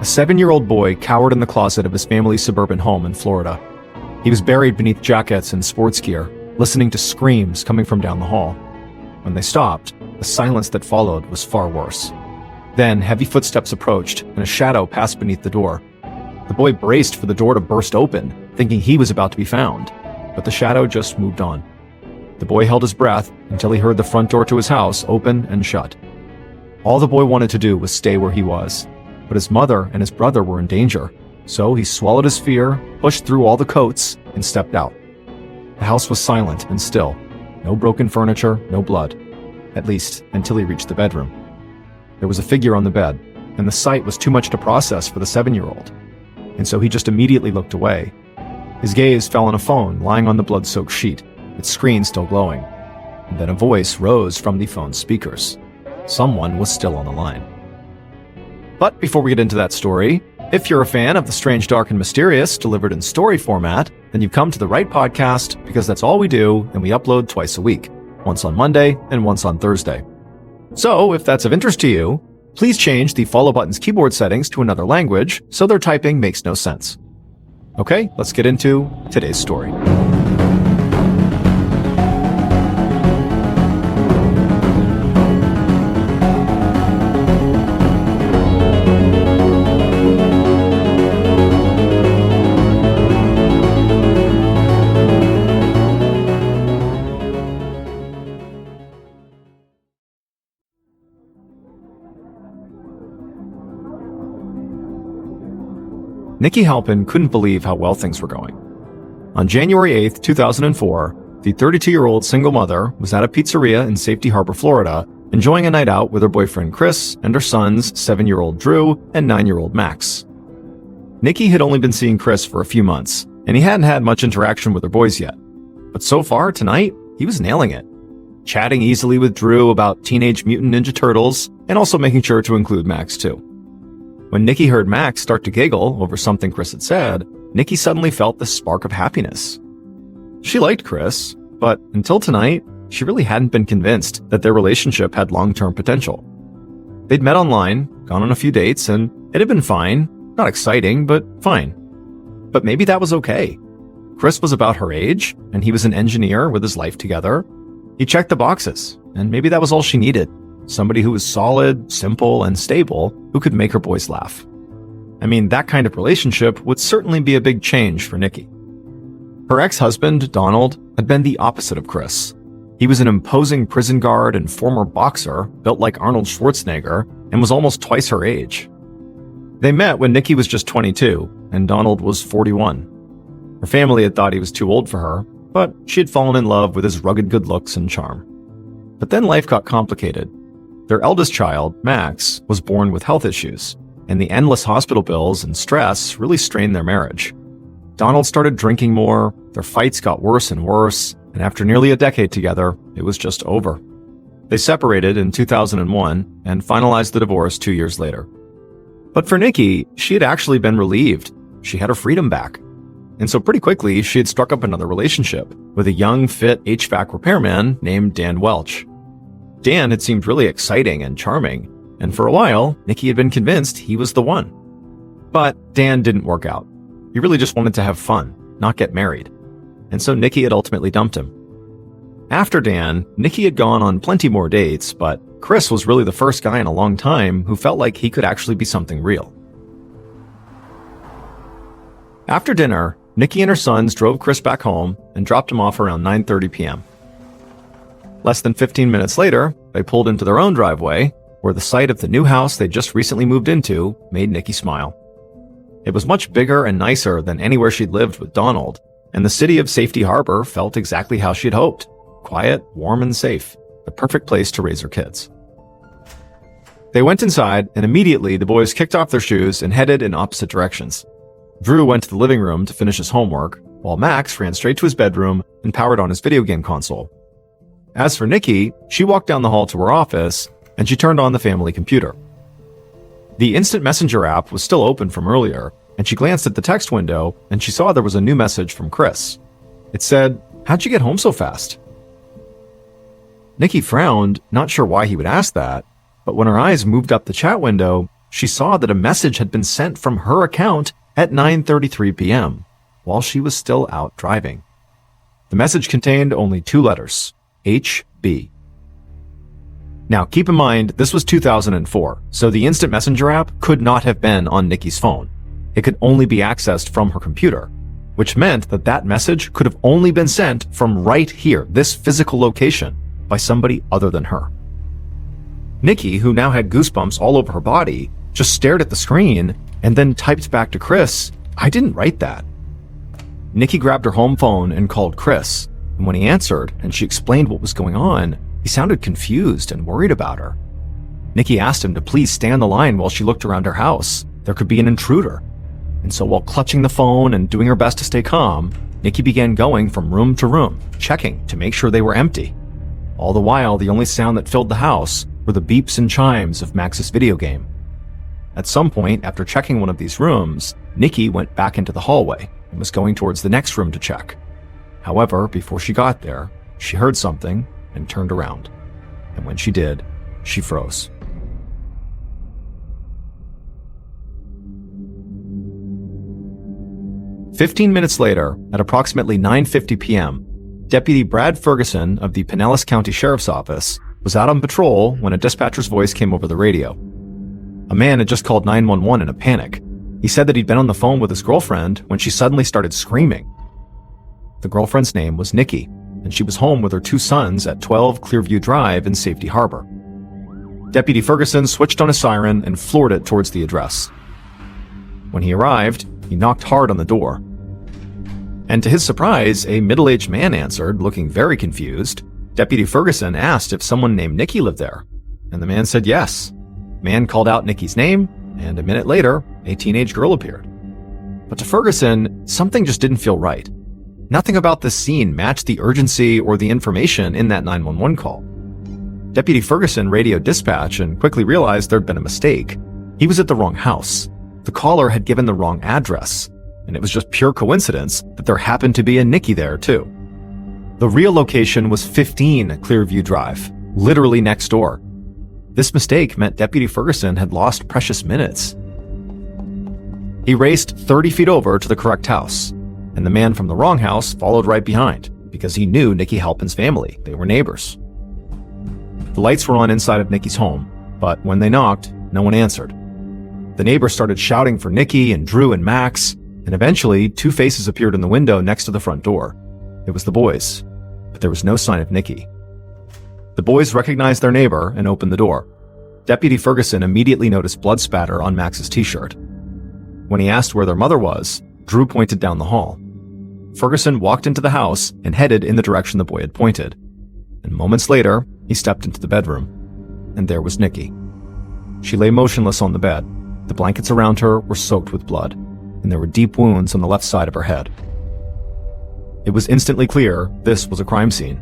7-year-old boy cowered in the closet of his family's suburban home in Florida. He was buried beneath jackets and sports gear, listening to screams coming from down the hall. When they stopped, the silence that followed was far worse. Then heavy footsteps approached, and a shadow passed beneath the door. The boy braced for the door to burst open, thinking he was about to be found, but the shadow just moved on. The boy held his breath until he heard the front door to his house open and shut. All the boy wanted to do was stay where he was, but his mother and his brother were in danger, so he swallowed his fear, pushed through all the coats, and stepped out. The house was silent and still. No broken furniture, no blood. At least, until he reached the bedroom. There was a figure on the bed, and the sight was too much to process for the 7-year-old. And so he just immediately looked away. His gaze fell on a phone lying on the blood-soaked sheet, its screen still glowing. And then a voice rose from the phone's speakers. Someone was still on the line. But before we get into that story, if you're a fan of the strange, dark, and mysterious delivered in story format, then you've come to the right podcast, because that's all we do, and we upload twice a week, once on Monday and once on Thursday. So if that's of interest to you, please change the follow button's keyboard settings to another language so their typing makes no sense. Okay, let's get into today's story. Nikki Halpin couldn't believe how well things were going. On January 8th, 2004, the 32-year-old single mother was at a pizzeria in Safety Harbor, Florida, enjoying a night out with her boyfriend Chris and her sons, 7-year-old Drew and 9-year-old Max. Nikki had only been seeing Chris for a few months, and he hadn't had much interaction with her boys yet. But so far, tonight, he was nailing it. Chatting easily with Drew about Teenage Mutant Ninja Turtles, and also making sure to include Max too. When Nikki heard Max start to giggle over something Chris had said, Nikki suddenly felt this spark of happiness. She liked Chris, but until tonight, she really hadn't been convinced that their relationship had long-term potential. They'd met online, gone on a few dates, and it had been fine. Not exciting, but fine. But maybe that was okay. Chris was about her age, and he was an engineer with his life together. He checked the boxes, and maybe that was all she needed. Somebody who was solid, simple, and stable, who could make her boys laugh. I mean, that kind of relationship would certainly be a big change for Nikki. Her ex-husband, Donald, had been the opposite of Chris. He was an imposing prison guard and former boxer, built like Arnold Schwarzenegger, and was almost twice her age. They met when Nikki was just 22, and Donald was 41. Her family had thought he was too old for her, but she had fallen in love with his rugged good looks and charm. But then life got complicated. Their eldest child, Max, was born with health issues, and the endless hospital bills and stress really strained their marriage. Donald started drinking more, their fights got worse and worse, and after nearly a decade together, it was just over. They separated in 2001 and finalized the divorce 2 years later. But for Nikki, she had actually been relieved. She had her freedom back. And so pretty quickly, she had struck up another relationship with a young, fit HVAC repairman named Dan Welch. Dan had seemed really exciting and charming, and for a while, Nikki had been convinced he was the one. But Dan didn't work out. He really just wanted to have fun, not get married. And so Nikki had ultimately dumped him. After Dan, Nikki had gone on plenty more dates, but Chris was really the first guy in a long time who felt like he could actually be something real. After dinner, Nikki and her sons drove Chris back home and dropped him off around 9:30 p.m. Less than 15 minutes later, they pulled into their own driveway, where the sight of the new house they'd just recently moved into made Nikki smile. It was much bigger and nicer than anywhere she'd lived with Donald, and the city of Safety Harbor felt exactly how she'd hoped. Quiet, warm, and safe. The perfect place to raise her kids. They went inside, and immediately the boys kicked off their shoes and headed in opposite directions. Drew went to the living room to finish his homework, while Max ran straight to his bedroom and powered on his video game console. As for Nikki, she walked down the hall to her office, and she turned on the family computer. The Instant Messenger app was still open from earlier, and she glanced at the text window, and she saw there was a new message from Chris. It said, "How'd you get home so fast?" Nikki frowned, not sure why he would ask that, but when her eyes moved up the chat window, she saw that a message had been sent from her account at 9:33 p.m. while she was still out driving. The message contained only 2 letters, HB. Now, keep in mind, this was 2004, so the instant messenger app could not have been on Nikki's phone. It could only be accessed from her computer, which meant that that message could have only been sent from right here, this physical location, by somebody other than her. Nikki, who now had goosebumps all over her body, just stared at the screen and then typed back to Chris, "I didn't write that." Nikki grabbed her home phone and called Chris, and when he answered and she explained what was going on, he sounded confused and worried about her. Nikki asked him to please stay on the line while she looked around her house. There could be an intruder. And so while clutching the phone and doing her best to stay calm, Nikki began going from room to room, checking to make sure they were empty. All the while, the only sound that filled the house were the beeps and chimes of Max's video game. At some point, after checking one of these rooms, Nikki went back into the hallway and was going towards the next room to check. However, before she got there, she heard something and turned around. And when she did, she froze. "15 minutes later, at approximately 9:50 p.m., Deputy Brad Ferguson of the Pinellas County Sheriff's Office was out on patrol when a dispatcher's voice came over the radio. A man had just called 911 in a panic. He said that he'd been on the phone with his girlfriend when she suddenly started screaming. The girlfriend's name was Nikki, and she was home with her 2 sons at 12 Clearview Drive in Safety Harbor. Deputy Ferguson switched on his siren and floored it towards the address. When he arrived, he knocked hard on the door. And to his surprise, a middle-aged man answered, looking very confused. Deputy Ferguson asked if someone named Nikki lived there, and the man said yes. The man called out Nikki's name, and a minute later, a teenage girl appeared. But to Ferguson, something just didn't feel right. Nothing about this scene matched the urgency or the information in that 911 call. Deputy Ferguson radioed dispatch and quickly realized there'd been a mistake. He was at the wrong house. The caller had given the wrong address, and it was just pure coincidence that there happened to be a Nikki there, too. The real location was 15 Clearview Drive, literally next door. This mistake meant Deputy Ferguson had lost precious minutes. He raced 30 feet over to the correct house, and the man from the wrong house followed right behind, because he knew Nikki Halpin's family. They were neighbors. The lights were on inside of Nikki's home, but when they knocked, no one answered. The neighbors started shouting for Nikki and Drew and Max, and eventually 2 faces appeared in the window next to the front door. It was the boys, but there was no sign of Nikki. The boys recognized their neighbor and opened the door. Deputy Ferguson immediately noticed blood spatter on Max's t-shirt. When he asked where their mother was, Drew pointed down the hall. Ferguson walked into the house and headed in the direction the boy had pointed. And moments later, he stepped into the bedroom. And there was Nikki. She lay motionless on the bed. The blankets around her were soaked with blood, and there were deep wounds on the left side of her head. It was instantly clear this was a crime scene.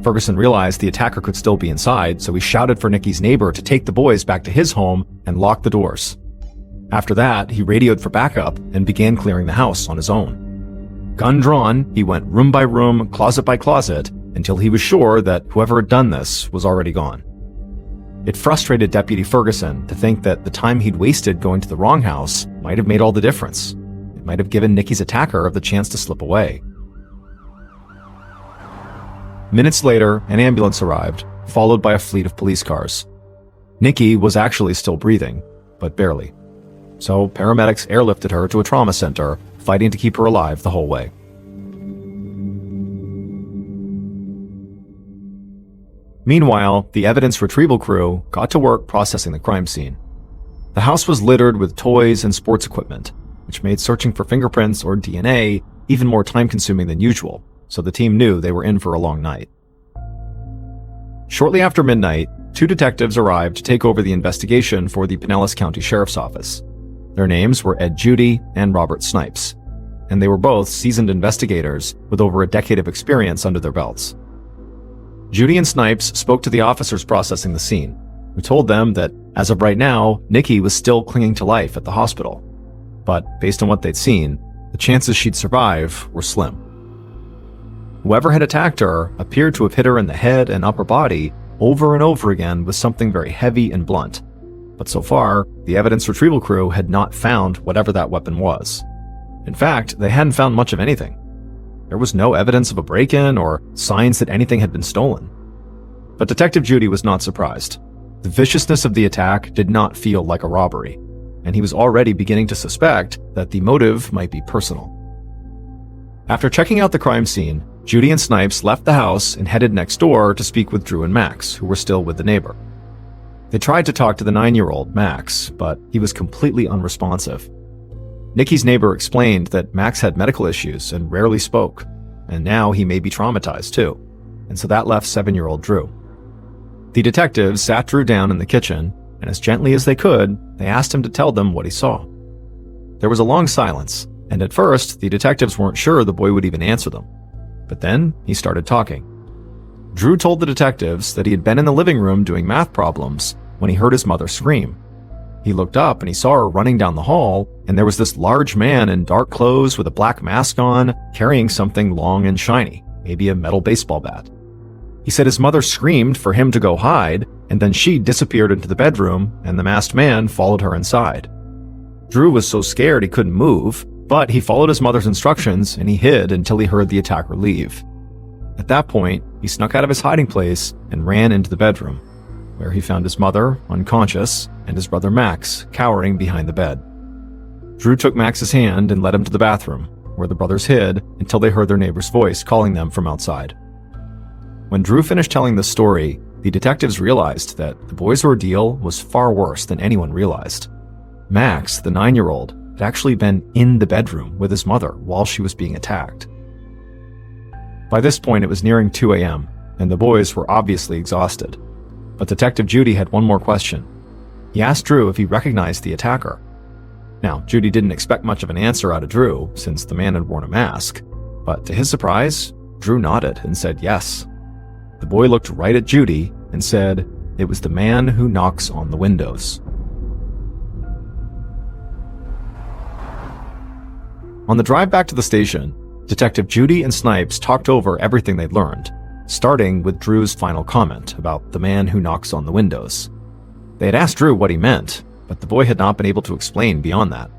Ferguson realized the attacker could still be inside, so he shouted for Nikki's neighbor to take the boys back to his home and lock the doors. After that, he radioed for backup and began clearing the house on his own. Gun drawn, he went room by room, closet by closet, until he was sure that whoever had done this was already gone. It frustrated Deputy Ferguson to think that the time he'd wasted going to the wrong house might have made all the difference. It might have given Nikki's attacker the chance to slip away. Minutes later, an ambulance arrived, followed by a fleet of police cars. Nikki was actually still breathing, but barely. So paramedics airlifted her to a trauma center, fighting to keep her alive the whole way. Meanwhile, the evidence retrieval crew got to work processing the crime scene. The house was littered with toys and sports equipment, which made searching for fingerprints or DNA even more time-consuming than usual, so the team knew they were in for a long night. Shortly after midnight, 2 detectives arrived to take over the investigation for the Pinellas County Sheriff's Office. Their names were Ed Judy and Robert Snipes, and they were both seasoned investigators with over a decade of experience under their belts. Judy and Snipes spoke to the officers processing the scene, who told them that, as of right now, Nikki was still clinging to life at the hospital. But based on what they'd seen, the chances she'd survive were slim. Whoever had attacked her appeared to have hit her in the head and upper body over and over again with something very heavy and blunt. But so far, the evidence retrieval crew had not found whatever that weapon was. In fact, they hadn't found much of anything. There was no evidence of a break-in or signs that anything had been stolen. But Detective Judy was not surprised. The viciousness of the attack did not feel like a robbery, and he was already beginning to suspect that the motive might be personal. After checking out the crime scene, Judy and Snipes left the house and headed next door to speak with Drew and Max, who were still with the neighbor. They tried to talk to the 9-year-old, Max, but he was completely unresponsive. Nikki's neighbor explained that Max had medical issues and rarely spoke, and now he may be traumatized too, and so that left 7-year-old Drew. The detectives sat Drew down in the kitchen, and as gently as they could, they asked him to tell them what he saw. There was a long silence, and at first, the detectives weren't sure the boy would even answer them. But then, he started talking. Drew told the detectives that he had been in the living room doing math problems when he heard his mother scream. He looked up and he saw her running down the hall, and there was this large man in dark clothes with a black mask on, carrying something long and shiny, maybe a metal baseball bat. He said his mother screamed for him to go hide, and then she disappeared into the bedroom, and the masked man followed her inside. Drew was so scared he couldn't move, but he followed his mother's instructions and he hid until he heard the attacker leave. At that point, he snuck out of his hiding place and ran into the bedroom, where he found his mother, unconscious, and his brother Max, cowering behind the bed. Drew took Max's hand and led him to the bathroom, where the brothers hid until they heard their neighbor's voice calling them from outside. When Drew finished telling the story, the detectives realized that the boy's ordeal was far worse than anyone realized. Max, the 9-year-old, had actually been in the bedroom with his mother while she was being attacked. By this point, it was nearing 2 a.m., and the boys were obviously exhausted. But Detective Judy had one more question. He asked Drew if he recognized the attacker. Now, Judy didn't expect much of an answer out of Drew, since the man had worn a mask. But to his surprise, Drew nodded and said yes. The boy looked right at Judy and said, "It was the man who knocks on the windows." On the drive back to the station, Detective Judy and Snipes talked over everything they'd learned, starting with Drew's final comment about the man who knocks on the windows. They had asked Drew what he meant, but the boy had not been able to explain beyond that.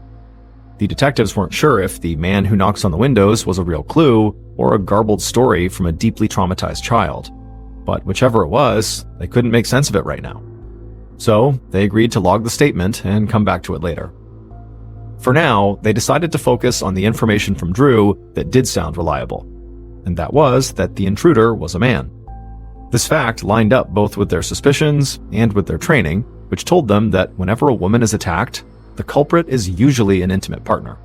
The detectives weren't sure if the man who knocks on the windows was a real clue or a garbled story from a deeply traumatized child. But whichever it was, they couldn't make sense of it right now. So they agreed to log the statement and come back to it later. For now, they decided to focus on the information from Drew that did sound reliable, and that was that the intruder was a man. This fact lined up both with their suspicions and with their training, which told them that whenever a woman is attacked, the culprit is usually an intimate partner.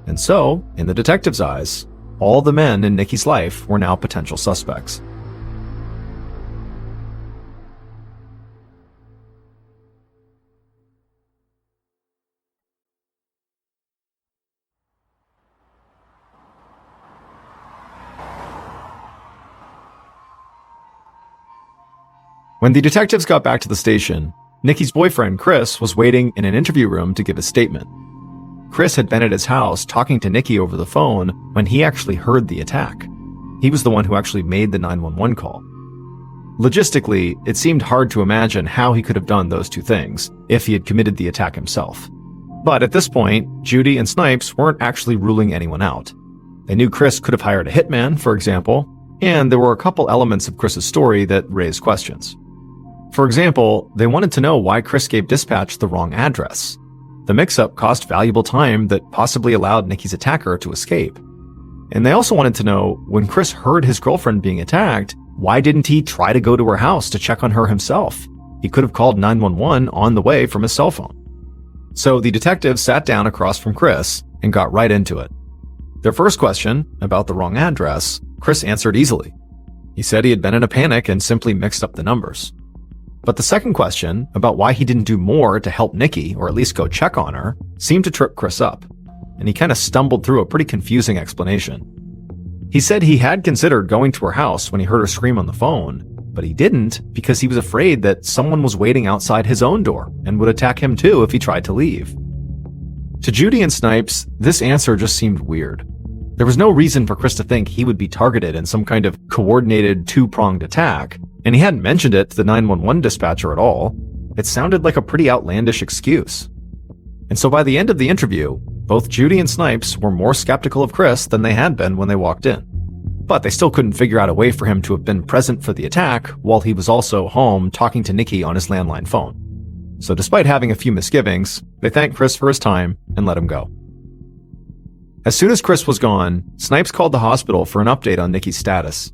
And so, in the detective's eyes, all the men in Nikki's life were now potential suspects. When the detectives got back to the station, Nikki's boyfriend, Chris, was waiting in an interview room to give a statement. Chris had been at his house talking to Nikki over the phone when he actually heard the attack. He was the one who actually made the 911 call. Logistically, it seemed hard to imagine how he could have done those two things if he had committed the attack himself. But at this point, Judy and Snipes weren't actually ruling anyone out. They knew Chris could have hired a hitman, for example, and there were a couple elements of Chris's story that raised questions. For example, they wanted to know why Chris gave dispatch the wrong address. The mix-up cost valuable time that possibly allowed Nikki's attacker to escape. And they also wanted to know, when Chris heard his girlfriend being attacked, why didn't he try to go to her house to check on her himself? He could have called 911 on the way from his cell phone. So the detectives sat down across from Chris and got right into it. Their first question, about the wrong address, Chris answered easily. He said he had been in a panic and simply mixed up the numbers. But the second question, about why he didn't do more to help Nikki, or at least go check on her, seemed to trip Chris up, and he kind of stumbled through a pretty confusing explanation. He said he had considered going to her house when he heard her scream on the phone, but he didn't because he was afraid that someone was waiting outside his own door and would attack him too if he tried to leave. To Judy and Snipes, this answer just seemed weird. There was no reason for Chris to think he would be targeted in some kind of coordinated two-pronged attack, and he hadn't mentioned it to the 911 dispatcher at all. it sounded like a pretty outlandish excuse. And so by the end of the interview, both Judy and Snipes were more skeptical of Chris than they had been when they walked in. But they still couldn't figure out a way for him to have been present for the attack while he was also home talking to Nikki on his landline phone. So despite having a few misgivings, they thanked Chris for his time and let him go. As soon as Chris was gone, Snipes called the hospital for an update on Nikki's status.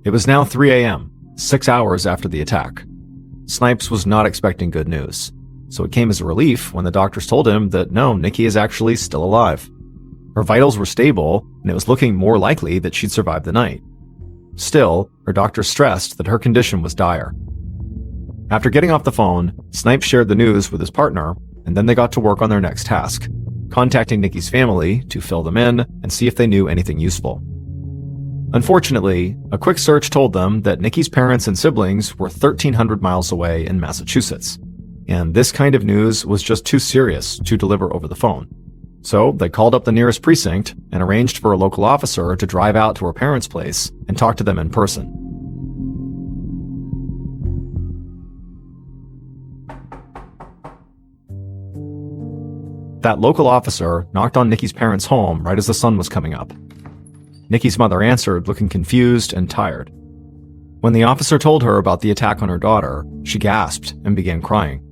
It was now 3 a.m., 6 hours after the attack. Snipes was not expecting good news, so it came as a relief when the doctors told him that no, Nikki is actually still alive. Her vitals were stable, and it was looking more likely that she'd survive the night. Still, her doctors stressed that her condition was dire. After getting off the phone, Snipes shared the news with his partner, and then they got to work on their next task, contacting Nikki's family to fill them in and see if they knew anything useful. Unfortunately, a quick search told them that Nikki's parents and siblings were 1,300 miles away in Massachusetts, and this kind of news was just too serious to deliver over the phone. So they called up the nearest precinct and arranged for a local officer to drive out to her parents' place and talk to them in person. That local officer knocked on Nikki's parents' home right as the sun was coming up. Nikki's mother answered, looking confused and tired. When the officer told her about the attack on her daughter, she gasped and began crying.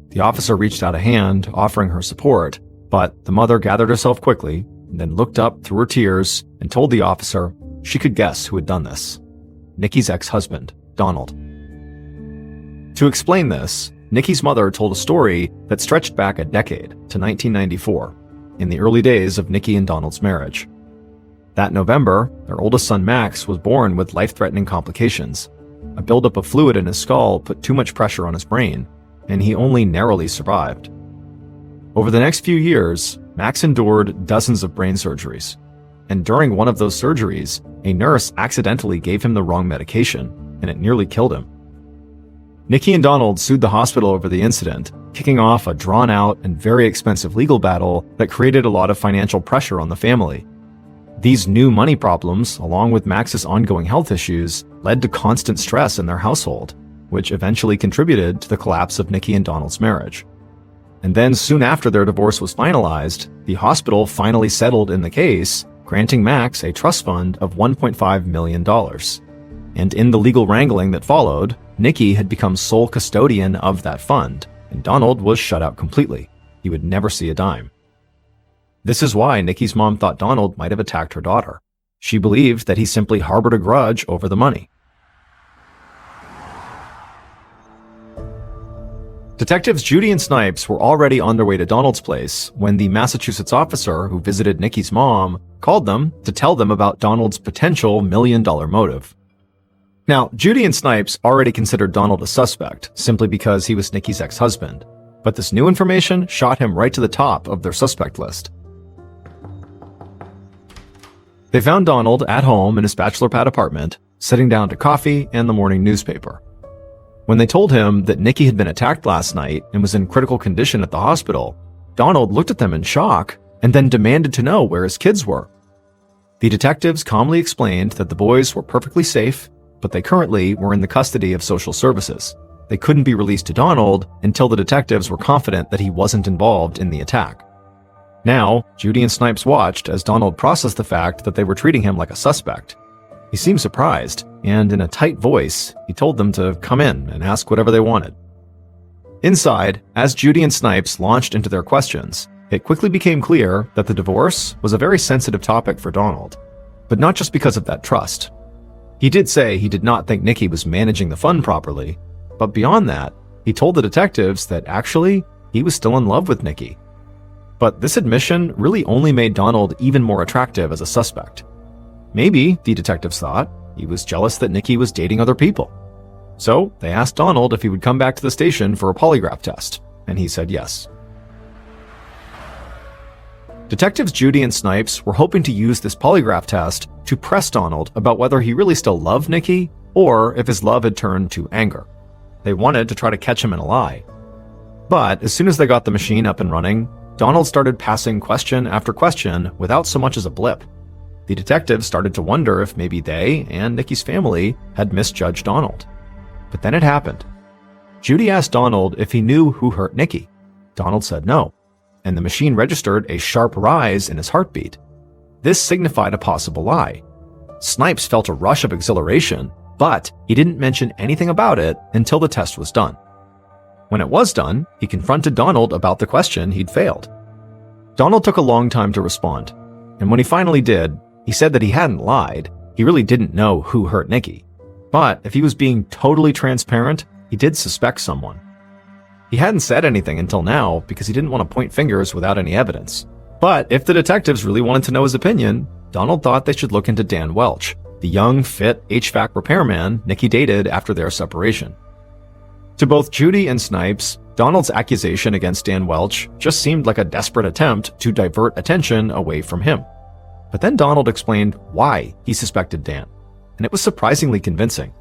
The officer reached out a hand, offering her support, but the mother gathered herself quickly and then looked up through her tears and told the officer she could guess who had done this: Nikki's ex-husband, Donald. To explain this, Nikki's mother told a story that stretched back a decade to 1994, in the early days of Nikki and Donald's marriage. That November, their oldest son Max was born with life-threatening complications. A buildup of fluid in his skull put too much pressure on his brain, and he only narrowly survived. Over the next few years, Max endured dozens of brain surgeries, and during one of those surgeries, a nurse accidentally gave him the wrong medication, and it nearly killed him. Nikki and Donald sued the hospital over the incident, kicking off a drawn-out and very expensive legal battle that created a lot of financial pressure on the family. These new money problems, along with Max's ongoing health issues, led to constant stress in their household, which eventually contributed to the collapse of Nikki and Donald's marriage. And then soon after their divorce was finalized, the hospital finally settled in the case, granting Max a trust fund of $1.5 million. And in the legal wrangling that followed, Nikki had become sole custodian of that fund, and Donald was shut out completely. He would never see a dime. This is why Nikki's mom thought Donald might have attacked her daughter. She believed that he simply harbored a grudge over the money. Detectives Judy and Snipes were already on their way to Donald's place when the Massachusetts officer who visited Nikki's mom called them to tell them about Donald's potential $1 million motive. Now, Judy and Snipes already considered Donald a suspect simply because he was Nikki's ex-husband, but this new information shot him right to the top of their suspect list. They found Donald at home in his bachelor pad apartment, sitting down to coffee and the morning newspaper. When they told him that Nikki had been attacked last night and was in critical condition at the hospital, Donald looked at them in shock and then demanded to know where his kids were. The detectives calmly explained that the boys were perfectly safe, but they currently were in the custody of social services. They couldn't be released to Donald until the detectives were confident that he wasn't involved in the attack. Now, Judy and Snipes watched as Donald processed the fact that they were treating him like a suspect. He seemed surprised, and in a tight voice, he told them to come in and ask whatever they wanted. Inside, as Judy and Snipes launched into their questions, it quickly became clear that the divorce was a very sensitive topic for Donald, but not just because of that trust. He did say he did not think Nikki was managing the fund properly, but beyond that, he told the detectives that actually, he was still in love with Nikki. But this admission really only made Donald even more attractive as a suspect. Maybe, the detectives thought, he was jealous that Nikki was dating other people. So they asked Donald if he would come back to the station for a polygraph test, and he said yes. Detectives Judy and Snipes were hoping to use this polygraph test to press Donald about whether he really still loved Nikki or if his love had turned to anger. They wanted to try to catch him in a lie. But as soon as they got the machine up and running, Donald started passing question after question without so much as a blip. The detectives started to wonder if maybe they and Nikki's family had misjudged Donald. But then it happened. Judy asked Donald if he knew who hurt Nikki. Donald said no, and the machine registered a sharp rise in his heartbeat. This signified a possible lie. Snipes felt a rush of exhilaration, but he didn't mention anything about it until the test was done. When it was done, he confronted Donald about the question he'd failed. Donald took a long time to respond, and when he finally did, he said that he hadn't lied. He really didn't know who hurt Nikki. But if he was being totally transparent, he did suspect someone. He hadn't said anything until now because he didn't want to point fingers without any evidence. But if the detectives really wanted to know his opinion, Donald thought they should look into Dan Welch, the young, fit HVAC repairman Nikki dated after their separation. To both Judy and Snipes, Donald's accusation against Dan Welch just seemed like a desperate attempt to divert attention away from him. But then Donald explained why he suspected Dan, and it was surprisingly convincing.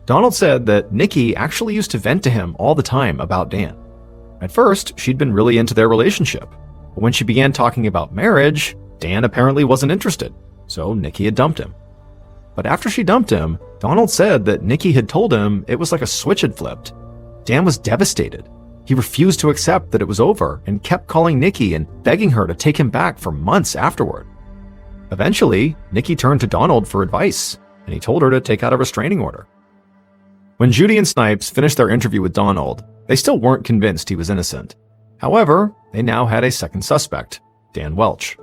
Donald said that Nikki actually used to vent to him all the time about Dan. At first, she'd been really into their relationship, but when she began talking about marriage, Dan apparently wasn't interested, so Nikki had dumped him. But after she dumped him, Donald said that Nikki had told him it was like a switch had flipped. Dan was devastated. He refused to accept that it was over and kept calling Nikki and begging her to take him back for months afterward. Eventually, Nikki turned to Donald for advice, and he told her to take out a restraining order. When Judy and Snipes finished their interview with Donald, they still weren't convinced he was innocent. However, they now had a second suspect, Dan Welch.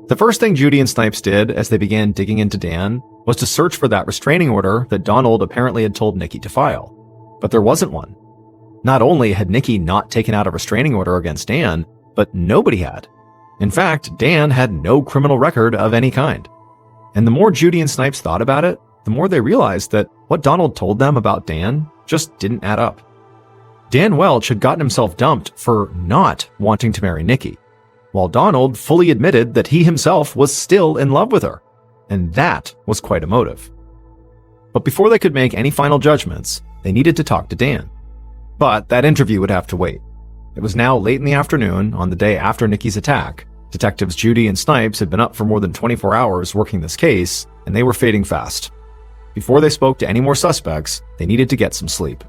The first thing Judy and Snipes did as they began digging into Dan was to search for that restraining order that Donald apparently had told Nikki to file. But there wasn't one. Not only had Nikki not taken out a restraining order against Dan, but nobody had. In fact, Dan had no criminal record of any kind. And the more Judy and Snipes thought about it, the more they realized that what Donald told them about Dan just didn't add up. Dan Welch had gotten himself dumped for not wanting to marry Nikki, while Donald fully admitted that he himself was still in love with her. And that was quite a motive. But before they could make any final judgments, they needed to talk to Dan. But that interview would have to wait. It was now late in the afternoon on the day after Nikki's attack. Detectives Judy and Snipes had been up for more than 24 hours working this case, and they were fading fast. Before they spoke to any more suspects, they needed to get some sleep.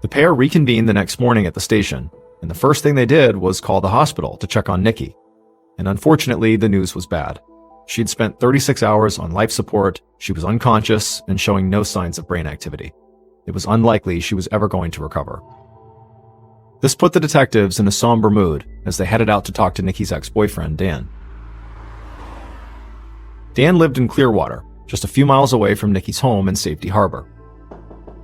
The pair reconvened the next morning at the station, and the first thing they did was call the hospital to check on Nikki. And unfortunately, the news was bad. She'd spent 36 hours on life support, she was unconscious, and showing no signs of brain activity. It was unlikely she was ever going to recover. This put the detectives in a somber mood as they headed out to talk to Nikki's ex-boyfriend, Dan. Dan lived in Clearwater, just a few miles away from Nikki's home in Safety Harbor.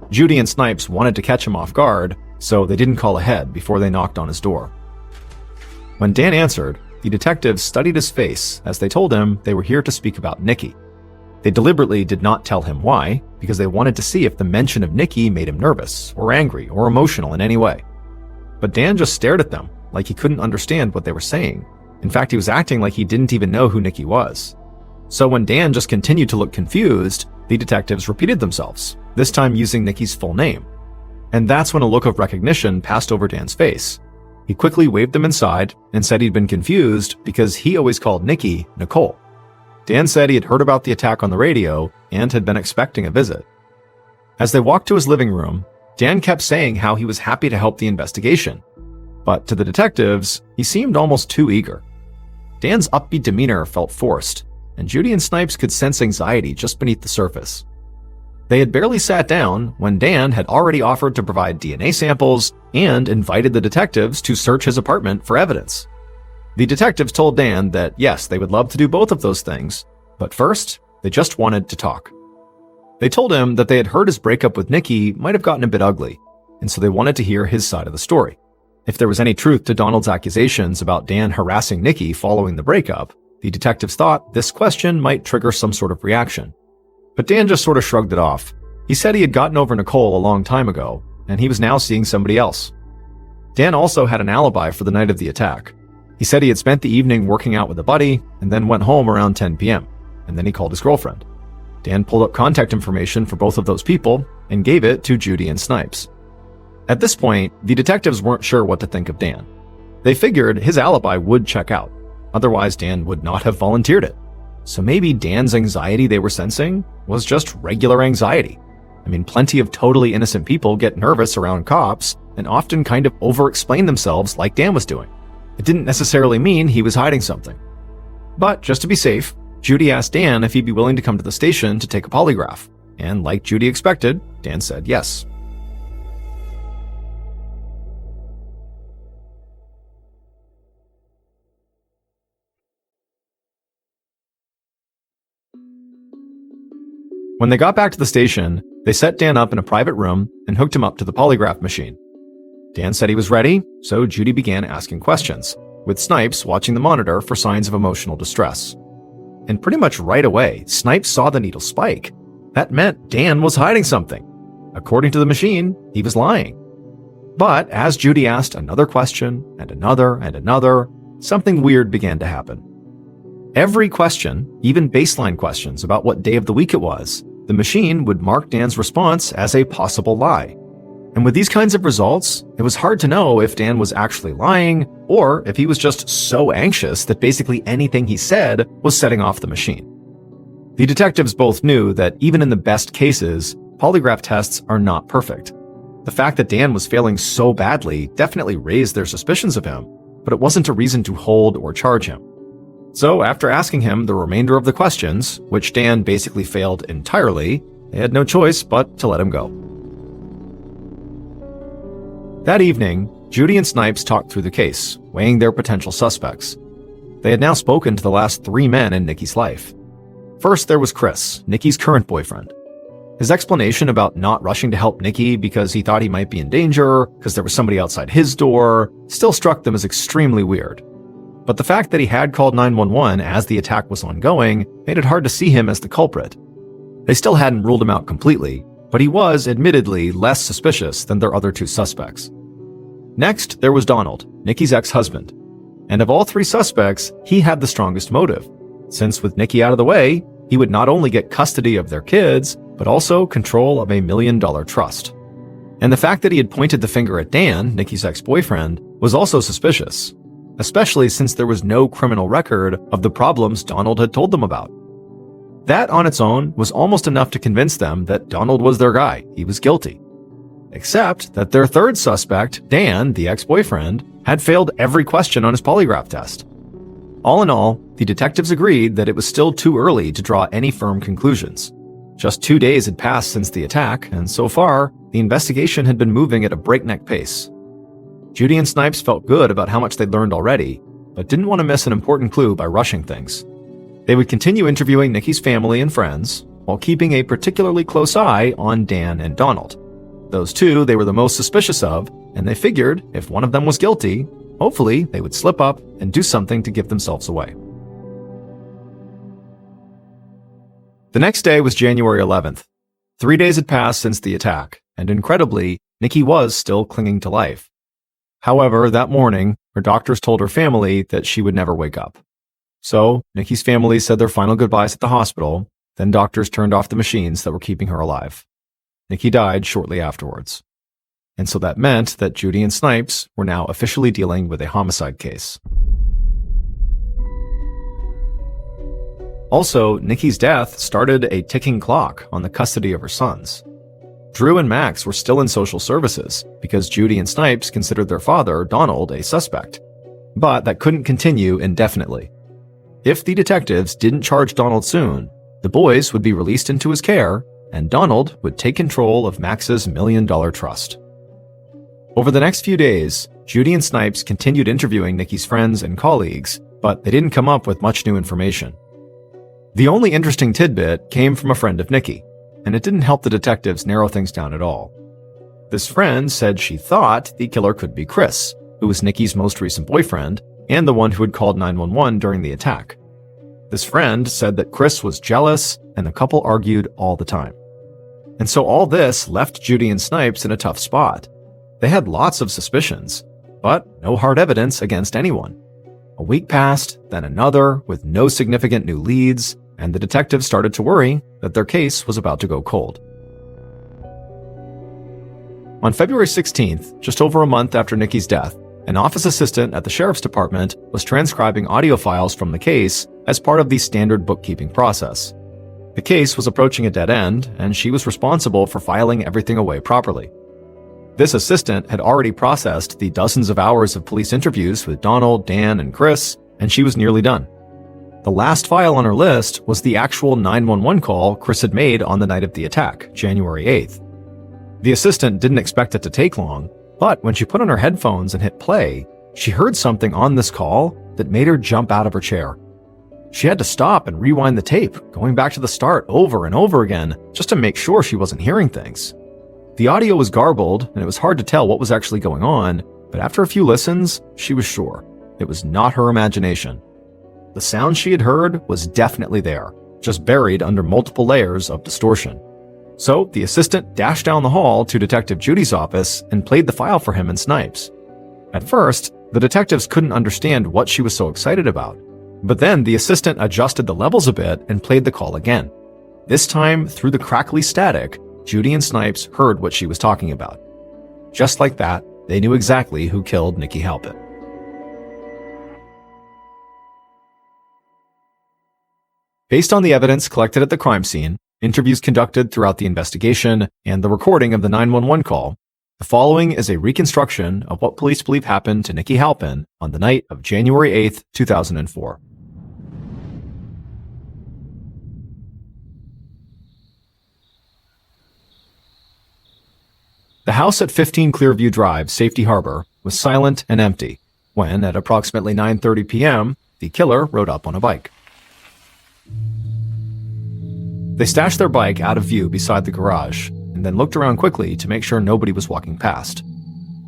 Judy and Snipes wanted to catch him off guard, so they didn't call ahead before they knocked on his door. When Dan answered, the detectives studied his face as they told him they were here to speak about Nikki. They deliberately did not tell him why, because they wanted to see if the mention of Nikki made him nervous, or angry, or emotional in any way. But Dan just stared at them, like he couldn't understand what they were saying. In fact, he was acting like he didn't even know who Nikki was. So when Dan just continued to look confused, the detectives repeated themselves, this time using Nikki's full name. And that's when a look of recognition passed over Dan's face. He quickly waved them inside and said he'd been confused because he always called Nikki Nicole. Dan said he had heard about the attack on the radio and had been expecting a visit. As they walked to his living room, Dan kept saying how he was happy to help the investigation. But to the detectives, he seemed almost too eager. Dan's upbeat demeanor felt forced, and Judy and Snipes could sense anxiety just beneath the surface. They had barely sat down when Dan had already offered to provide DNA samples and invited the detectives to search his apartment for evidence. The detectives told Dan that yes, they would love to do both of those things, but first, they just wanted to talk. They told him that they had heard his breakup with Nikki might have gotten a bit ugly, and so they wanted to hear his side of the story. If there was any truth to Donald's accusations about Dan harassing Nikki following the breakup, the detectives thought this question might trigger some sort of reaction. But Dan just sort of shrugged it off. He said he had gotten over Nicole a long time ago, and he was now seeing somebody else. Dan also had an alibi for the night of the attack. He said he had spent the evening working out with a buddy and then went home around 10 p.m., and then he called his girlfriend. Dan pulled up contact information for both of those people and gave it to Judy and Snipes. At this point, the detectives weren't sure what to think of Dan. They figured his alibi would check out. otherwise Dan would not have volunteered it. So maybe Dan's anxiety they were sensing was just regular anxiety. I mean, plenty of totally innocent people get nervous around cops and often kind of over-explain themselves like Dan was doing. It didn't necessarily mean he was hiding something. But just to be safe, Judy asked Dan if he'd be willing to come to the station to take a polygraph. And like Judy expected, Dan said yes. When they got back to the station, they set Dan up in a private room and hooked him up to the polygraph machine. Dan said he was ready, so Judy began asking questions, with Snipes watching the monitor for signs of emotional distress. And pretty much right away, Snipes saw the needle spike. That meant Dan was hiding something. According to the machine, he was lying. But as Judy asked another question and another, something weird began to happen. Every question, even baseline questions about what day of the week it was, the machine would mark Dan's response as a possible lie. And with these kinds of results, it was hard to know if Dan was actually lying or if he was just so anxious that basically anything he said was setting off the machine. The detectives both knew that even in the best cases, polygraph tests are not perfect. The fact that Dan was failing so badly definitely raised their suspicions of him, but it wasn't a reason to hold or charge him. So after asking him the remainder of the questions, which Dan basically failed entirely, they had no choice but to let him go. That evening, Judy and Snipes talked through the case, weighing their potential suspects. They had now spoken to the last 3 men in Nikki's life. First, there was Chris, Nikki's current boyfriend. His explanation about not rushing to help Nikki because he thought he might be in danger, because there was somebody outside his door, still struck them as extremely weird. But the fact that he had called 911 as the attack was ongoing made it hard to see him as the culprit. They still hadn't ruled him out completely, but he was admittedly less suspicious than their other 2 suspects. Next, there was Donald, Nikki's ex-husband. And of all 3 suspects, he had the strongest motive, since with Nikki out of the way, he would not only get custody of their kids, but also control of a $1 million trust. And the fact that he had pointed the finger at Dan, Nikki's ex-boyfriend, was also suspicious, especially since there was no criminal record of the problems Donald had told them about. That on its own was almost enough to convince them that Donald was their guy, he was guilty. Except that their third suspect, Dan, the ex-boyfriend, had failed every question on his polygraph test. All in all, the detectives agreed that it was still too early to draw any firm conclusions. Just 2 days had passed since the attack, and so far, the investigation had been moving at a breakneck pace. Judy and Snipes felt good about how much they'd learned already, but didn't want to miss an important clue by rushing things. They would continue interviewing Nikki's family and friends, while keeping a particularly close eye on Dan and Donald. Those 2 they were the most suspicious of, and they figured if one of them was guilty, hopefully they would slip up and do something to give themselves away. The next day was January 11th. 3 days had passed since the attack, and incredibly, Nikki was still clinging to life. However, that morning, her doctors told her family that she would never wake up. So, Nikki's family said their final goodbyes at the hospital, then doctors turned off the machines that were keeping her alive. Nikki died shortly afterwards. And so that meant that Judy and Snipes were now officially dealing with a homicide case. Also, Nikki's death started a ticking clock on the custody of her sons. Drew and Max were still in social services because Judy and Snipes considered their father, Donald, a suspect. But that couldn't continue indefinitely. If the detectives didn't charge Donald soon, the boys would be released into his care, and Donald would take control of Max's $1 million trust. Over the next few days, Judy and Snipes continued interviewing Nikki's friends and colleagues, but they didn't come up with much new information. The only interesting tidbit came from a friend of Nikki, and it didn't help the detectives narrow things down at all. This friend said she thought the killer could be Chris, who was Nikki's most recent boyfriend, and the one who had called 911 during the attack. This friend said that Chris was jealous, and the couple argued all the time. And so all this left Judy and Snipes in a tough spot. They had lots of suspicions, but no hard evidence against anyone. A week passed, then another, with no significant new leads, and the detectives started to worry that their case was about to go cold. On February 16th, just over a month after Nikki's death, an office assistant at the sheriff's department was transcribing audio files from the case as part of the standard bookkeeping process. The case was approaching a dead end, and she was responsible for filing everything away properly. This assistant had already processed the dozens of hours of police interviews with Donald, Dan, and Chris, and she was nearly done. The last file on her list was the actual 911 call Chris had made on the night of the attack, January 8th. The assistant didn't expect it to take long, but when she put on her headphones and hit play, she heard something on this call that made her jump out of her chair. She had to stop and rewind the tape, going back to the start over and over again, just to make sure she wasn't hearing things. The audio was garbled, and it was hard to tell what was actually going on, but after a few listens, she was sure. It was not her imagination. The sound she had heard was definitely there, just buried under multiple layers of distortion. So the assistant dashed down the hall to Detective Judy's office and played the file for him and Snipes. At first, the detectives couldn't understand what she was so excited about. But then the assistant adjusted the levels a bit and played the call again. This time, through the crackly static, Judy and Snipes heard what she was talking about. Just like that, they knew exactly who killed Nikki Halpin. Based on the evidence collected at the crime scene, interviews conducted throughout the investigation, and the recording of the 911 call, the following is a reconstruction of what police believe happened to Nikki Halpin on the night of January 8th, 2004. The house at 15 Clearview Drive, Safety Harbor, was silent and empty when, at approximately 9:30 p.m., the killer rode up on a bike. They stashed their bike out of view beside the garage and then looked around quickly to make sure nobody was walking past.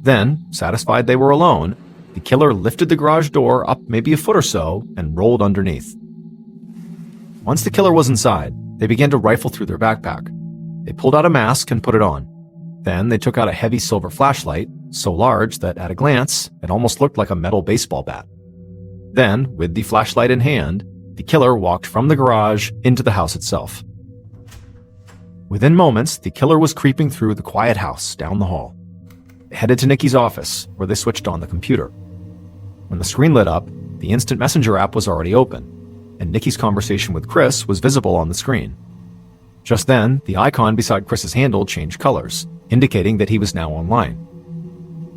Then, satisfied they were alone, the killer lifted the garage door up maybe a foot or so and rolled underneath. Once the killer was inside, they began to rifle through their backpack. They pulled out a mask and put it on. Then they took out a heavy silver flashlight, so large that at a glance, it almost looked like a metal baseball bat. Then, with the flashlight in hand, the killer walked from the garage into the house itself. Within moments, the killer was creeping through the quiet house down the hall. They headed to Nikki's office, where they switched on the computer. When the screen lit up, the instant messenger app was already open, and Nikki's conversation with Chris was visible on the screen. Just then, the icon beside Chris's handle changed colors, indicating that he was now online.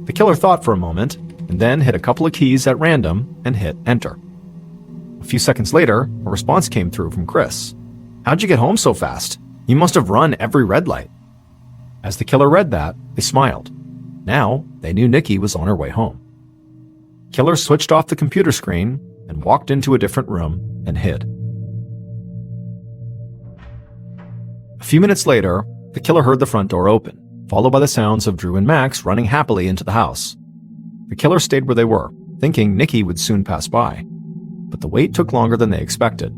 The killer thought for a moment, and then hit a couple of keys at random and hit enter. A few seconds later, a response came through from Chris. "How'd you get home so fast? You must have run every red light." As the killer read that, they smiled. Now, they knew Nikki was on her way home. Killer switched off the computer screen and walked into a different room and hid. A few minutes later, the killer heard the front door open, followed by the sounds of Drew and Max running happily into the house. The killer stayed where they were, thinking Nikki would soon pass by. But the wait took longer than they expected.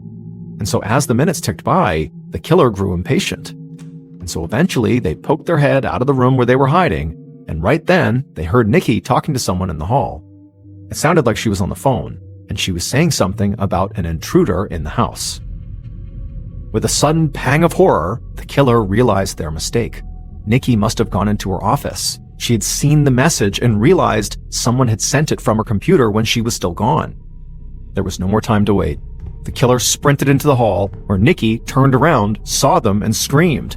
And so as the minutes ticked by, the killer grew impatient. And so eventually they poked their head out of the room where they were hiding, and right then they heard Nikki talking to someone in the hall. It sounded like she was on the phone, and she was saying something about an intruder in the house. With a sudden pang of horror, the killer realized their mistake. Nikki must have gone into her office. She had seen the message and realized someone had sent it from her computer when she was still gone. There was no more time to wait. The killer sprinted into the hall, where Nikki turned around, saw them, and screamed.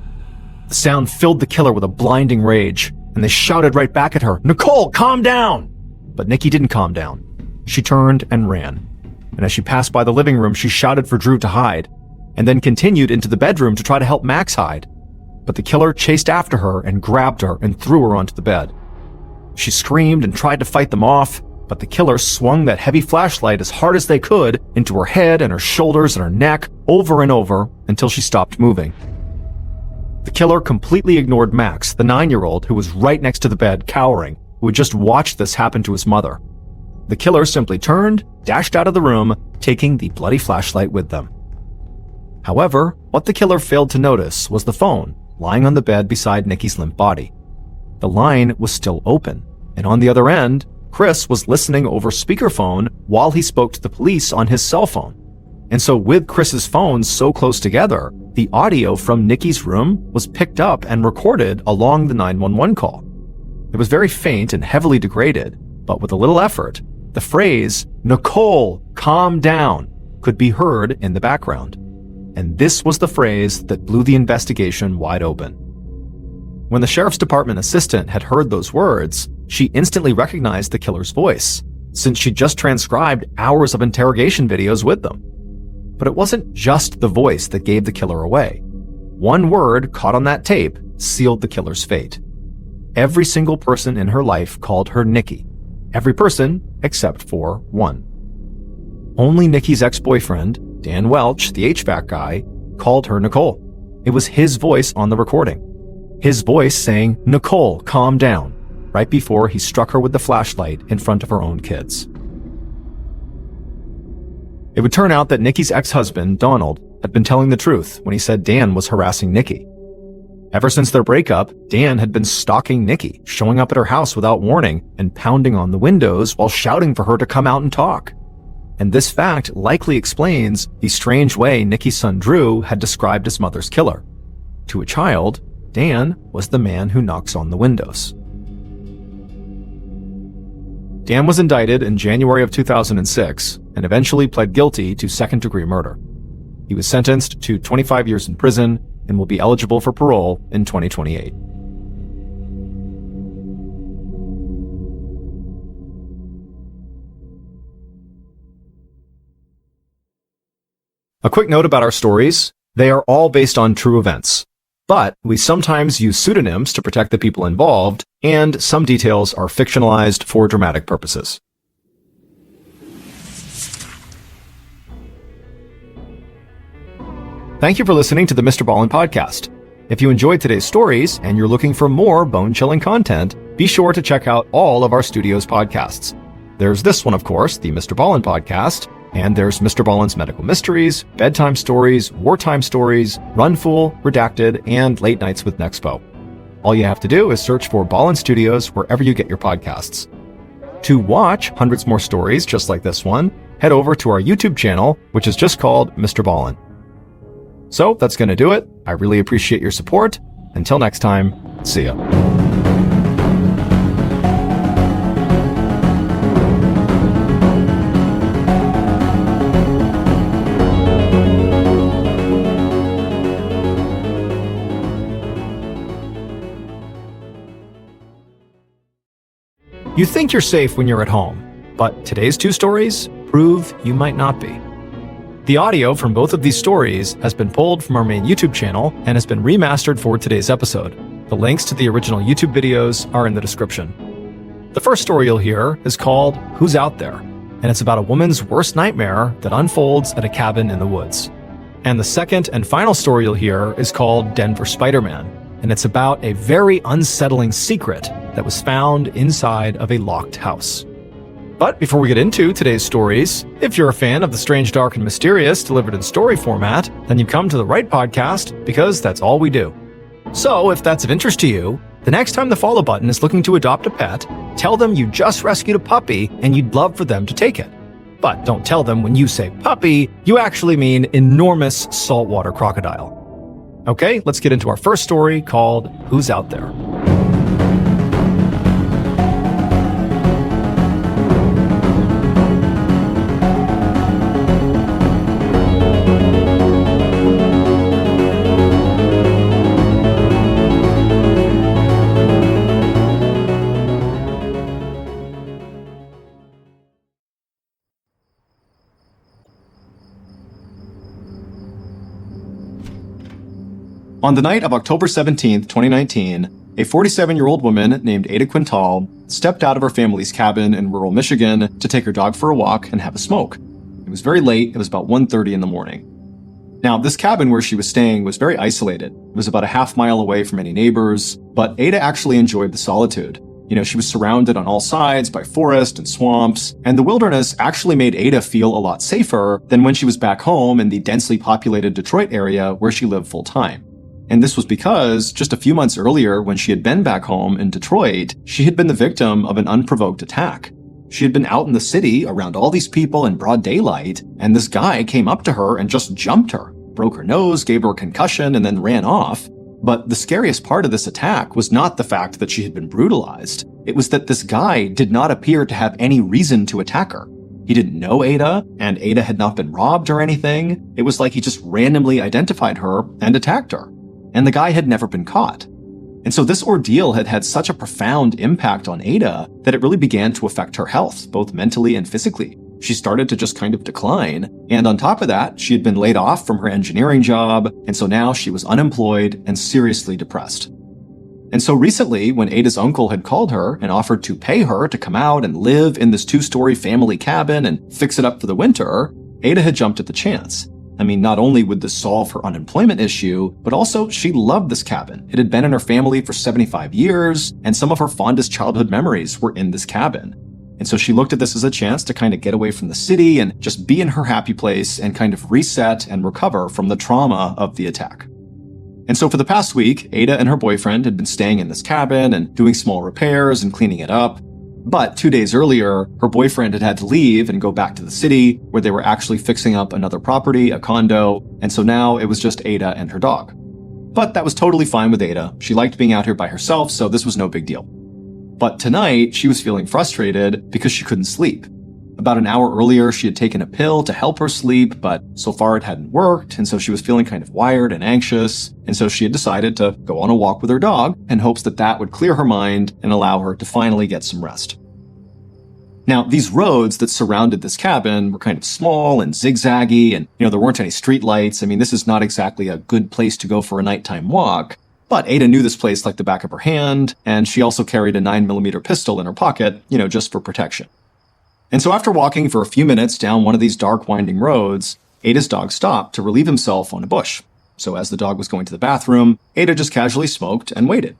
The sound filled the killer with a blinding rage, and they shouted right back at her, "Nicole, calm down!" But Nikki didn't calm down. She turned and ran. And as she passed by the living room, she shouted for Drew to hide, and then continued into the bedroom to try to help Max hide. But the killer chased after her and grabbed her and threw her onto the bed. She screamed and tried to fight them off, but the killer swung that heavy flashlight as hard as they could into her head and her shoulders and her neck over and over until she stopped moving. The killer completely ignored Max, the 9-year-old who was right next to the bed, cowering, who had just watched this happen to his mother. The killer simply turned, dashed out of the room, taking the bloody flashlight with them. However, what the killer failed to notice was the phone lying on the bed beside Nikki's limp body. The line was still open, and on the other end, Chris was listening over speakerphone while he spoke to the police on his cell phone. And so with Chris's phones so close together, the audio from Nikki's room was picked up and recorded along the 911 call. It was very faint and heavily degraded, But with a little effort, the phrase, "Nicole, calm down," could be heard in the background. And this was the phrase that blew the investigation wide open. When the sheriff's department assistant had heard those words, she instantly recognized the killer's voice, since she'd just transcribed hours of interrogation videos with them. But it wasn't just the voice that gave the killer away. One word caught on that tape sealed the killer's fate. Every single person in her life called her Nikki. Every person except for one. Only Nikki's ex-boyfriend, Dan Welch, the HVAC guy, called her Nicole. It was his voice on the recording. His voice saying, "Nicole, calm down," right before he struck her with the flashlight in front of her own kids. It would turn out that Nikki's ex-husband, Donald, had been telling the truth when he said Dan was harassing Nikki. Ever since their breakup, Dan had been stalking Nikki, showing up at her house without warning and pounding on the windows while shouting for her to come out and talk. And this fact likely explains the strange way Nikki's son Drew had described his mother's killer. To a child, Dan was the man who knocks on the windows. Dan was indicted in January of 2006 and eventually pled guilty to second-degree murder. He was sentenced to 25 years in prison and will be eligible for parole in 2028. A quick note about our stories: they are all based on true events, but we sometimes use pseudonyms to protect the people involved, and some details are fictionalized for dramatic purposes. Thank you for listening to the MrBallen Podcast. If you enjoyed today's stories and you're looking for more bone-chilling content, be sure to check out all of our studio's podcasts. There's this one, of course, the MrBallen Podcast, and there's MrBallen's Medical Mysteries, Bedtime Stories, Wartime Stories, Run Fool, Redacted, and Late Nights with Nexpo. All you have to do is search for Ballen Studios wherever you get your podcasts. To watch hundreds more stories just like this one, head over to our YouTube channel, which is just called MrBallen. So that's going to do it. I really appreciate your support. Until next time, see ya. You think you're safe when you're at home, but today's two stories prove you might not be. The audio from both of these stories has been pulled from our main YouTube channel and has been remastered for today's episode. The links to the original YouTube videos are in the description. The first story you'll hear is called Who's Out There? And it's about a woman's worst nightmare that unfolds at a cabin in the woods. And the second and final story you'll hear is called Denver Spider-Man, and it's about a very unsettling secret that was found inside of a locked house. But before we get into today's stories, if you're a fan of the strange, dark, and mysterious delivered in story format, then you've come to the right podcast, because that's all we do. So if that's of interest to you, the next time the follow button is looking to adopt a pet, tell them you just rescued a puppy and you'd love for them to take it. But don't tell them when you say puppy, you actually mean enormous saltwater crocodile. Okay, let's get into our first story called Who's Out There? On the night of October 17, 2019, a 47-year-old woman named Ada Quintal stepped out of her family's cabin in rural Michigan to take her dog for a walk and have a smoke. It was very late. It was about 1:30 in the morning. Now, this cabin where she was staying was very isolated. It was about a half-mile away from any neighbors, but Ada actually enjoyed the solitude. She was surrounded on all sides by forest and swamps, and the wilderness actually made Ada feel a lot safer than when she was back home in the densely populated Detroit area where she lived full-time. And this was because just a few months earlier, when she had been back home in Detroit, she had been the victim of an unprovoked attack. She had been out in the city around all these people in broad daylight, and this guy came up to her and just jumped her, broke her nose, gave her a concussion, and then ran off. But the scariest part of this attack was not the fact that she had been brutalized. It was that this guy did not appear to have any reason to attack her. He didn't know Ada, and Ada had not been robbed or anything. It was like he just randomly identified her and attacked her. And the guy had never been caught. And so this ordeal had had such a profound impact on Ada that it really began to affect her health, both mentally and physically. She started to just kind of decline. And on top of that, she had been laid off from her engineering job, and so now she was unemployed and seriously depressed. And so recently, when Ada's uncle had called her and offered to pay her to come out and live in this 2-story family cabin and fix it up for the winter, Ada had jumped at the chance. I mean, not only would this solve her unemployment issue, but also she loved this cabin. It had been in her family for 75 years, and some of her fondest childhood memories were in this cabin. And so she looked at this as a chance to kind of get away from the city and just be in her happy place and kind of reset and recover from the trauma of the attack. And so for the past week, Ada and her boyfriend had been staying in this cabin and doing small repairs and cleaning it up. But 2 days earlier, her boyfriend had had to leave and go back to the city where they were actually fixing up another property, a condo, and so now it was just Ada and her dog. But that was totally fine with Ada. She liked being out here by herself, so this was no big deal. But tonight, she was feeling frustrated because she couldn't sleep. About an hour earlier, she had taken a pill to help her sleep, but so far it hadn't worked, and so she was feeling kind of wired and anxious, and so she had decided to go on a walk with her dog in hopes that that would clear her mind and allow her to finally get some rest. Now, these roads that surrounded this cabin were kind of small and zigzaggy, and there weren't any street lights. I mean, this is not exactly a good place to go for a nighttime walk. But Ada knew this place like the back of her hand, and she also carried a 9mm pistol in her pocket, just for protection. And so after walking for a few minutes down one of these dark, winding roads, Ada's dog stopped to relieve himself on a bush. So as the dog was going to the bathroom, Ada just casually smoked and waited.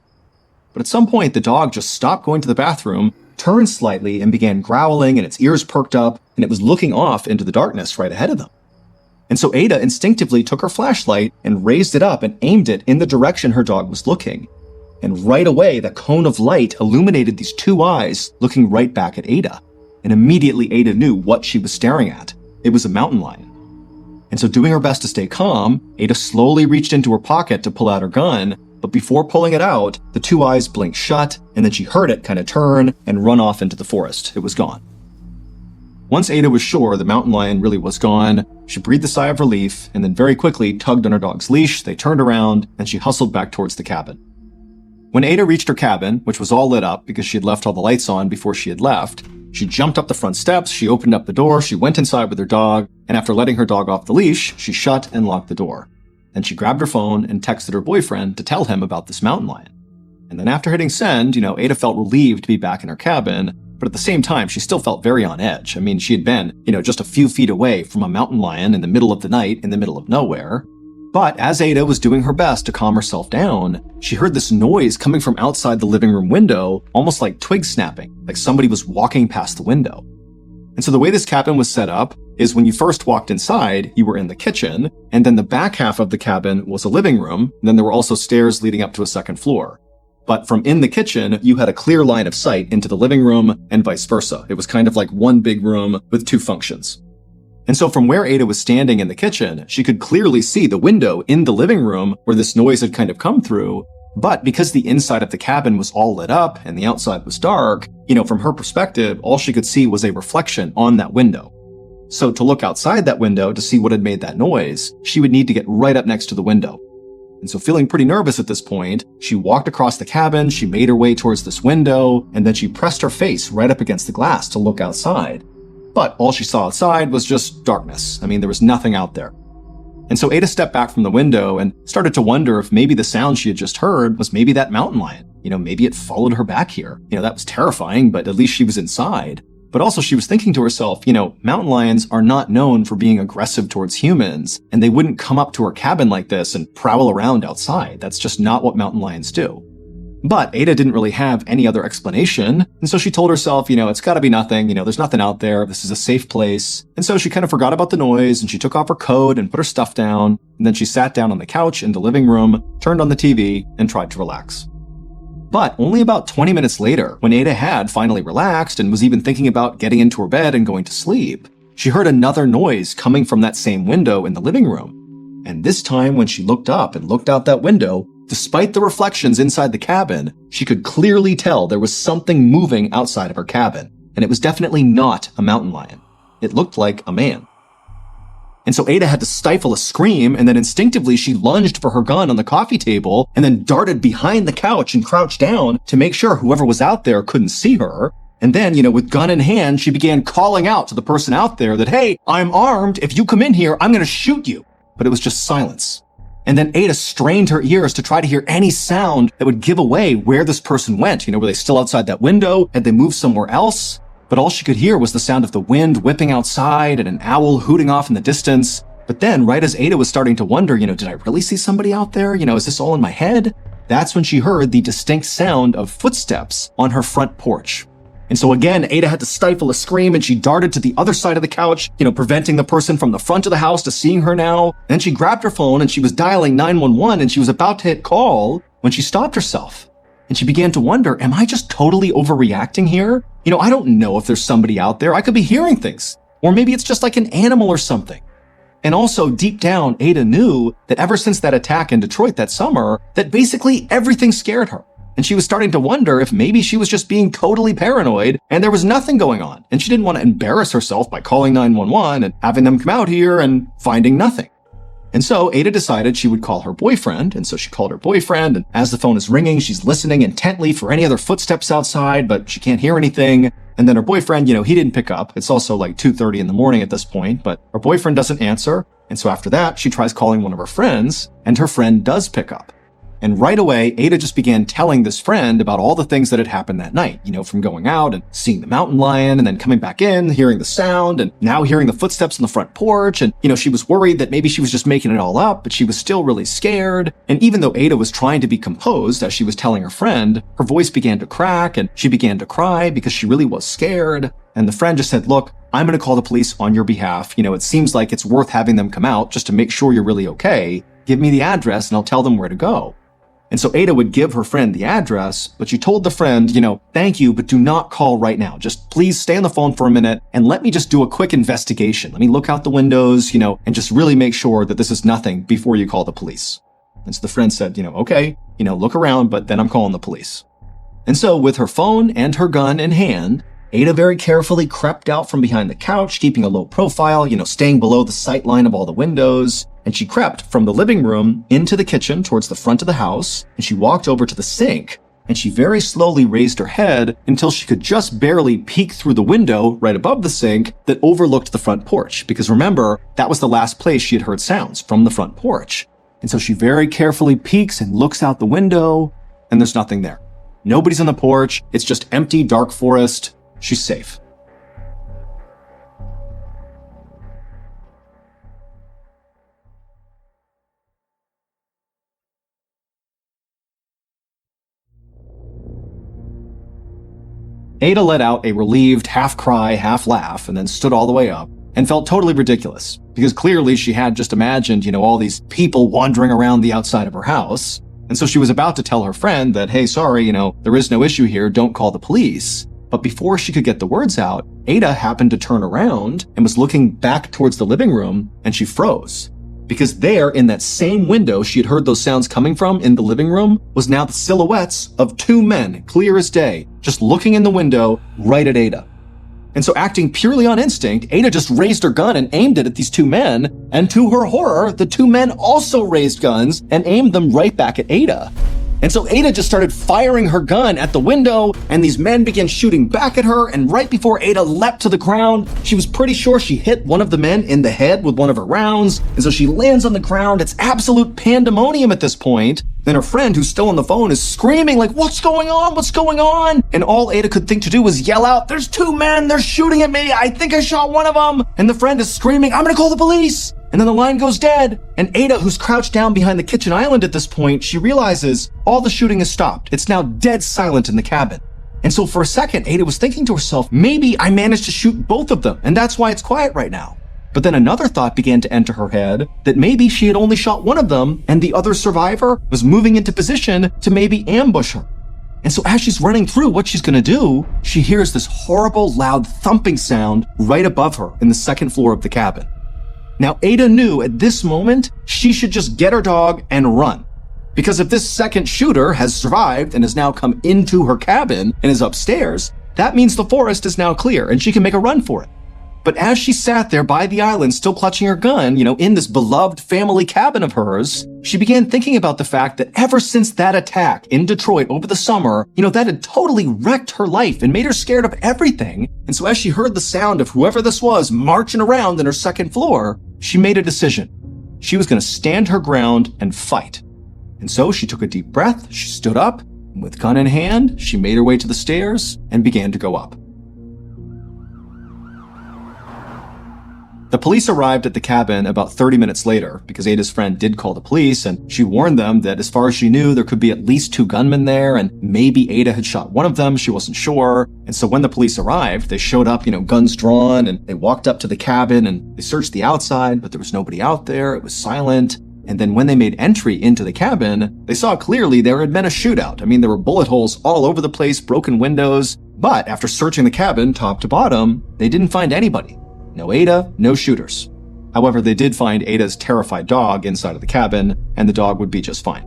But at some point, the dog just stopped going to the bathroom, turned slightly, and began growling, and its ears perked up, and it was looking off into the darkness right ahead of them. And so Ada instinctively took her flashlight and raised it up and aimed it in the direction her dog was looking. And right away, the cone of light illuminated these 2 eyes looking right back at Ada. And immediately Ada knew what she was staring at. It was a mountain lion. And so doing her best to stay calm, Ada slowly reached into her pocket to pull out her gun, but before pulling it out, the 2 eyes blinked shut, and then she heard it kind of turn and run off into the forest. It was gone. Once Ada was sure the mountain lion really was gone, she breathed a sigh of relief and then very quickly tugged on her dog's leash. They turned around and she hustled back towards the cabin. When Ada reached her cabin, which was all lit up because she had left all the lights on before she had left, she jumped up the front steps, she opened up the door, she went inside with her dog, and after letting her dog off the leash, she shut and locked the door. Then she grabbed her phone and texted her boyfriend to tell him about this mountain lion. And then after hitting send, Ada felt relieved to be back in her cabin, but at the same time, she still felt very on edge. I mean, she had been, just a few feet away from a mountain lion in the middle of the night in the middle of nowhere. But as Ada was doing her best to calm herself down, she heard this noise coming from outside the living room window, almost like twig snapping, like somebody was walking past the window. And so the way this cabin was set up is when you first walked inside, you were in the kitchen, and then the back half of the cabin was a living room, and then there were also stairs leading up to a second floor. But from in the kitchen, you had a clear line of sight into the living room and vice versa. It was kind of like one big room with 2 functions. And so from where Ada was standing in the kitchen, she could clearly see the window in the living room where this noise had kind of come through. But because the inside of the cabin was all lit up and the outside was dark, from her perspective, all she could see was a reflection on that window. So to look outside that window to see what had made that noise, she would need to get right up next to the window. And so feeling pretty nervous at this point, she walked across the cabin, she made her way towards this window, and then she pressed her face right up against the glass to look outside. But all she saw outside was just darkness. I mean, there was nothing out there. And so Ada stepped back from the window and started to wonder if maybe the sound she had just heard was maybe that mountain lion. Maybe it followed her back here. That was terrifying, but at least she was inside. But also she was thinking to herself, mountain lions are not known for being aggressive towards humans, and they wouldn't come up to her cabin like this and prowl around outside. That's just not what mountain lions do. But Ada didn't really have any other explanation, and so she told herself, it's gotta be nothing, there's nothing out there, this is a safe place. And so she kind of forgot about the noise, and she took off her coat and put her stuff down, and then she sat down on the couch in the living room, turned on the TV, and tried to relax. But only about 20 minutes later, when Ada had finally relaxed and was even thinking about getting into her bed and going to sleep, she heard another noise coming from that same window in the living room. And this time when she looked up and looked out that window, Despite the reflections inside the cabin, she could clearly tell there was something moving outside of her cabin, and it was definitely not a mountain lion. It looked like a man. And so Ada had to stifle a scream, and then instinctively she lunged for her gun on the coffee table and then darted behind the couch and crouched down to make sure whoever was out there couldn't see her. And then, with gun in hand, she began calling out to the person out there that, hey, I'm armed. If you come in here, I'm going to shoot you. But it was just silence. And then Ada strained her ears to try to hear any sound that would give away where this person went. Were they still outside that window? Had they moved somewhere else? But all she could hear was the sound of the wind whipping outside and an owl hooting off in the distance. But then, right as Ada was starting to wonder, did I really see somebody out there? Is this all in my head? That's when she heard the distinct sound of footsteps on her front porch. And so again, Ada had to stifle a scream and she darted to the other side of the couch, preventing the person from the front of the house to seeing her now. Then she grabbed her phone and she was dialing 911 and she was about to hit call when she stopped herself. And she began to wonder, am I just totally overreacting here? I don't know if there's somebody out there. I could be hearing things. Or maybe it's just like an animal or something. And also, deep down, Ada knew that ever since that attack in Detroit that summer, that basically everything scared her. And she was starting to wonder if maybe she was just being totally paranoid and there was nothing going on. And she didn't want to embarrass herself by calling 911 and having them come out here and finding nothing. And so Ada decided she would call her boyfriend, and so she called her boyfriend, and as the phone is ringing, she's listening intently for any other footsteps outside, but she can't hear anything. And then her boyfriend, he didn't pick up. It's also like 2:30 in the morning at this point, but her boyfriend doesn't answer. And so after that, she tries calling one of her friends, and her friend does pick up. And right away, Ada just began telling this friend about all the things that had happened that night, from going out and seeing the mountain lion and then coming back in, hearing the sound and now hearing the footsteps on the front porch. And, she was worried that maybe she was just making it all up, but she was still really scared. And even though Ada was trying to be composed as she was telling her friend, her voice began to crack and she began to cry because she really was scared. And the friend just said, look, I'm going to call the police on your behalf. It seems like it's worth having them come out just to make sure you're really okay. Give me the address and I'll tell them where to go. And so Ada would give her friend the address, but she told the friend, thank you, but do not call right now. Just please stay on the phone for a minute and let me just do a quick investigation. Let me look out the windows, and just really make sure that this is nothing before you call the police. And so the friend said, okay, look around, but then I'm calling the police. And so with her phone and her gun in hand, Ada very carefully crept out from behind the couch, keeping a low profile, staying below the sight line of all the windows. And she crept from the living room into the kitchen towards the front of the house, and she walked over to the sink, and she very slowly raised her head until she could just barely peek through the window right above the sink that overlooked the front porch. Because remember, that was the last place she had heard sounds, from the front porch. And so she very carefully peeks and looks out the window, and there's nothing there. Nobody's on the porch. It's just empty, dark forest. She's safe. Ada let out a relieved half-cry, half-laugh, and then stood all the way up and felt totally ridiculous because clearly she had just imagined, all these people wandering around the outside of her house. And so she was about to tell her friend that, hey, sorry, there is no issue here, don't call the police. But before she could get the words out, Ada happened to turn around and was looking back towards the living room, and she froze. Because there, in that same window she had heard those sounds coming from in the living room, was now the silhouettes of two men, clear as day, just looking in the window right at Ada. And so acting purely on instinct, Ada just raised her gun and aimed it at these two men, and to her horror, the two men also raised guns and aimed them right back at Ada. And so Ada just started firing her gun at the window, and these men began shooting back at her, and right before Ada leapt to the ground, she was pretty sure she hit one of the men in the head with one of her rounds, and so she lands on the ground. It's absolute pandemonium at this point. Then her friend, who's still on the phone, is screaming like, what's going on? What's going on? And all Ada could think to do was yell out, there's two men, they're shooting at me, I think I shot one of them. And the friend is screaming, I'm gonna call the police. And then the line goes dead. And Ada, who's crouched down behind the kitchen island at this point, she realizes all the shooting has stopped. It's now dead silent in the cabin. And so for a second, Ada was thinking to herself, maybe I managed to shoot both of them, and that's why it's quiet right now. But then another thought began to enter her head that maybe she had only shot one of them, and the other survivor was moving into position to maybe ambush her. And so as she's running through what she's gonna do, she hears this horrible, loud thumping sound right above her in the second floor of the cabin. Now, Ada knew at this moment she should just get her dog and run. Because if this second shooter has survived and has now come into her cabin and is upstairs, that means the forest is now clear and she can make a run for it. But as she sat there by the island, still clutching her gun, in this beloved family cabin of hers, she began thinking about the fact that ever since that attack in Detroit over the summer, that had totally wrecked her life and made her scared of everything. And so as she heard the sound of whoever this was marching around in her second floor, she made a decision. She was going to stand her ground and fight. And so she took a deep breath, she stood up, and with gun in hand, she made her way to the stairs and began to go up. The police arrived at the cabin about 30 minutes later because Ada's friend did call the police, and she warned them that as far as she knew, there could be at least 2 gunmen there, and maybe Ada had shot one of them, she wasn't sure. And so when the police arrived, they showed up, guns drawn, and they walked up to the cabin and they searched the outside, but there was nobody out there, it was silent. And then when they made entry into the cabin, they saw clearly there had been a shootout. There were bullet holes all over the place, broken windows, but after searching the cabin top to bottom, they didn't find anybody. No Ada, no shooters. However, they did find Ada's terrified dog inside of the cabin, and the dog would be just fine.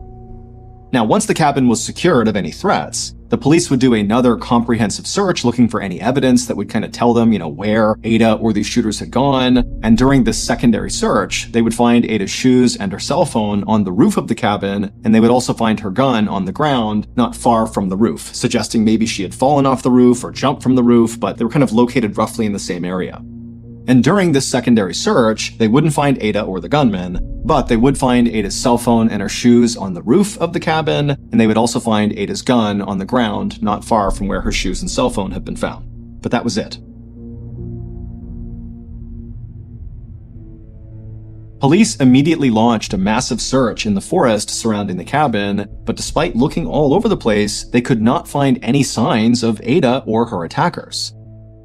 Now, once the cabin was secured of any threats, the police would do another comprehensive search looking for any evidence that would kind of tell them, where Ada or these shooters had gone. And during this secondary search, they would find Ada's shoes and her cell phone on the roof of the cabin, and they would also find her gun on the ground not far from the roof, suggesting maybe she had fallen off the roof or jumped from the roof, but they were kind of located roughly in the same area. And during this secondary search, they wouldn't find Ada or the gunman, but they would find Ada's cell phone and her shoes on the roof of the cabin, and they would also find Ada's gun on the ground not far from where her shoes and cell phone had been found. But that was it. Police immediately launched a massive search in the forest surrounding the cabin, but despite looking all over the place, they could not find any signs of Ada or her attackers.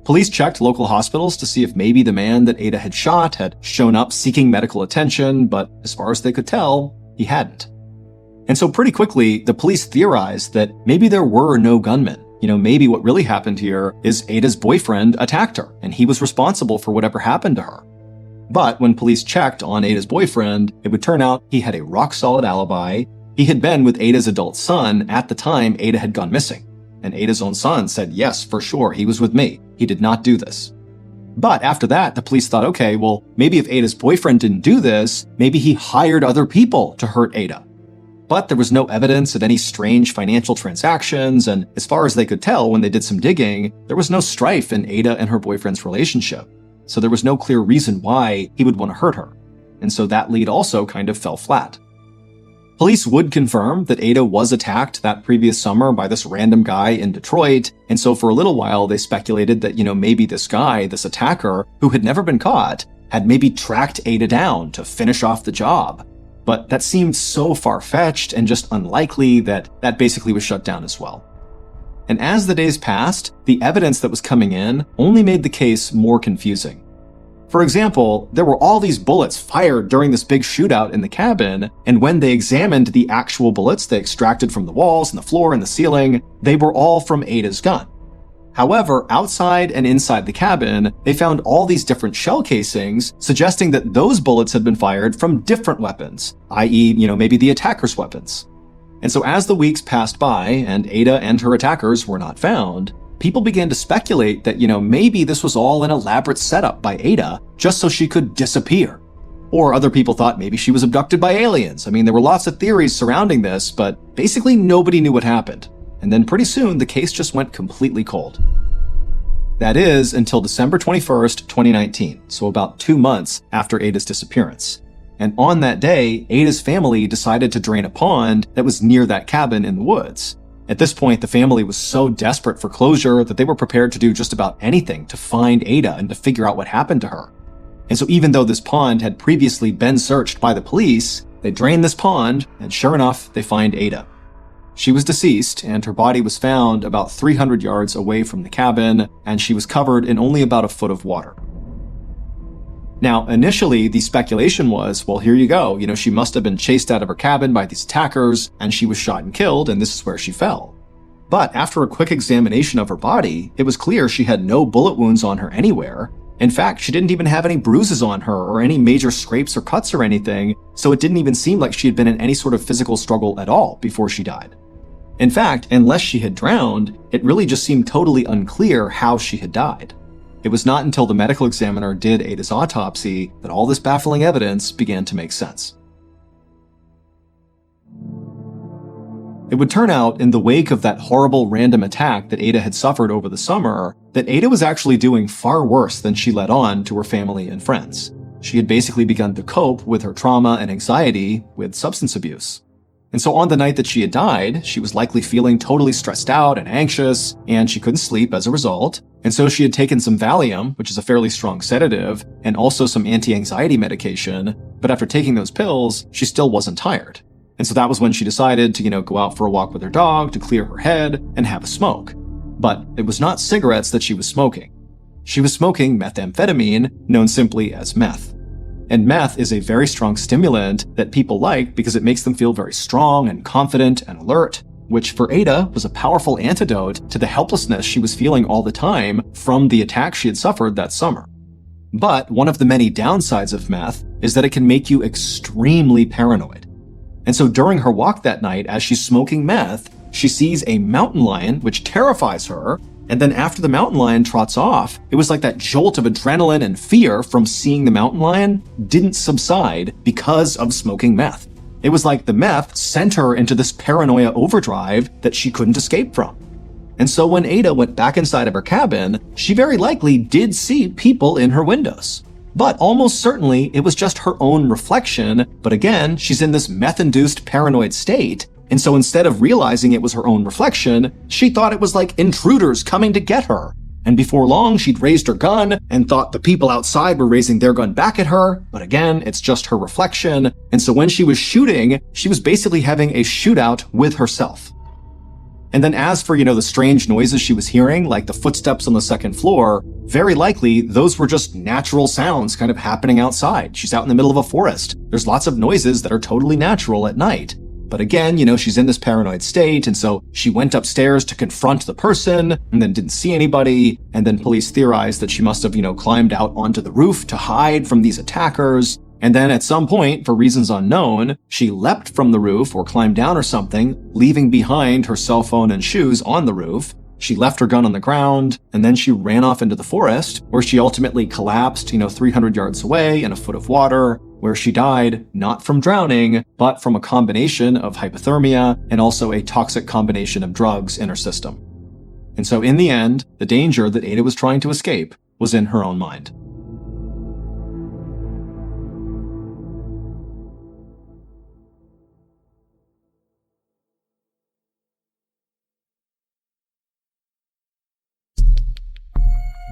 Police checked local hospitals to see if maybe the man that Ada had shot had shown up seeking medical attention, but as far as they could tell, he hadn't. And so pretty quickly, the police theorized that maybe there were no gunmen. Maybe what really happened here is Ada's boyfriend attacked her, and he was responsible for whatever happened to her. But when police checked on Ada's boyfriend, it would turn out he had a rock-solid alibi. He had been with Ada's adult son at the time Ada had gone missing. And Ada's own son said, yes, for sure, he was with me. He did not do this. But after that, the police thought, okay, well, maybe if Ada's boyfriend didn't do this, maybe he hired other people to hurt Ada. But there was no evidence of any strange financial transactions, and as far as they could tell when they did some digging, there was no strife in Ada and her boyfriend's relationship. So there was no clear reason why he would want to hurt her. And so that lead also kind of fell flat. Police would confirm that Ada was attacked that previous summer by this random guy in Detroit, and so for a little while they speculated that, maybe this guy, this attacker, who had never been caught, had maybe tracked Ada down to finish off the job. But that seemed so far-fetched and just unlikely that basically was shut down as well. And as the days passed, the evidence that was coming in only made the case more confusing. For example, there were all these bullets fired during this big shootout in the cabin, and when they examined the actual bullets they extracted from the walls and the floor and the ceiling, they were all from Ada's gun. However, outside and inside the cabin, they found all these different shell casings, suggesting that those bullets had been fired from different weapons, i.e., maybe the attacker's weapons. And so as the weeks passed by and Ada and her attackers were not found, people began to speculate that, maybe this was all an elaborate setup by Ada just so she could disappear. Or other people thought maybe she was abducted by aliens. There were lots of theories surrounding this, but basically nobody knew what happened. And then pretty soon, the case just went completely cold. That is, until December 21st, 2019, so about 2 months after Ada's disappearance. And on that day, Ada's family decided to drain a pond that was near that cabin in the woods. At this point, the family was so desperate for closure that they were prepared to do just about anything to find Ada and to figure out what happened to her. And so even though this pond had previously been searched by the police, they drained this pond, and sure enough, they find Ada. She was deceased, and her body was found about 300 yards away from the cabin, and she was covered in only about a foot of water. Now, initially, the speculation was, well, here you go. She must have been chased out of her cabin by these attackers, and she was shot and killed, and this is where she fell. But after a quick examination of her body, it was clear she had no bullet wounds on her anywhere, In fact, she didn't even have any bruises on her or any major scrapes or cuts or anything, so it didn't even seem like she had been in any sort of physical struggle at all before she died. In fact, unless she had drowned, it really just seemed totally unclear how she had died. It was not until the medical examiner did Ada's autopsy that all this baffling evidence began to make sense. It would turn out, in the wake of that horrible random attack that Ada had suffered over the summer, that Ada was actually doing far worse than she let on to her family and friends. She had basically begun to cope with her trauma and anxiety with substance abuse. And so on the night that she had died, she was likely feeling totally stressed out and anxious, and she couldn't sleep as a result. And so she had taken some Valium, which is a fairly strong sedative, and also some anti-anxiety medication, but after taking those pills, she still wasn't tired. And so that was when she decided to, go out for a walk with her dog to clear her head and have a smoke. But it was not cigarettes that she was smoking. She was smoking methamphetamine, known simply as meth. And meth is a very strong stimulant that people like because it makes them feel very strong and confident and alert, which for Ada was a powerful antidote to the helplessness she was feeling all the time from the attack she had suffered that summer. But one of the many downsides of meth is that it can make you extremely paranoid. And so during her walk that night, as she's smoking meth, she sees a mountain lion, which terrifies her. And then after the mountain lion trots off, it was like that jolt of adrenaline and fear from seeing the mountain lion didn't subside because of smoking meth. It was like the meth sent her into this paranoia overdrive that she couldn't escape from. And so when Ada went back inside of her cabin, she very likely did see people in her windows. But almost certainly it was just her own reflection, but again, she's in this meth-induced paranoid state, and so instead of realizing it was her own reflection, she thought it was like intruders coming to get her. And before long, she'd raised her gun and thought the people outside were raising their gun back at her, but again, it's just her reflection, and so when she was shooting, she was basically having a shootout with herself. And then as for, the strange noises she was hearing, like the footsteps on the second floor, very likely those were just natural sounds kind of happening outside. She's out in the middle of a forest. There's lots of noises that are totally natural at night. But again, she's in this paranoid state, and so she went upstairs to confront the person and then didn't see anybody. And then police theorized that she must have, climbed out onto the roof to hide from these attackers. And then at some point, for reasons unknown, she leapt from the roof or climbed down or something, leaving behind her cell phone and shoes on the roof. She left her gun on the ground, and then she ran off into the forest, where she ultimately collapsed, 300 yards away in a foot of water, where she died not from drowning, but from a combination of hypothermia and also a toxic combination of drugs in her system. And so in the end, the danger that Ada was trying to escape was in her own mind.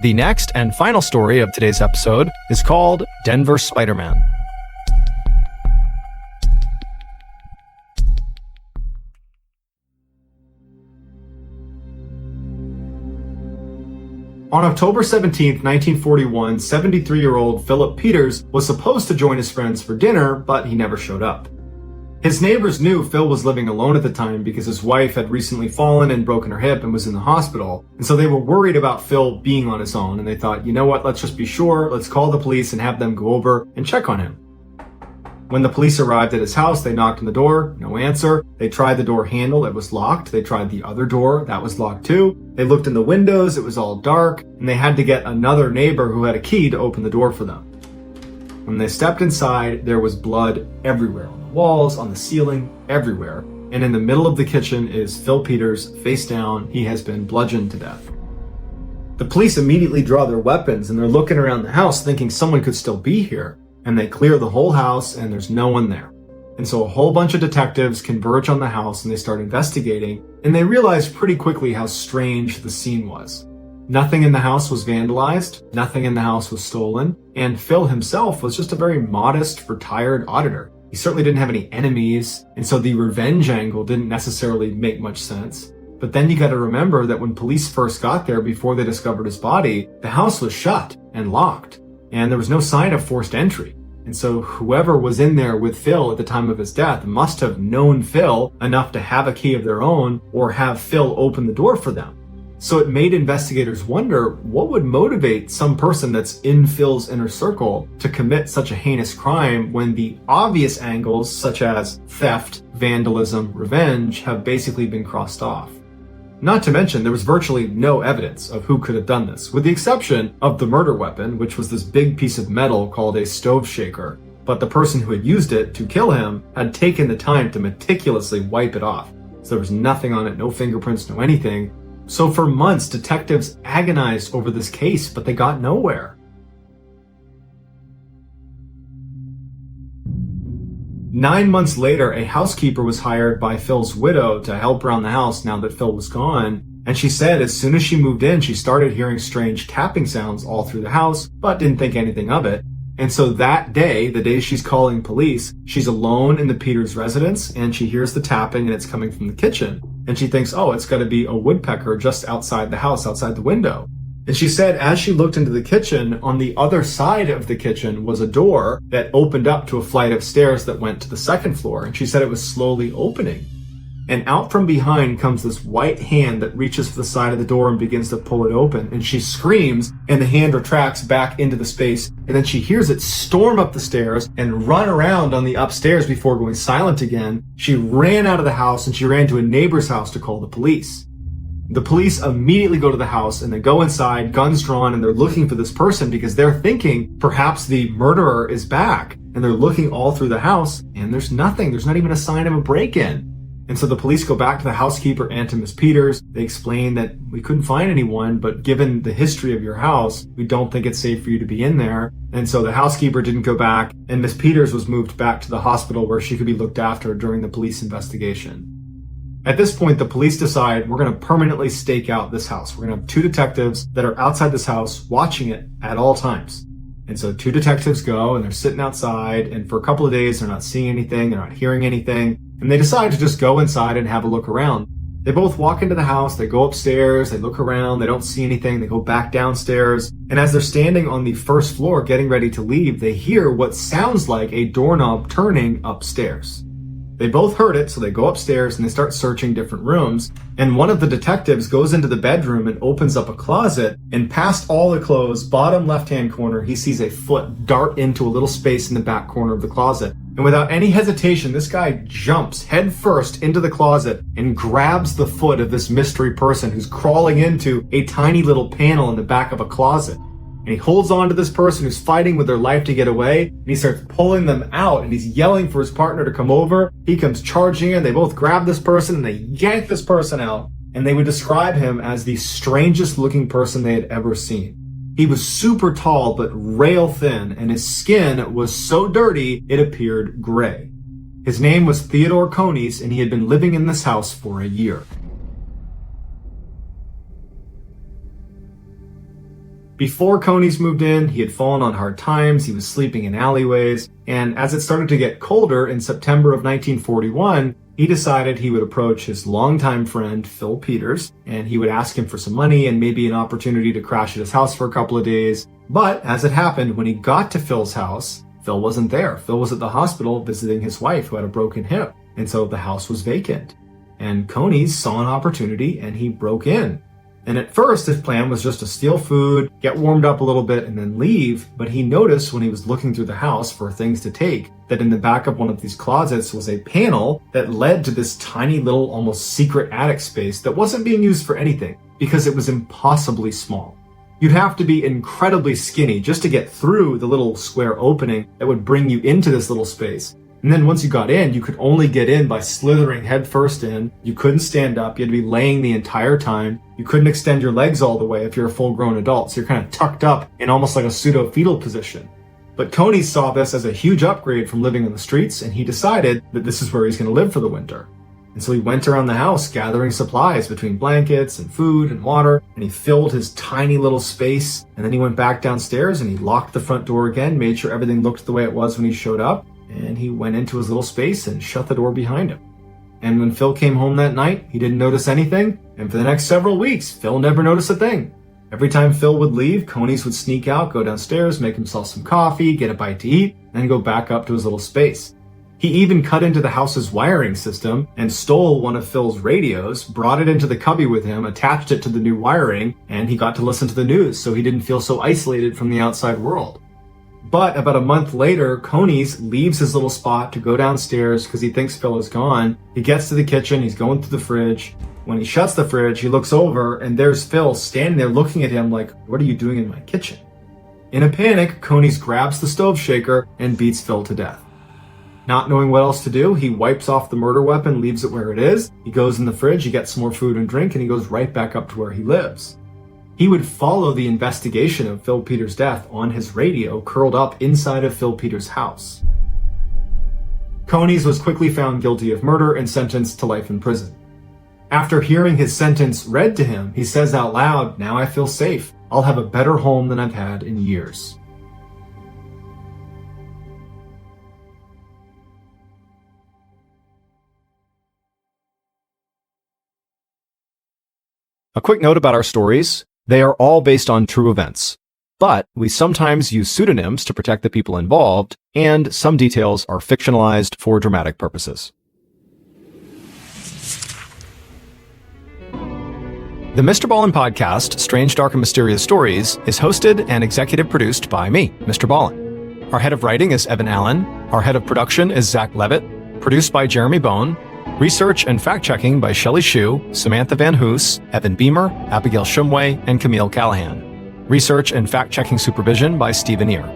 The next and final story of today's episode is called Denver Spider-Man. On October 17, 1941, 73-year-old Philip Peters was supposed to join his friends for dinner, but he never showed up. His neighbors knew Phil was living alone at the time because his wife had recently fallen and broken her hip and was in the hospital. And so they were worried about Phil being on his own, and they thought, let's just be sure, let's call the police and have them go over and check on him. When the police arrived at his house, they knocked on the door, no answer. They tried the door handle, it was locked. They tried the other door, that was locked too. They looked in the windows, it was all dark, and they had to get another neighbor who had a key to open the door for them. When they stepped inside, there was blood everywhere. Walls, on the ceiling, everywhere. And in the middle of the kitchen is Phil Peters, face down. He has been bludgeoned to death. The police immediately draw their weapons and they're looking around the house thinking someone could still be here. And they clear the whole house and there's no one there. And so a whole bunch of detectives converge on the house and they start investigating. And they realize pretty quickly how strange the scene was. Nothing in the house was vandalized. Nothing in the house was stolen. And Phil himself was just a very modest, retired auditor. He certainly didn't have any enemies, and so the revenge angle didn't necessarily make much sense. But then you gotta remember that when police first got there before they discovered his body, the house was shut and locked, and there was no sign of forced entry. And so whoever was in there with Phil at the time of his death must have known Phil enough to have a key of their own or have Phil open the door for them. So it made investigators wonder what would motivate some person that's in Phil's inner circle to commit such a heinous crime when the obvious angles, such as theft, vandalism, revenge, have basically been crossed off. Not to mention, there was virtually no evidence of who could have done this, with the exception of the murder weapon, which was this big piece of metal called a stove shaker. But the person who had used it to kill him had taken the time to meticulously wipe it off. So there was nothing on it, no fingerprints, no anything. So for months, detectives agonized over this case, but they got nowhere. 9 months later, a housekeeper was hired by Phil's widow to help around the house now that Phil was gone. And she said as soon as she moved in, she started hearing strange tapping sounds all through the house, but didn't think anything of it. And so that day, the day she's calling police, she's alone in the Peters residence and she hears the tapping and it's coming from the kitchen. And she thinks, oh, it's got to be a woodpecker just outside the house, outside the window. And she said as she looked into the kitchen, on the other side of the kitchen was a door that opened up to a flight of stairs that went to the second floor. And she said it was slowly opening. And out from behind comes this white hand that reaches for the side of the door and begins to pull it open. And she screams, and the hand retracts back into the space. And then she hears it storm up the stairs and run around on the upstairs before going silent again. She ran out of the house and she ran to a neighbor's house to call the police. The police immediately go to the house and they go inside, guns drawn, and they're looking for this person because they're thinking perhaps the murderer is back. And they're looking all through the house and there's nothing. There's not even a sign of a break-in. And so the police go back to the housekeeper and to Miss Peters. They explain that we couldn't find anyone, but given the history of your house, we don't think it's safe for you to be in there. And so the housekeeper didn't go back, and Miss Peters was moved back to the hospital where she could be looked after during the police investigation. At this point, the police decide we're going to permanently stake out this house. We're going to have 2 detectives that are outside this house watching it at all times. And so 2 detectives go and they're sitting outside, and for a couple of days they're not seeing anything, they're not hearing anything. And they decide to just go inside and have a look around. They both walk into the house, they go upstairs, they look around, they don't see anything, they go back downstairs. And as they're standing on the first floor getting ready to leave, they hear what sounds like a doorknob turning upstairs. They both heard it, so they go upstairs and they start searching different rooms. And one of the detectives goes into the bedroom and opens up a closet, and past all the clothes, bottom left-hand corner, he sees a foot dart into a little space in the back corner of the closet. And without any hesitation, this guy jumps headfirst into the closet and grabs the foot of this mystery person who's crawling into a tiny little panel in the back of a closet. And he holds on to this person who's fighting with their life to get away, and he starts pulling them out, and he's yelling for his partner to come over. He comes charging in, they both grab this person, and they yank this person out. And they would describe him as the strangest looking person they had ever seen. He was super tall, but rail thin, and his skin was so dirty, it appeared gray. His name was Theodore Conies, and he had been living in this house for a year. Before Conies moved in, he had fallen on hard times, he was sleeping in alleyways, and as it started to get colder in September of 1941, he decided he would approach his longtime friend, Phil Peters, and he would ask him for some money and maybe an opportunity to crash at his house for a couple of days. But as it happened, when he got to Phil's house, Phil wasn't there. Phil was at the hospital visiting his wife who had a broken hip, and so the house was vacant. And Conies saw an opportunity and he broke in. And at first, his plan was just to steal food, get warmed up a little bit, and then leave. But he noticed when he was looking through the house for things to take, that in the back of one of these closets was a panel that led to this tiny little, almost secret attic space that wasn't being used for anything because it was impossibly small. You'd have to be incredibly skinny just to get through the little square opening that would bring you into this little space. And then once you got in, you could only get in by slithering headfirst in. You couldn't stand up. You had to be laying the entire time. You couldn't extend your legs all the way if you're a full-grown adult. So you're kind of tucked up in almost like a pseudo-fetal position. But Conies saw this as a huge upgrade from living on the streets, and he decided that this is where he's going to live for the winter. And so he went around the house gathering supplies between blankets and food and water, and he filled his tiny little space. And then he went back downstairs and he locked the front door again, made sure everything looked the way it was when he showed up. And he went into his little space and shut the door behind him. And when Phil came home that night, he didn't notice anything. And for the next several weeks, Phil never noticed a thing. Every time Phil would leave, Conies would sneak out, go downstairs, make himself some coffee, get a bite to eat, and then go back up to his little space. He even cut into the house's wiring system and stole one of Phil's radios, brought it into the cubby with him, attached it to the new wiring, and he got to listen to the news so he didn't feel so isolated from the outside world. But about a month later, Conies leaves his little spot to go downstairs because he thinks Phil is gone. He gets to the kitchen, he's going through the fridge. When he shuts the fridge, he looks over and there's Phil standing there looking at him like, "What are you doing in my kitchen?" In a panic, Conies grabs the stove shaker and beats Phil to death. Not knowing what else to do, he wipes off the murder weapon, leaves it where it is. He goes in the fridge, he gets some more food and drink, and he goes right back up to where he lives. He would follow the investigation of Phil Peters' death on his radio, curled up inside of Phil Peters' house. Conies was quickly found guilty of murder and sentenced to life in prison. After hearing his sentence read to him, he says out loud, "Now I feel safe. I'll have a better home than I've had in years." A quick note about our stories. They are all based on true events, but we sometimes use pseudonyms to protect the people involved, and some details are fictionalized for dramatic purposes. The MrBallen Podcast, Strange, Dark, and Mysterious Stories, is hosted and executive produced by me, Mr. Ballen. Our head of writing is Evan Allen. Our head of production is Zach Levitt. Produced by Jeremy Bone. Research and fact-checking by Shelley Shue, Samantha Van Hoos, Evan Beamer, Abigail Shumway, and Camille Callahan. Research and fact-checking supervision by Stephen Ear.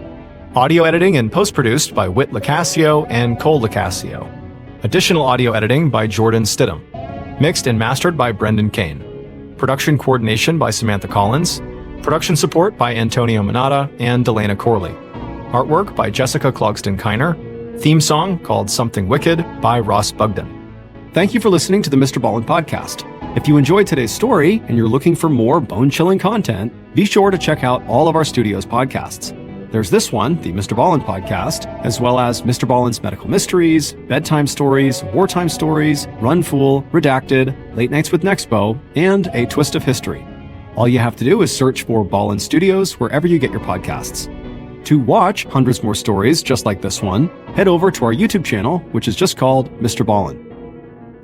Audio editing and post-produced by Whit Lacasio and Cole Lacasio. Additional audio editing by Jordan Stidham. Mixed and mastered by Brendan Kane. Production coordination by Samantha Collins. Production support by Antonio Manata and Delana Corley. Artwork by Jessica Clogston-Kiner. Theme song called Something Wicked by Ross Bugden. Thank you for listening to the MrBallen Podcast. If you enjoyed today's story and you're looking for more bone-chilling content, be sure to check out all of our studio's podcasts. There's this one, the MrBallen Podcast, as well as Mr. Ballen's Medical Mysteries, Bedtime Stories, Wartime Stories, Run Fool, Redacted, Late Nights with Nexpo, and A Twist of History. All you have to do is search for Ballen Studios wherever you get your podcasts. To watch hundreds more stories just like this one, head over to our YouTube channel, which is just called Mr. Ballen.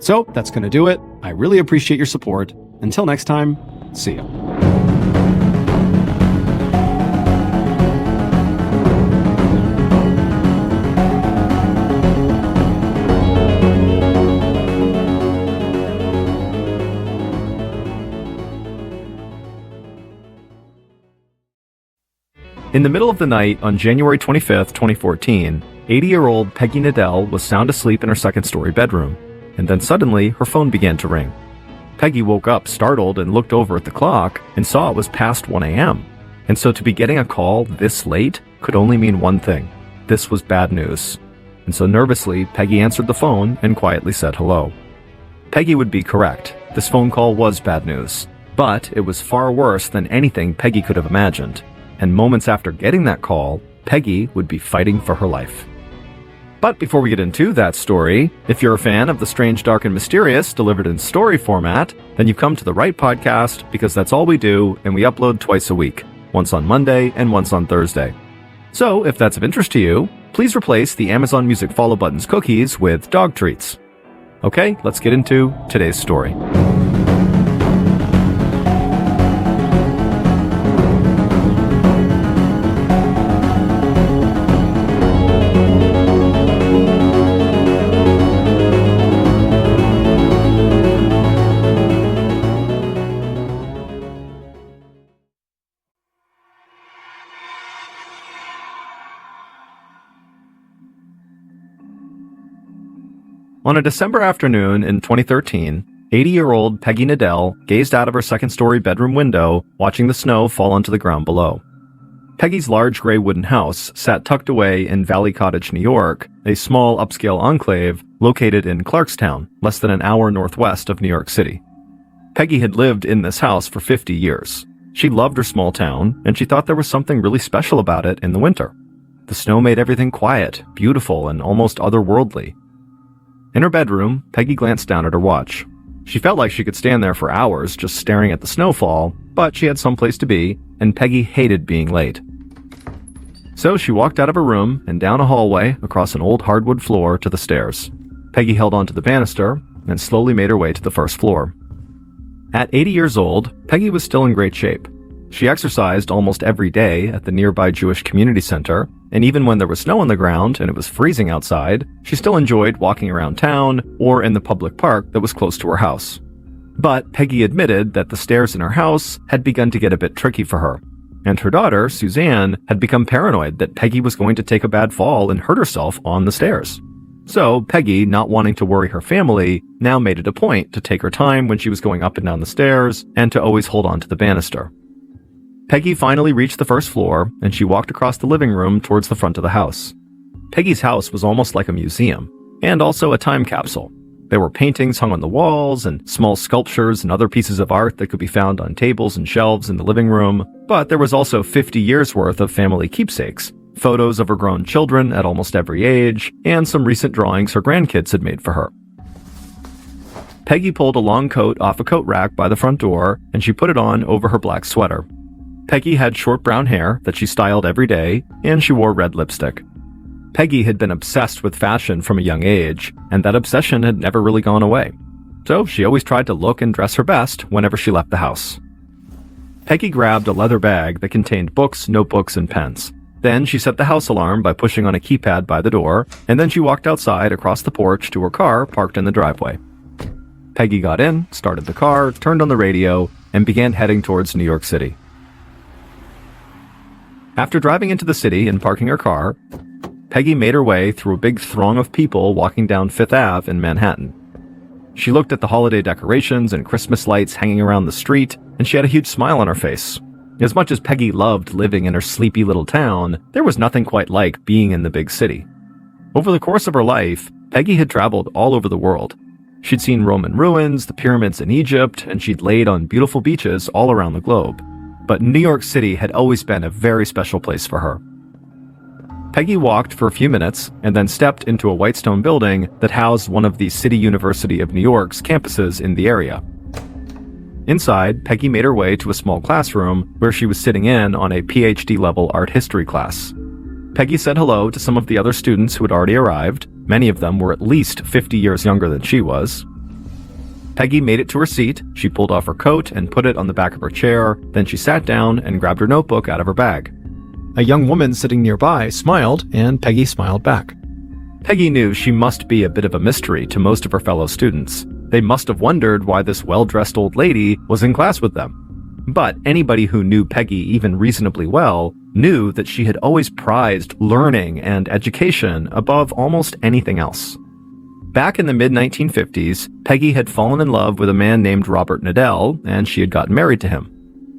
So that's going to do it. I really appreciate your support. Until next time, see ya. In the middle of the night on January 25th, 2014, 80-year-old Peggy Nadell was sound asleep in her second-story bedroom. And then suddenly, her phone began to ring. Peggy woke up startled and looked over at the clock and saw it was past 1 a.m. And so to be getting a call this late could only mean one thing. This was bad news. And so nervously, Peggy answered the phone and quietly said hello. Peggy would be correct. This phone call was bad news. But it was far worse than anything Peggy could have imagined. And moments after getting that call, Peggy would be fighting for her life. But before we get into that story, if you're a fan of the strange, dark, and mysterious delivered in story format, then you've come to the right podcast because that's all we do, and we upload twice a week, once on Monday and once on Thursday. So if that's of interest to you, please replace the Amazon Music follow buttons cookies with dog treats. Okay, let's get into today's story. On a December afternoon in 2013, 80-year-old Peggy Nadell gazed out of her second-story bedroom window, watching the snow fall onto the ground below. Peggy's large gray wooden house sat tucked away in Valley Cottage, New York, a small upscale enclave located in Clarkstown, less than an hour northwest of New York City. Peggy had lived in this house for 50 years. She loved her small town, and she thought there was something really special about it in the winter. The snow made everything quiet, beautiful, and almost otherworldly. In her bedroom, Peggy glanced down at her watch. She felt like she could stand there for hours just staring at the snowfall, but she had someplace to be, and Peggy hated being late. So she walked out of her room and down a hallway across an old hardwood floor to the stairs. Peggy held onto the banister and slowly made her way to the first floor. At 80 years old, Peggy was still in great shape. She exercised almost every day at the nearby Jewish community center, and even when there was snow on the ground and it was freezing outside, she still enjoyed walking around town or in the public park that was close to her house. But Peggy admitted that the stairs in her house had begun to get a bit tricky for her, and her daughter, Suzanne, had become paranoid that Peggy was going to take a bad fall and hurt herself on the stairs. So Peggy, not wanting to worry her family, now made it a point to take her time when she was going up and down the stairs and to always hold on to the banister. Peggy finally reached the first floor, and she walked across the living room towards the front of the house. Peggy's house was almost like a museum, and also a time capsule. There were paintings hung on the walls, and small sculptures and other pieces of art that could be found on tables and shelves in the living room, but there was also 50 years worth of family keepsakes, photos of her grown children at almost every age, and some recent drawings her grandkids had made for her. Peggy pulled a long coat off a coat rack by the front door, and she put it on over her black sweater. Peggy had short brown hair that she styled every day, and she wore red lipstick. Peggy had been obsessed with fashion from a young age, and that obsession had never really gone away. So she always tried to look and dress her best whenever she left the house. Peggy grabbed a leather bag that contained books, notebooks, and pens. Then she set the house alarm by pushing on a keypad by the door, and then she walked outside across the porch to her car parked in the driveway. Peggy got in, started the car, turned on the radio, and began heading towards New York City. After driving into the city and parking her car, Peggy made her way through a big throng of people walking down Fifth Ave in Manhattan. She looked at the holiday decorations and Christmas lights hanging around the street, and she had a huge smile on her face. As much as Peggy loved living in her sleepy little town, there was nothing quite like being in the big city. Over the course of her life, Peggy had traveled all over the world. She'd seen Roman ruins, the pyramids in Egypt, and she'd laid on beautiful beaches all around the globe. But New York City had always been a very special place for her. Peggy walked for a few minutes and then stepped into a white stone building that housed one of the City University of New York's campuses in the area. Inside, Peggy made her way to a small classroom where she was sitting in on a PhD-level art history class. Peggy said hello to some of the other students who had already arrived. Many of them were at least 50 years younger than she was. Peggy made it to her seat, she pulled off her coat and put it on the back of her chair, then she sat down and grabbed her notebook out of her bag. A young woman sitting nearby smiled, and Peggy smiled back. Peggy knew she must be a bit of a mystery to most of her fellow students. They must have wondered why this well-dressed old lady was in class with them. But anybody who knew Peggy even reasonably well knew that she had always prized learning and education above almost anything else. Back in the mid-1950s, Peggy had fallen in love with a man named Robert Nadell, and she had gotten married to him.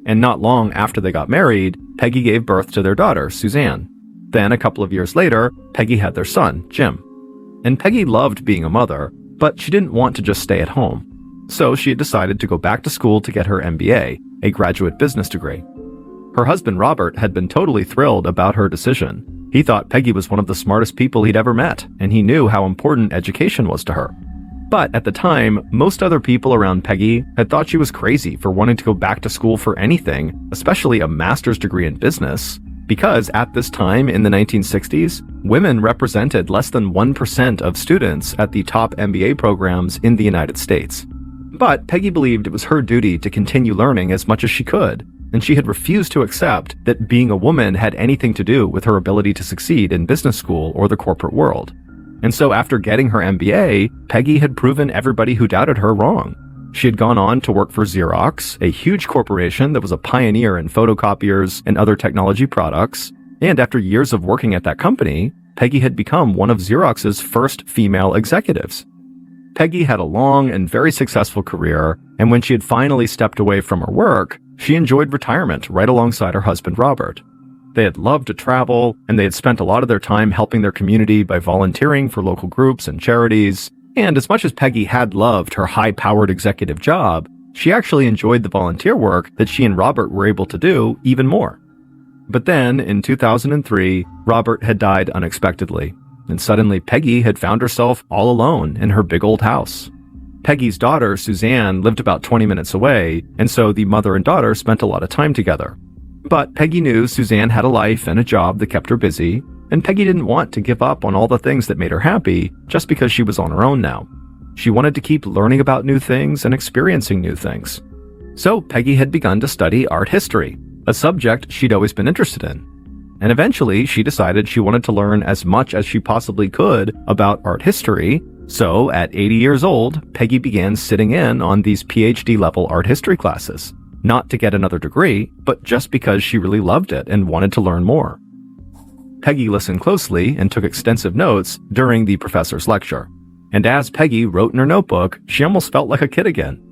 And not long after they got married, Peggy gave birth to their daughter, Suzanne. Then, a couple of years later, Peggy had their son, Jim. And Peggy loved being a mother, but she didn't want to just stay at home. So she had decided to go back to school to get her MBA, a graduate business degree. Her husband, Robert, had been totally thrilled about her decision. He thought Peggy was one of the smartest people he'd ever met, and he knew how important education was to her. But at the time, most other people around Peggy had thought she was crazy for wanting to go back to school for anything, especially a master's degree in business, because at this time in the 1960s, women represented less than 1% of students at the top MBA programs in the United States. But Peggy believed it was her duty to continue learning as much as she could, and she had refused to accept that being a woman had anything to do with her ability to succeed in business school or the corporate world. And so after getting her MBA, Peggy had proven everybody who doubted her wrong. She had gone on to work for Xerox, a huge corporation that was a pioneer in photocopiers and other technology products, and after years of working at that company, Peggy had become one of Xerox's first female executives. Peggy had a long and very successful career, and when she had finally stepped away from her work, she enjoyed retirement right alongside her husband, Robert. They had loved to travel, and they had spent a lot of their time helping their community by volunteering for local groups and charities. And as much as Peggy had loved her high-powered executive job, she actually enjoyed the volunteer work that she and Robert were able to do even more. But then, in 2003, Robert had died unexpectedly, and suddenly Peggy had found herself all alone in her big old house. Peggy's daughter, Suzanne, lived about 20 minutes away, and so the mother and daughter spent a lot of time together. But Peggy knew Suzanne had a life and a job that kept her busy, and Peggy didn't want to give up on all the things that made her happy just because she was on her own now. She wanted to keep learning about new things and experiencing new things. So Peggy had begun to study art history, a subject she'd always been interested in. And eventually she decided she wanted to learn as much as she possibly could about art history. So at 80 years old, Peggy began sitting in on these PhD-level art history classes, not to get another degree, but just because she really loved it and wanted to learn more. Peggy listened closely and took extensive notes during the professor's lecture. And as Peggy wrote in her notebook, she almost felt like a kid again.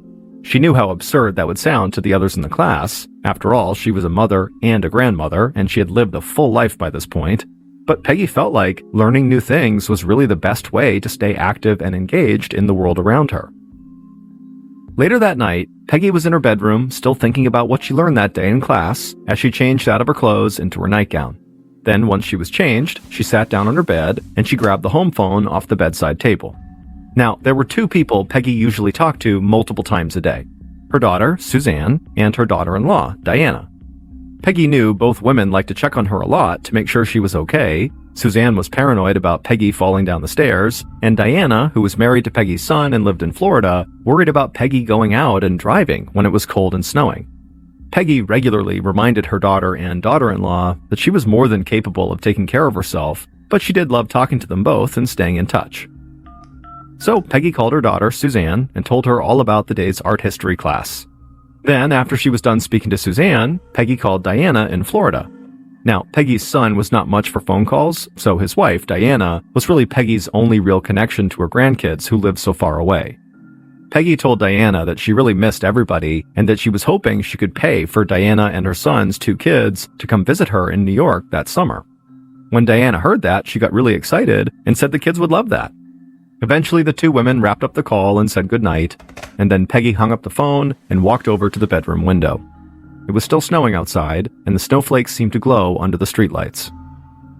She knew how absurd that would sound to the others in the class. After all, she was a mother and a grandmother, and she had lived a full life by this point. But Peggy felt like learning new things was really the best way to stay active and engaged in the world around her. Later that night, Peggy was in her bedroom, still thinking about what she learned that day in class, as she changed out of her clothes into her nightgown. Then, once she was changed, she sat down on her bed, and she grabbed the home phone off the bedside table. Now, there were two people Peggy usually talked to multiple times a day: her daughter, Suzanne, and her daughter-in-law, Diana. Peggy knew both women liked to check on her a lot to make sure she was okay. Suzanne was paranoid about Peggy falling down the stairs, and Diana, who was married to Peggy's son and lived in Florida, worried about Peggy going out and driving when it was cold and snowing. Peggy regularly reminded her daughter and daughter-in-law that she was more than capable of taking care of herself, but she did love talking to them both and staying in touch. So Peggy called her daughter, Suzanne, and told her all about the day's art history class. Then, after she was done speaking to Suzanne, Peggy called Diana in Florida. Now, Peggy's son was not much for phone calls, so his wife, Diana, was really Peggy's only real connection to her grandkids who lived so far away. Peggy told Diana that she really missed everybody and that she was hoping she could pay for Diana and her son's 2 kids to come visit her in New York that summer. When Diana heard that, she got really excited and said the kids would love that. Eventually, the 2 women wrapped up the call and said goodnight, and then Peggy hung up the phone and walked over to the bedroom window. It was still snowing outside, and the snowflakes seemed to glow under the streetlights.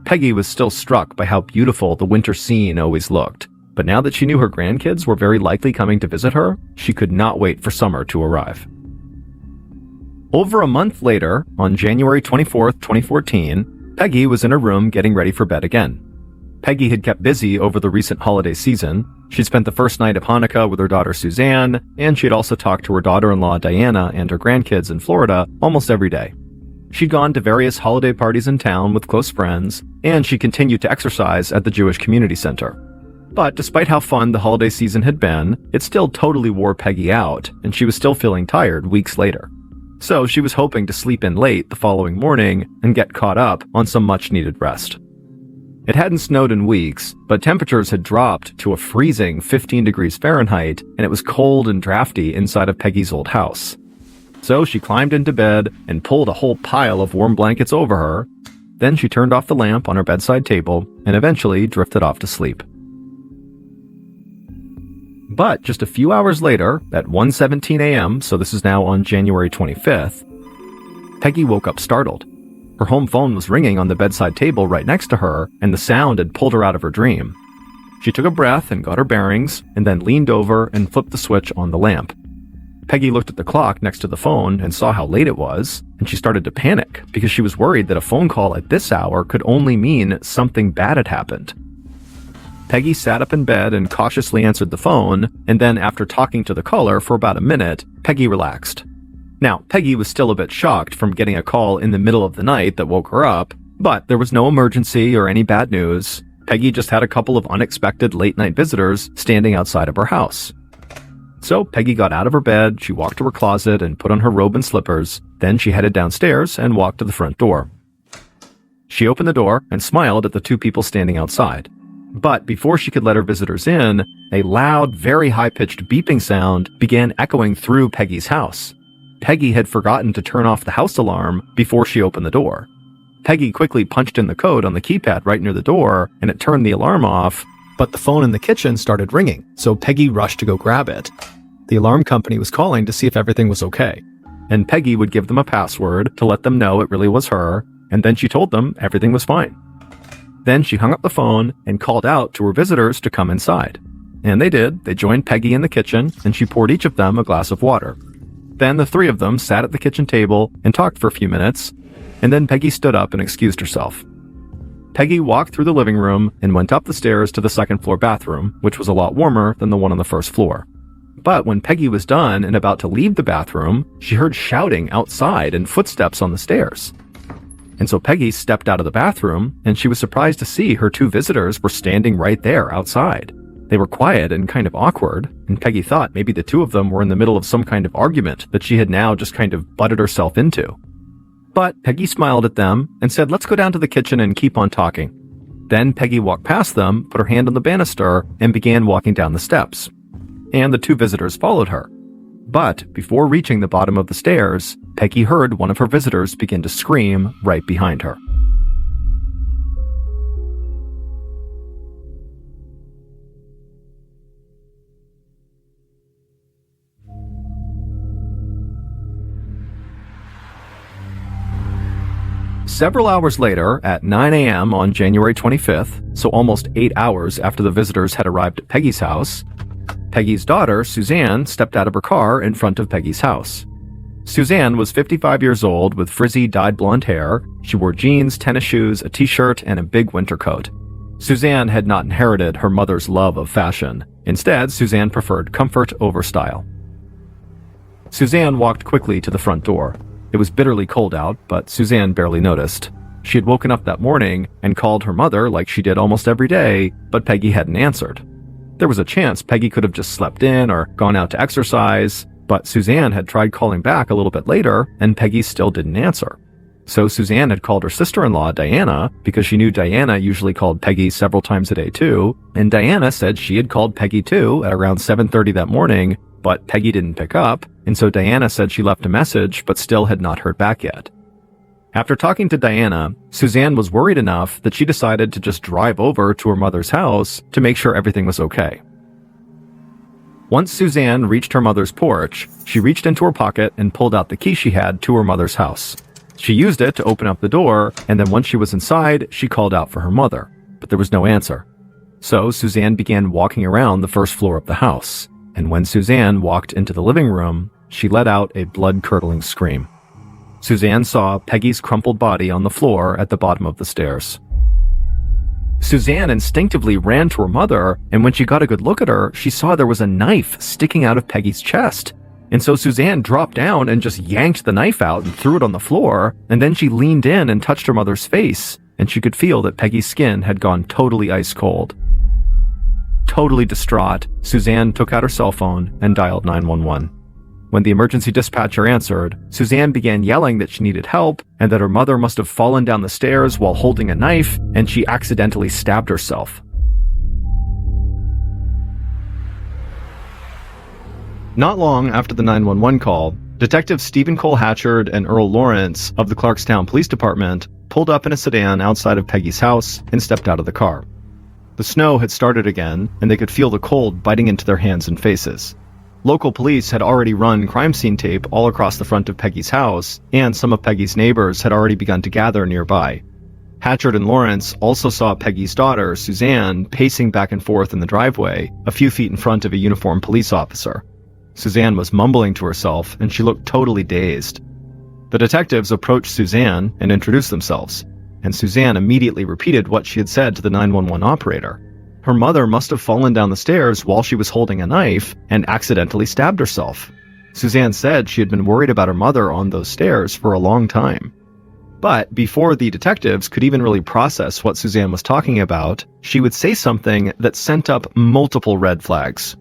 Peggy was still struck by how beautiful the winter scene always looked, but now that she knew her grandkids were very likely coming to visit her, she could not wait for summer to arrive. Over a month later, on January 24th, 2014, Peggy was in her room getting ready for bed again. Peggy had kept busy over the recent holiday season. She'd spent the first night of Hanukkah with her daughter Suzanne, and she'd also talked to her daughter-in-law Diana and her grandkids in Florida almost every day. She'd gone to various holiday parties in town with close friends, and she continued to exercise at the Jewish Community Center. But despite how fun the holiday season had been, it still totally wore Peggy out, and she was still feeling tired weeks later. So she was hoping to sleep in late the following morning and get caught up on some much-needed rest. It hadn't snowed in weeks, but temperatures had dropped to a freezing 15 degrees Fahrenheit, and it was cold and drafty inside of Peggy's old house. So she climbed into bed and pulled a whole pile of warm blankets over her. Then she turned off the lamp on her bedside table and eventually drifted off to sleep. But just a few hours later, at 1:17 a.m., so this is now on January 25th, Peggy woke up startled. Her home phone was ringing on the bedside table right next to her, and the sound had pulled her out of her dream. She took a breath and got her bearings, and then leaned over and flipped the switch on the lamp. Peggy looked at the clock next to the phone and saw how late it was, and she started to panic because she was worried that a phone call at this hour could only mean something bad had happened. Peggy sat up in bed and cautiously answered the phone, and then after talking to the caller for about a minute, Peggy relaxed. Now, Peggy was still a bit shocked from getting a call in the middle of the night that woke her up, but there was no emergency or any bad news. Peggy just had a couple of unexpected late-night visitors standing outside of her house. So Peggy got out of her bed, she walked to her closet and put on her robe and slippers. Then she headed downstairs and walked to the front door. She opened the door and smiled at the 2 people standing outside. But before she could let her visitors in, a loud, very high-pitched beeping sound began echoing through Peggy's house. Peggy had forgotten to turn off the house alarm before she opened the door. Peggy quickly punched in the code on the keypad right near the door, and it turned the alarm off, but the phone in the kitchen started ringing, so Peggy rushed to go grab it. The alarm company was calling to see if everything was okay, and Peggy would give them a password to let them know it really was her, and then she told them everything was fine. Then she hung up the phone and called out to her visitors to come inside. And they did. They joined Peggy in the kitchen, and she poured each of them a glass of water. Then the 3 of them sat at the kitchen table and talked for a few minutes. and then Peggy stood up and excused herself. Peggy walked through the living room and went up the stairs to the second-floor bathroom, which was a lot warmer than the one on the first floor. But when Peggy was done and about to leave the bathroom, she heard shouting outside and footsteps on the stairs. And so Peggy stepped out of the bathroom, and she was surprised to see her two visitors were standing right there outside. They were quiet and kind of awkward, and Peggy thought maybe the two of them were in the middle of some kind of argument that she had now just kind of butted herself into. But Peggy smiled at them and said, "Let's go down to the kitchen and keep on talking." Then Peggy walked past them, put her hand on the banister, and began walking down the steps. And the two visitors followed her. But before reaching the bottom of the stairs, Peggy heard one of her visitors begin to scream right behind her. Several hours later, at 9 a.m. on January 25th, so almost 8 hours after the visitors had arrived at Peggy's house, Peggy's daughter, Suzanne, stepped out of her car in front of Peggy's house. Suzanne was 55 years old with frizzy dyed blonde hair. She wore jeans, tennis shoes, a t-shirt, and a big winter coat. Suzanne had not inherited her mother's love of fashion. Instead, Suzanne preferred comfort over style. Suzanne walked quickly to the front door. It was bitterly cold out, but Suzanne barely noticed. She had woken up that morning and called her mother like she did almost every day, but Peggy hadn't answered. There was a chance Peggy could have just slept in or gone out to exercise, but Suzanne had tried calling back a little bit later, and Peggy still didn't answer. So Suzanne had called her sister-in-law, Diana, because she knew Diana usually called Peggy several times a day too, and Diana said she had called Peggy too at around 7:30 that morning, but Peggy didn't pick up, and so Diana said she left a message but still had not heard back yet. After talking to Diana, Suzanne was worried enough that she decided to just drive over to her mother's house to make sure everything was okay. Once Suzanne reached her mother's porch, she reached into her pocket and pulled out the key she had to her mother's house. She used it to open up the door, and then once she was inside, she called out for her mother, but there was no answer. So Suzanne began walking around the first floor of the house, and when Suzanne walked into the living room, she let out a blood-curdling scream. Suzanne saw Peggy's crumpled body on the floor at the bottom of the stairs. Suzanne instinctively ran to her mother, and when she got a good look at her, she saw there was a knife sticking out of Peggy's chest. And so Suzanne dropped down and just yanked the knife out and threw it on the floor, and then she leaned in and touched her mother's face, and she could feel that Peggy's skin had gone totally ice cold. Totally distraught, Suzanne took out her cell phone and dialed 911. When the emergency dispatcher answered, Suzanne began yelling that she needed help and that her mother must have fallen down the stairs while holding a knife, and she accidentally stabbed herself. Not long after the 911 call, Detectives Stephen Cole Hatchard and Earl Lawrence of the Clarkstown Police Department pulled up in a sedan outside of Peggy's house and stepped out of the car. The snow had started again, and they could feel the cold biting into their hands and faces. Local police had already run crime scene tape all across the front of Peggy's house, and some of Peggy's neighbors had already begun to gather nearby. Hatchard and Lawrence also saw Peggy's daughter, Suzanne, pacing back and forth in the driveway, a few feet in front of a uniformed police officer. Suzanne was mumbling to herself, and she looked totally dazed. The detectives approached Suzanne and introduced themselves, and Suzanne immediately repeated what she had said to the 911 operator. Her mother must have fallen down the stairs while she was holding a knife and accidentally stabbed herself. Suzanne said she had been worried about her mother on those stairs for a long time. But before the detectives could even really process what Suzanne was talking about, she would say something that sent up multiple red flags.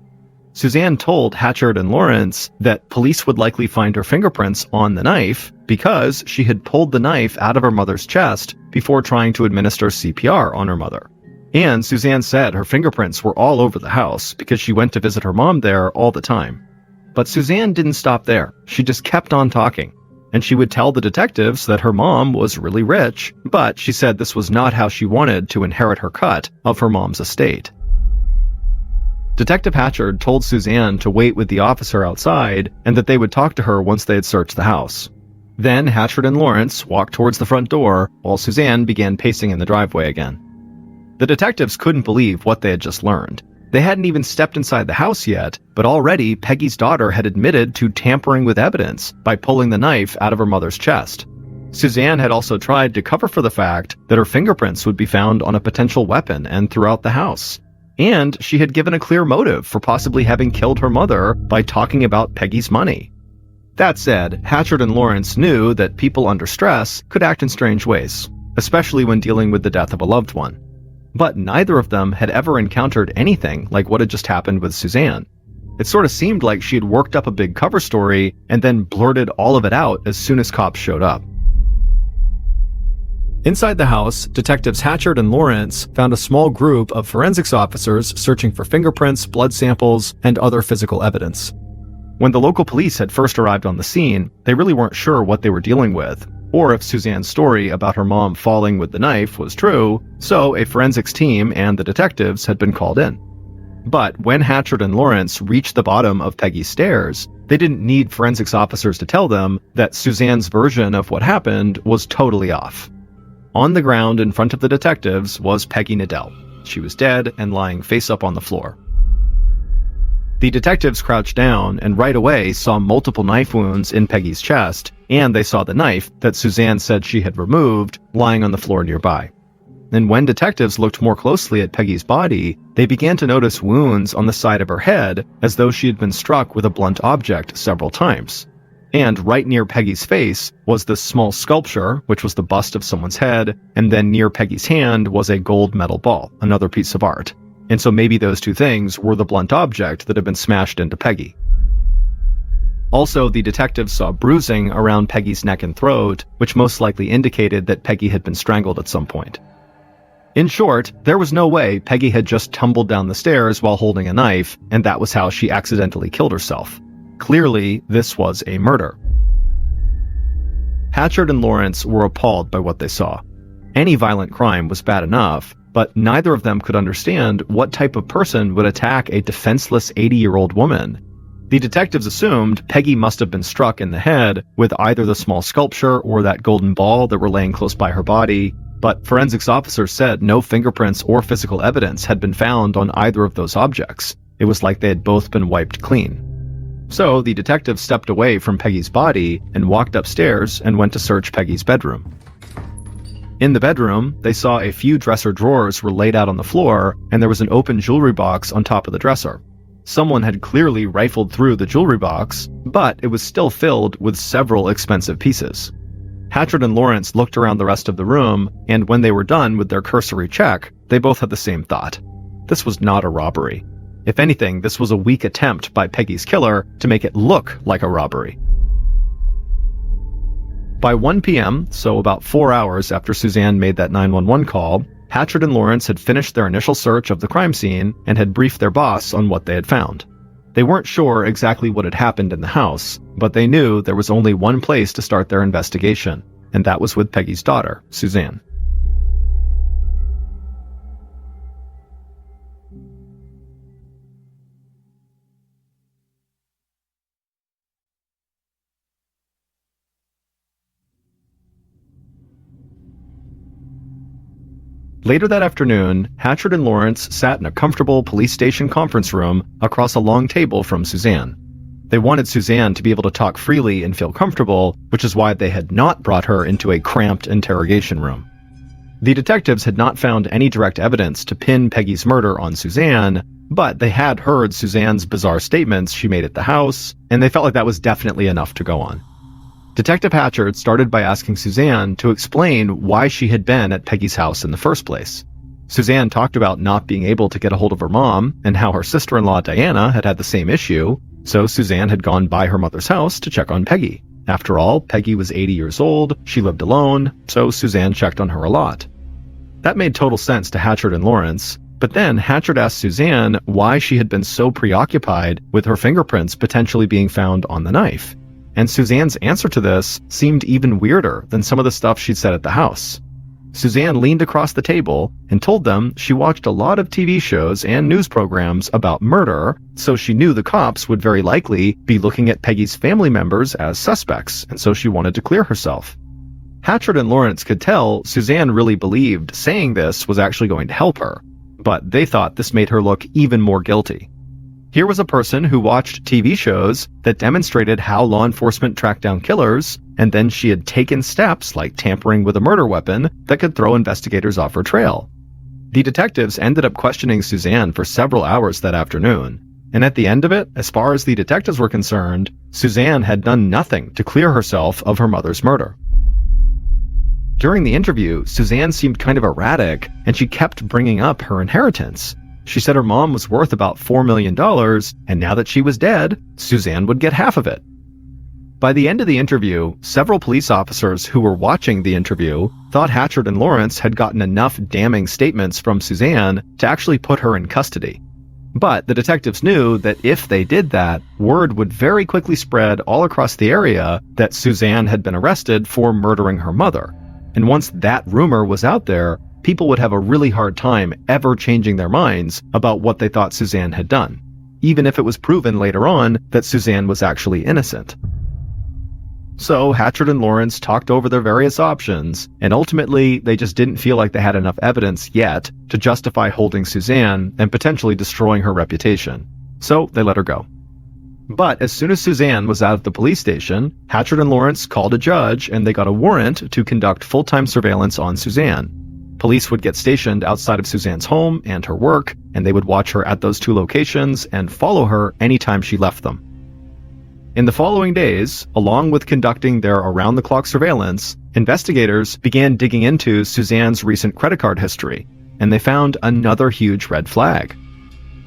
Suzanne told Hatchard and Lawrence that police would likely find her fingerprints on the knife because she had pulled the knife out of her mother's chest before trying to administer CPR on her mother. And Suzanne said her fingerprints were all over the house because she went to visit her mom there all the time. But Suzanne didn't stop there. She just kept on talking. And she would tell the detectives that her mom was really rich, but she said this was not how she wanted to inherit her cut of her mom's estate. Detective Hatchard told Suzanne to wait with the officer outside and that they would talk to her once they had searched the house. Then Hatchard and Lawrence walked towards the front door while Suzanne began pacing in the driveway again. The detectives couldn't believe what they had just learned. They hadn't even stepped inside the house yet, but already Peggy's daughter had admitted to tampering with evidence by pulling the knife out of her mother's chest. Suzanne had also tried to cover for the fact that her fingerprints would be found on a potential weapon and throughout the house. And she had given a clear motive for possibly having killed her mother by talking about Peggy's money. That said, Hatchard and Lawrence knew that people under stress could act in strange ways, especially when dealing with the death of a loved one. But neither of them had ever encountered anything like what had just happened with Suzanne. It sort of seemed like she had worked up a big cover story and then blurted all of it out as soon as cops showed up. Inside the house, detectives Hatchard and Lawrence found a small group of forensics officers searching for fingerprints, blood samples, and other physical evidence. When the local police had first arrived on the scene, they really weren't sure what they were dealing with, or if Suzanne's story about her mom falling with the knife was true, so a forensics team and the detectives had been called in. But when Hatchard and Lawrence reached the bottom of Peggy's stairs, they didn't need forensics officers to tell them that Suzanne's version of what happened was totally off. On the ground in front of the detectives was Peggy Nadell. She was dead and lying face up on the floor. The detectives crouched down and right away saw multiple knife wounds in Peggy's chest, and they saw the knife that Suzanne said she had removed lying on the floor nearby. And when detectives looked more closely at Peggy's body, they began to notice wounds on the side of her head as though she had been struck with a blunt object several times. And right near Peggy's face was this small sculpture, which was the bust of someone's head, and then near Peggy's hand was a gold metal ball, another piece of art. And so maybe those two things were the blunt object that had been smashed into Peggy. Also, the detectives saw bruising around Peggy's neck and throat, which most likely indicated that Peggy had been strangled at some point. In short, there was no way Peggy had just tumbled down the stairs while holding a knife, and that was how she accidentally killed herself. Clearly, this was a murder. Hatchard and Lawrence were appalled by what they saw. Any violent crime was bad enough, but neither of them could understand what type of person would attack a defenseless 80-year-old woman. The detectives assumed Peggy must have been struck in the head with either the small sculpture or that golden ball that were laying close by her body, but forensics officers said no fingerprints or physical evidence had been found on either of those objects. It was like they had both been wiped clean. So the detectives stepped away from Peggy's body and walked upstairs and went to search Peggy's bedroom. In the bedroom, they saw a few dresser drawers were laid out on the floor, and there was an open jewelry box on top of the dresser. Someone had clearly rifled through the jewelry box, but it was still filled with several expensive pieces. Hatchard and Lawrence looked around the rest of the room, and when they were done with their cursory check, they both had the same thought. This was not a robbery. If anything, this was a weak attempt by Peggy's killer to make it look like a robbery. By 1 p.m., so about 4 hours after Suzanne made that 911 call, Hatchard and Lawrence had finished their initial search of the crime scene and had briefed their boss on what they had found. They weren't sure exactly what had happened in the house, but they knew there was only one place to start their investigation, and that was with Peggy's daughter, Suzanne. Later that afternoon, Hatchard and Lawrence sat in a comfortable police station conference room across a long table from Suzanne. They wanted Suzanne to be able to talk freely and feel comfortable, which is why they had not brought her into a cramped interrogation room. The detectives had not found any direct evidence to pin Peggy's murder on Suzanne, but they had heard Suzanne's bizarre statements she made at the house, and they felt like that was definitely enough to go on. Detective Hatchard started by asking Suzanne to explain why she had been at Peggy's house in the first place. Suzanne talked about not being able to get a hold of her mom and how her sister-in-law Diana had had the same issue, so Suzanne had gone by her mother's house to check on Peggy. After all, Peggy was 80 years old, she lived alone, so Suzanne checked on her a lot. That made total sense to Hatchard and Lawrence, but then Hatchard asked Suzanne why she had been so preoccupied with her fingerprints potentially being found on the knife. And Suzanne's answer to this seemed even weirder than some of the stuff she'd said at the house. Suzanne leaned across the table and told them she watched a lot of TV shows and news programs about murder, so she knew the cops would very likely be looking at Peggy's family members as suspects, and so she wanted to clear herself. Hatchard and Lawrence could tell Suzanne really believed saying this was actually going to help her, but they thought this made her look even more guilty. Here was a person who watched TV shows that demonstrated how law enforcement tracked down killers, and then she had taken steps like tampering with a murder weapon that could throw investigators off her trail. The detectives ended up questioning Suzanne for several hours that afternoon, and at the end of it, as far as the detectives were concerned, Suzanne had done nothing to clear herself of her mother's murder. During the interview, Suzanne seemed kind of erratic, and she kept bringing up her inheritance. She said her mom was worth about $4 million, and now that she was dead, Suzanne would get half of it. By the end of the interview, several police officers who were watching the interview thought Hatchard and Lawrence had gotten enough damning statements from Suzanne to actually put her in custody. But the detectives knew that if they did that, word would very quickly spread all across the area that Suzanne had been arrested for murdering her mother. And once that rumor was out there, people would have a really hard time ever changing their minds about what they thought Suzanne had done, even if it was proven later on that Suzanne was actually innocent. So Hatchard and Lawrence talked over their various options, and ultimately they just didn't feel like they had enough evidence yet to justify holding Suzanne and potentially destroying her reputation. So they let her go. But as soon as Suzanne was out of the police station, Hatchard and Lawrence called a judge and they got a warrant to conduct full-time surveillance on Suzanne. Police would get stationed outside of Suzanne's home and her work, and they would watch her at those two locations and follow her anytime she left them. In the following days, along with conducting their around-the-clock surveillance, investigators began digging into Suzanne's recent credit card history, and they found another huge red flag.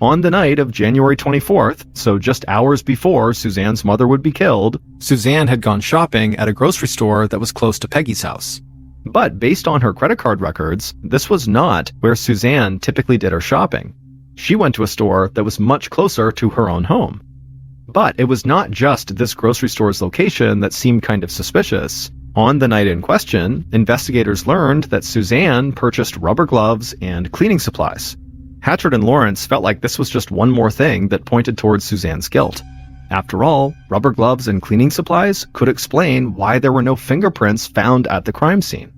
On the night of January 24th, so just hours before Suzanne's mother would be killed, Suzanne had gone shopping at a grocery store that was close to Peggy's house. But based on her credit card records, this was not where Suzanne typically did her shopping. She went to a store that was much closer to her own home. But it was not just this grocery store's location that seemed kind of suspicious. On the night in question, investigators learned that Suzanne purchased rubber gloves and cleaning supplies. Hatchard and Lawrence felt like this was just one more thing that pointed towards Suzanne's guilt. After all, rubber gloves and cleaning supplies could explain why there were no fingerprints found at the crime scene.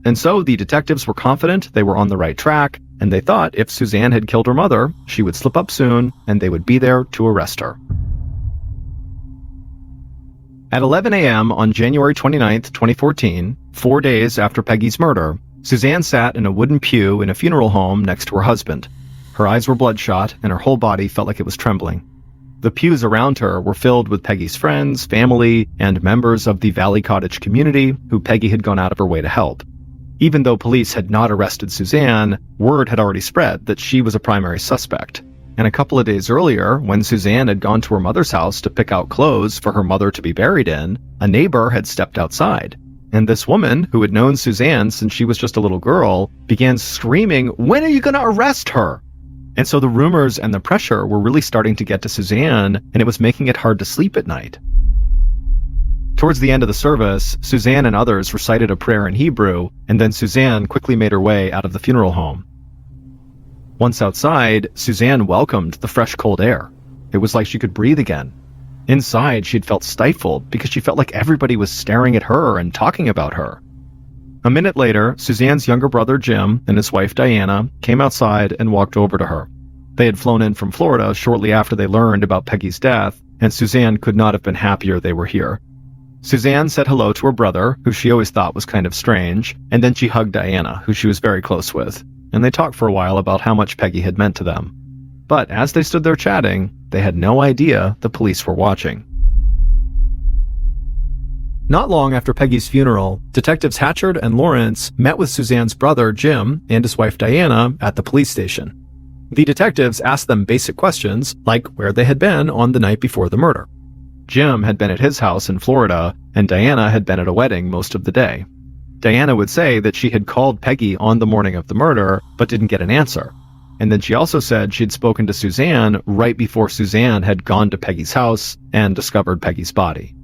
And so the detectives were confident they were on the right track, and they thought if Suzanne had killed her mother, she would slip up soon, and they would be there to arrest her. At 11 a.m. on January 29, 2014, 4 days after Peggy's murder, Suzanne sat in a wooden pew in a funeral home next to her husband. Her eyes were bloodshot, and her whole body felt like it was trembling. The pews around her were filled with Peggy's friends, family, and members of the Valley Cottage community who Peggy had gone out of her way to help. Even though police had not arrested Suzanne, word had already spread that she was a primary suspect. And a couple of days earlier, when Suzanne had gone to her mother's house to pick out clothes for her mother to be buried in, a neighbor had stepped outside. And this woman, who had known Suzanne since she was just a little girl, began screaming, "When are you going to arrest her?" And so the rumors and the pressure were really starting to get to Suzanne, and it was making it hard to sleep at night. Towards the end of the service, Suzanne and others recited a prayer in Hebrew, and then Suzanne quickly made her way out of the funeral home. Once outside, Suzanne welcomed the fresh, cold air. It was like she could breathe again. Inside, she'd felt stifled because she felt like everybody was staring at her and talking about her. A minute later, Suzanne's younger brother Jim and his wife Diana came outside and walked over to her. They had flown in from Florida shortly after they learned about Peggy's death, and Suzanne could not have been happier they were here. Suzanne said hello to her brother, who she always thought was kind of strange, and then she hugged Diana, who she was very close with, and they talked for a while about how much Peggy had meant to them. But as they stood there chatting, they had no idea the police were watching. Not long after Peggy's funeral, Detectives Hatchard and Lawrence met with Suzanne's brother Jim and his wife Diana at the police station. The detectives asked them basic questions, like where they had been on the night before the murder. Jim had been at his house in Florida, and Diana had been at a wedding most of the day. Diana would say that she had called Peggy on the morning of the murder, but didn't get an answer. And then she also said she'd spoken to Suzanne right before Suzanne had gone to Peggy's house and discovered Peggy's body.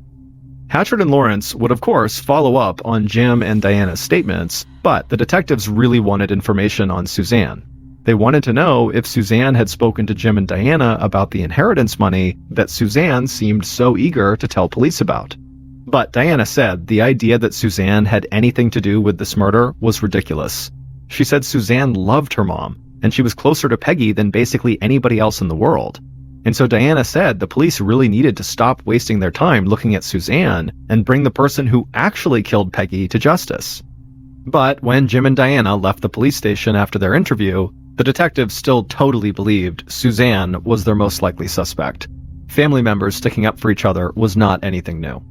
Hatchard and Lawrence would of course follow up on Jim and Diana's statements, but the detectives really wanted information on Suzanne. They wanted to know if Suzanne had spoken to Jim and Diana about the inheritance money that Suzanne seemed so eager to tell police about. But Diana said the idea that Suzanne had anything to do with this murder was ridiculous. She said Suzanne loved her mom, and she was closer to Peggy than basically anybody else in the world. And so Diana said the police really needed to stop wasting their time looking at Suzanne and bring the person who actually killed Peggy to justice. But when Jim and Diana left the police station after their interview, the detectives still totally believed Suzanne was their most likely suspect. Family members sticking up for each other was not anything new.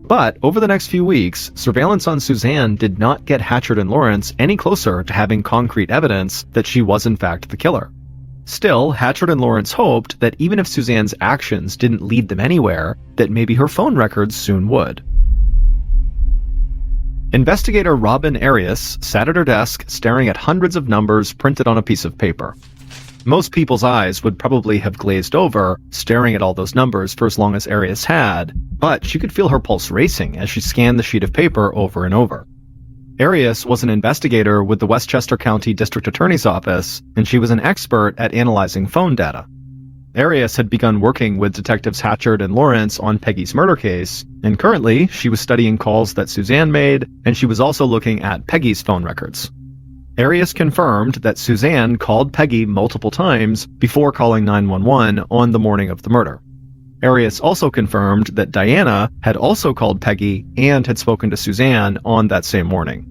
But over the next few weeks, surveillance on Suzanne did not get Hatchard and Lawrence any closer to having concrete evidence that she was in fact the killer. Still, Hatchard and Lawrence hoped that even if Suzanne's actions didn't lead them anywhere, that maybe her phone records soon would. Investigator Robin Arias sat at her desk staring at hundreds of numbers printed on a piece of paper. Most people's eyes would probably have glazed over, staring at all those numbers for as long as Arias had, but she could feel her pulse racing as she scanned the sheet of paper over and over. Arias was an investigator with the Westchester County District Attorney's Office, and she was an expert at analyzing phone data. Arias had begun working with Detectives Hatchard and Lawrence on Peggy's murder case, and currently she was studying calls that Suzanne made, and she was also looking at Peggy's phone records. Arias confirmed that Suzanne called Peggy multiple times before calling 911 on the morning of the murder. Arias also confirmed that Diana had also called Peggy and had spoken to Suzanne on that same morning.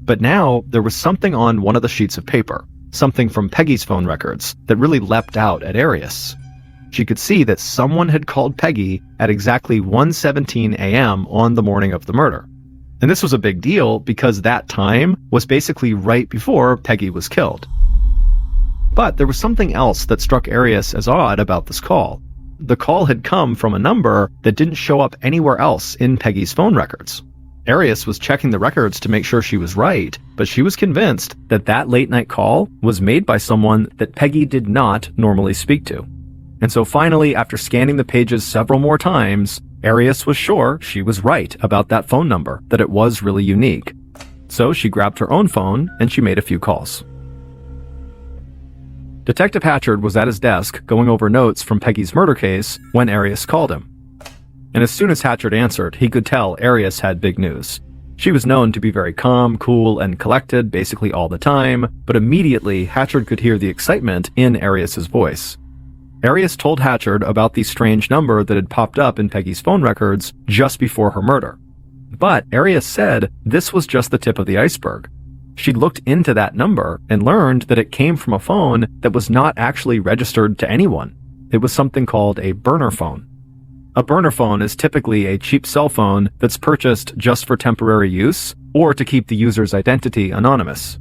But now there was something on one of the sheets of paper, something from Peggy's phone records, that really leapt out at Arias. She could see that someone had called Peggy at exactly 1:17 a.m. on the morning of the murder. And this was a big deal because that time was basically right before Peggy was killed. But there was something else that struck Arias as odd about this call. The call had come from a number that didn't show up anywhere else in Peggy's phone records. Arias was checking the records to make sure she was right, but she was convinced that that late-night call was made by someone that Peggy did not normally speak to. And so finally, after scanning the pages several more times, Arias was sure she was right about that phone number, that it was really unique. So she grabbed her own phone and she made a few calls. Detective Hatchard was at his desk going over notes from Peggy's murder case when Arias called him. And as soon as Hatchard answered, he could tell Arias had big news. She was known to be very calm, cool, and collected basically all the time, but immediately Hatchard could hear the excitement in Arias's voice. Arias told Hatchard about the strange number that had popped up in Peggy's phone records just before her murder. But Arias said this was just the tip of the iceberg. She looked into that number and learned that it came from a phone that was not actually registered to anyone. It was something called a burner phone. A burner phone is typically a cheap cell phone that's purchased just for temporary use or to keep the user's identity anonymous.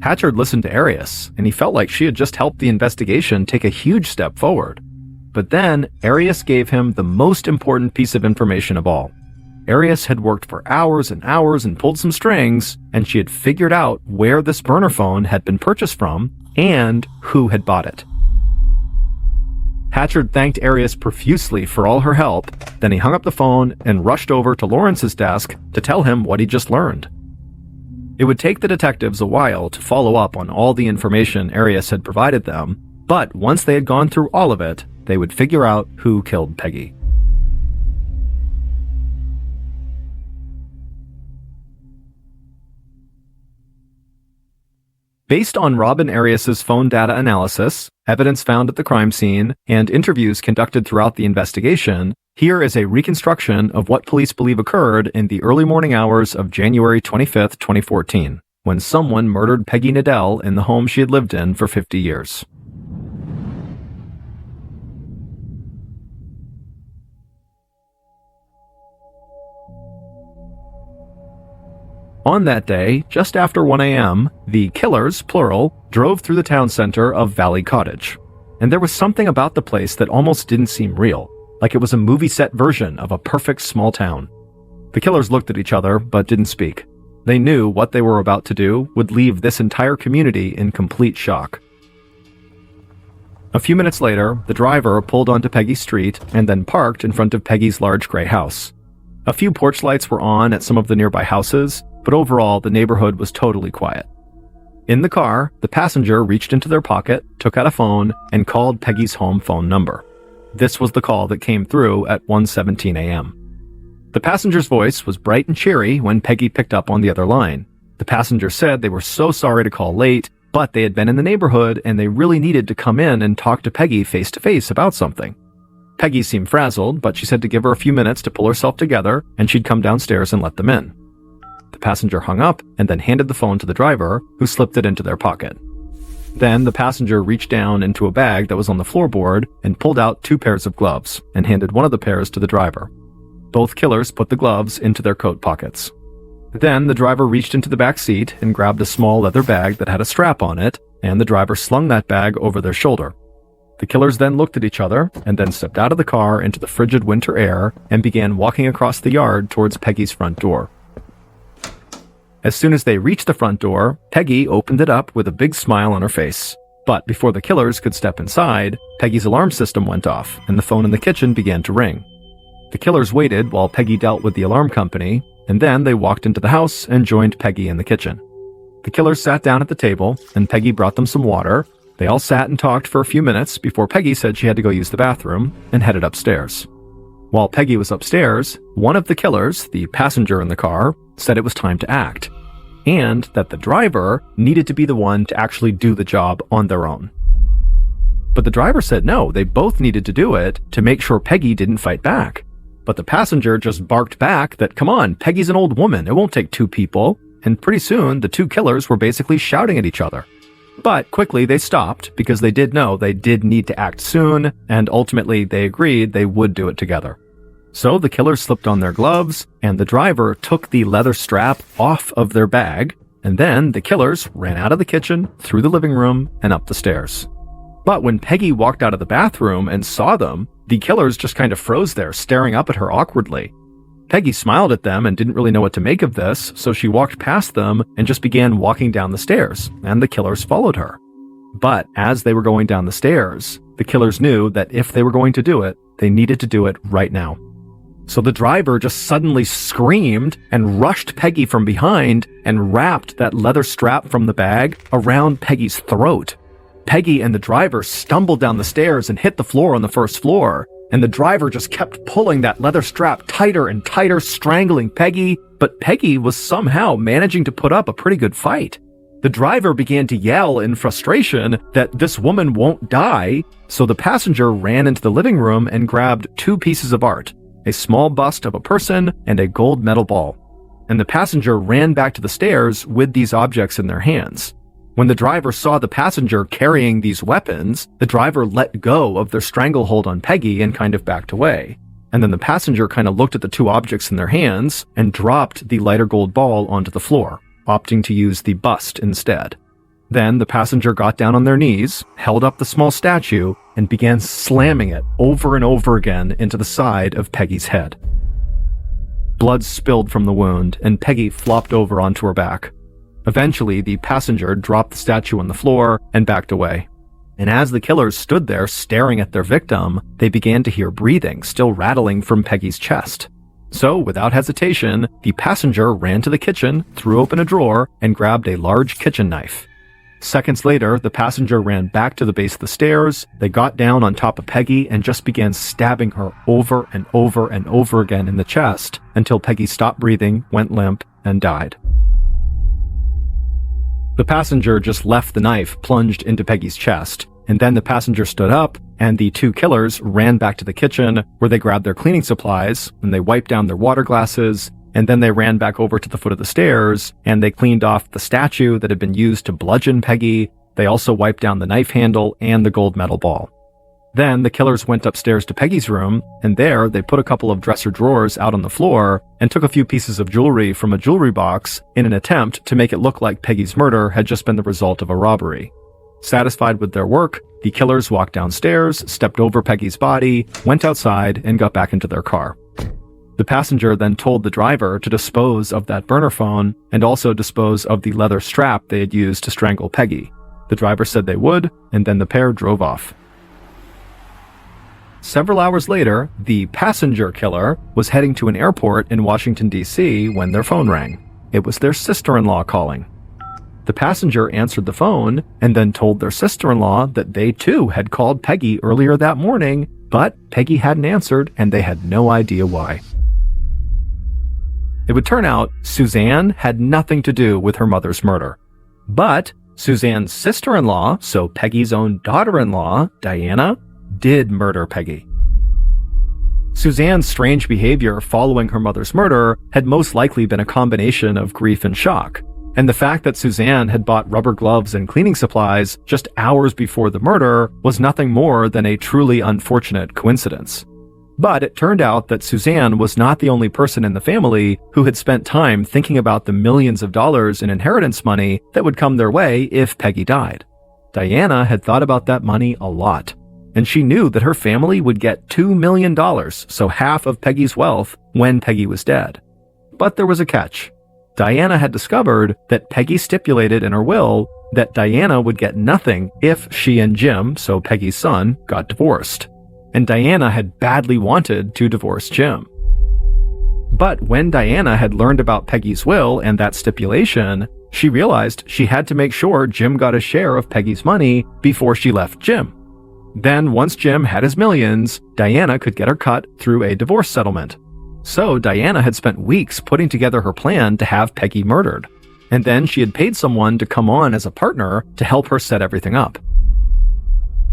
Hatchard listened to Arias, and he felt like she had just helped the investigation take a huge step forward. But then, Arias gave him the most important piece of information of all. Arias had worked for hours and hours and pulled some strings, and she had figured out where this burner phone had been purchased from and who had bought it. Hatchard thanked Arias profusely for all her help, then he hung up the phone and rushed over to Lawrence's desk to tell him what he just learned. It would take the detectives a while to follow up on all the information Arias had provided them, but once they had gone through all of it, they would figure out who killed Peggy. Based on Robin Arias's phone data analysis, evidence found at the crime scene, and interviews conducted throughout the investigation, here is a reconstruction of what police believe occurred in the early morning hours of January 25, 2014, when someone murdered Peggy Nadell in the home she had lived in for 50 years. On that day, just after 1 a.m., the killers, plural, drove through the town center of Valley Cottage. And there was something about the place that almost didn't seem real, like it was a movie set version of a perfect small town. The killers looked at each other, but didn't speak. They knew what they were about to do would leave this entire community in complete shock. A few minutes later, the driver pulled onto Peggy's street and then parked in front of Peggy's large gray house. A few porch lights were on at some of the nearby houses, but overall, the neighborhood was totally quiet. In the car, the passenger reached into their pocket, took out a phone, and called Peggy's home phone number. This was the call that came through at 1:17 a.m. The passenger's voice was bright and cheery when Peggy picked up on the other line. The passenger said they were so sorry to call late, but they had been in the neighborhood and they really needed to come in and talk to Peggy face to face about something. Peggy seemed frazzled, but she said to give her a few minutes to pull herself together and she'd come downstairs and let them in. The passenger hung up and then handed the phone to the driver, who slipped it into their pocket. Then the passenger reached down into a bag that was on the floorboard and pulled out 2 pairs of gloves and handed one of the pairs to the driver. Both killers put the gloves into their coat pockets. Then the driver reached into the back seat and grabbed a small leather bag that had a strap on it, and the driver slung that bag over their shoulder. The killers then looked at each other and then stepped out of the car into the frigid winter air and began walking across the yard towards Peggy's front door. As soon as they reached the front door, Peggy opened it up with a big smile on her face. But before the killers could step inside, Peggy's alarm system went off and the phone in the kitchen began to ring. The killers waited while Peggy dealt with the alarm company, and then they walked into the house and joined Peggy in the kitchen. The killers sat down at the table, and Peggy brought them some water. They all sat and talked for a few minutes before Peggy said she had to go use the bathroom and headed upstairs. While Peggy was upstairs, one of the killers, the passenger in the car, said it was time to act, and that the driver needed to be the one to actually do the job on their own. But the driver said no, they both needed to do it to make sure Peggy didn't fight back. But the passenger just barked back that, come on, Peggy's an old woman, it won't take 2 people, and pretty soon the 2 killers were basically shouting at each other. But quickly they stopped because they did know they did need to act soon, and ultimately they agreed they would do it together. So the killers slipped on their gloves, and the driver took the leather strap off of their bag, and then the killers ran out of the kitchen, through the living room, and up the stairs. But when Peggy walked out of the bathroom and saw them, the killers just kind of froze there, staring up at her awkwardly. Peggy smiled at them and didn't really know what to make of this, so she walked past them and just began walking down the stairs, and the killers followed her. But as they were going down the stairs, the killers knew that if they were going to do it, they needed to do it right now. So the driver just suddenly screamed and rushed Peggy from behind and wrapped that leather strap from the bag around Peggy's throat. Peggy and the driver stumbled down the stairs and hit the floor on the first floor, and the driver just kept pulling that leather strap tighter and tighter, strangling Peggy, but Peggy was somehow managing to put up a pretty good fight. The driver began to yell in frustration that this woman won't die, so the passenger ran into the living room and grabbed 2 pieces of art, a small bust of a person and a gold metal ball. And the passenger ran back to the stairs with these objects in their hands. When the driver saw the passenger carrying these weapons, the driver let go of their stranglehold on Peggy and kind of backed away. And then the passenger kind of looked at the 2 objects in their hands and dropped the lighter gold ball onto the floor, opting to use the bust instead. Then the passenger got down on their knees, held up the small statue, and began slamming it over and over again into the side of Peggy's head. Blood spilled from the wound, and Peggy flopped over onto her back. Eventually, the passenger dropped the statue on the floor and backed away. And as the killers stood there staring at their victim, they began to hear breathing still rattling from Peggy's chest. So, without hesitation, the passenger ran to the kitchen, threw open a drawer, and grabbed a large kitchen knife. Seconds later, the passenger ran back to the base of the stairs. They got down on top of Peggy and just began stabbing her over and over and over again in the chest until Peggy stopped breathing, went limp, and died. The passenger just left the knife plunged into Peggy's chest, and then the passenger stood up, and the 2 killers ran back to the kitchen, where they grabbed their cleaning supplies, and they wiped down their water glasses, and then they ran back over to the foot of the stairs, and they cleaned off the statue that had been used to bludgeon Peggy. They also wiped down the knife handle and the gold metal ball. Then the killers went upstairs to Peggy's room, and there they put a couple of dresser drawers out on the floor and took a few pieces of jewelry from a jewelry box in an attempt to make it look like Peggy's murder had just been the result of a robbery. Satisfied with their work, the killers walked downstairs, stepped over Peggy's body, went outside, and got back into their car. The passenger then told the driver to dispose of that burner phone and also dispose of the leather strap they had used to strangle Peggy. The driver said they would, and then the pair drove off. Several hours later, the passenger killer was heading to an airport in Washington, D.C. when their phone rang. It was their sister-in-law calling. The passenger answered the phone and then told their sister-in-law that they too had called Peggy earlier that morning, but Peggy hadn't answered and they had no idea why. It would turn out Suzanne had nothing to do with her mother's murder. But Suzanne's sister-in-law, so Peggy's own daughter-in-law, Diana, did murder Peggy. Suzanne's strange behavior following her mother's murder had most likely been a combination of grief and shock, and the fact that Suzanne had bought rubber gloves and cleaning supplies just hours before the murder was nothing more than a truly unfortunate coincidence. But it turned out that Suzanne was not the only person in the family who had spent time thinking about the millions of dollars in inheritance money that would come their way if Peggy died. Diana had thought about that money a lot, and she knew that her family would get $2 million, so half of Peggy's wealth, when Peggy was dead. But there was a catch. Diana had discovered that Peggy stipulated in her will that Diana would get nothing if she and Jim, so Peggy's son, got divorced. And Diana had badly wanted to divorce Jim. But when Diana had learned about Peggy's will and that stipulation, she realized she had to make sure Jim got a share of Peggy's money before she left Jim. Then, once Jim had his millions, Diana could get her cut through a divorce settlement. So Diana had spent weeks putting together her plan to have Peggy murdered. And then she had paid someone to come on as a partner to help her set everything up.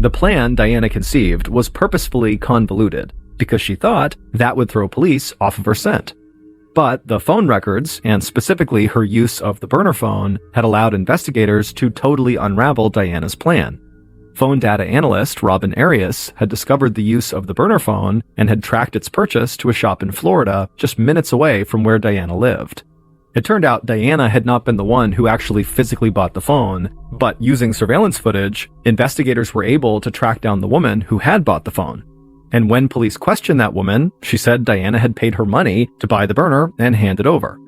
The plan Diana conceived was purposefully convoluted because she thought that would throw police off of her scent. But the phone records, and specifically her use of the burner phone, had allowed investigators to totally unravel Diana's plan. Phone data analyst Robin Arias had discovered the use of the burner phone and had tracked its purchase to a shop in Florida just minutes away from where Diana lived. It turned out Diana had not been the one who actually physically bought the phone, but using surveillance footage, investigators were able to track down the woman who had bought the phone. And when police questioned that woman, she said Diana had paid her money to buy the burner and hand it over.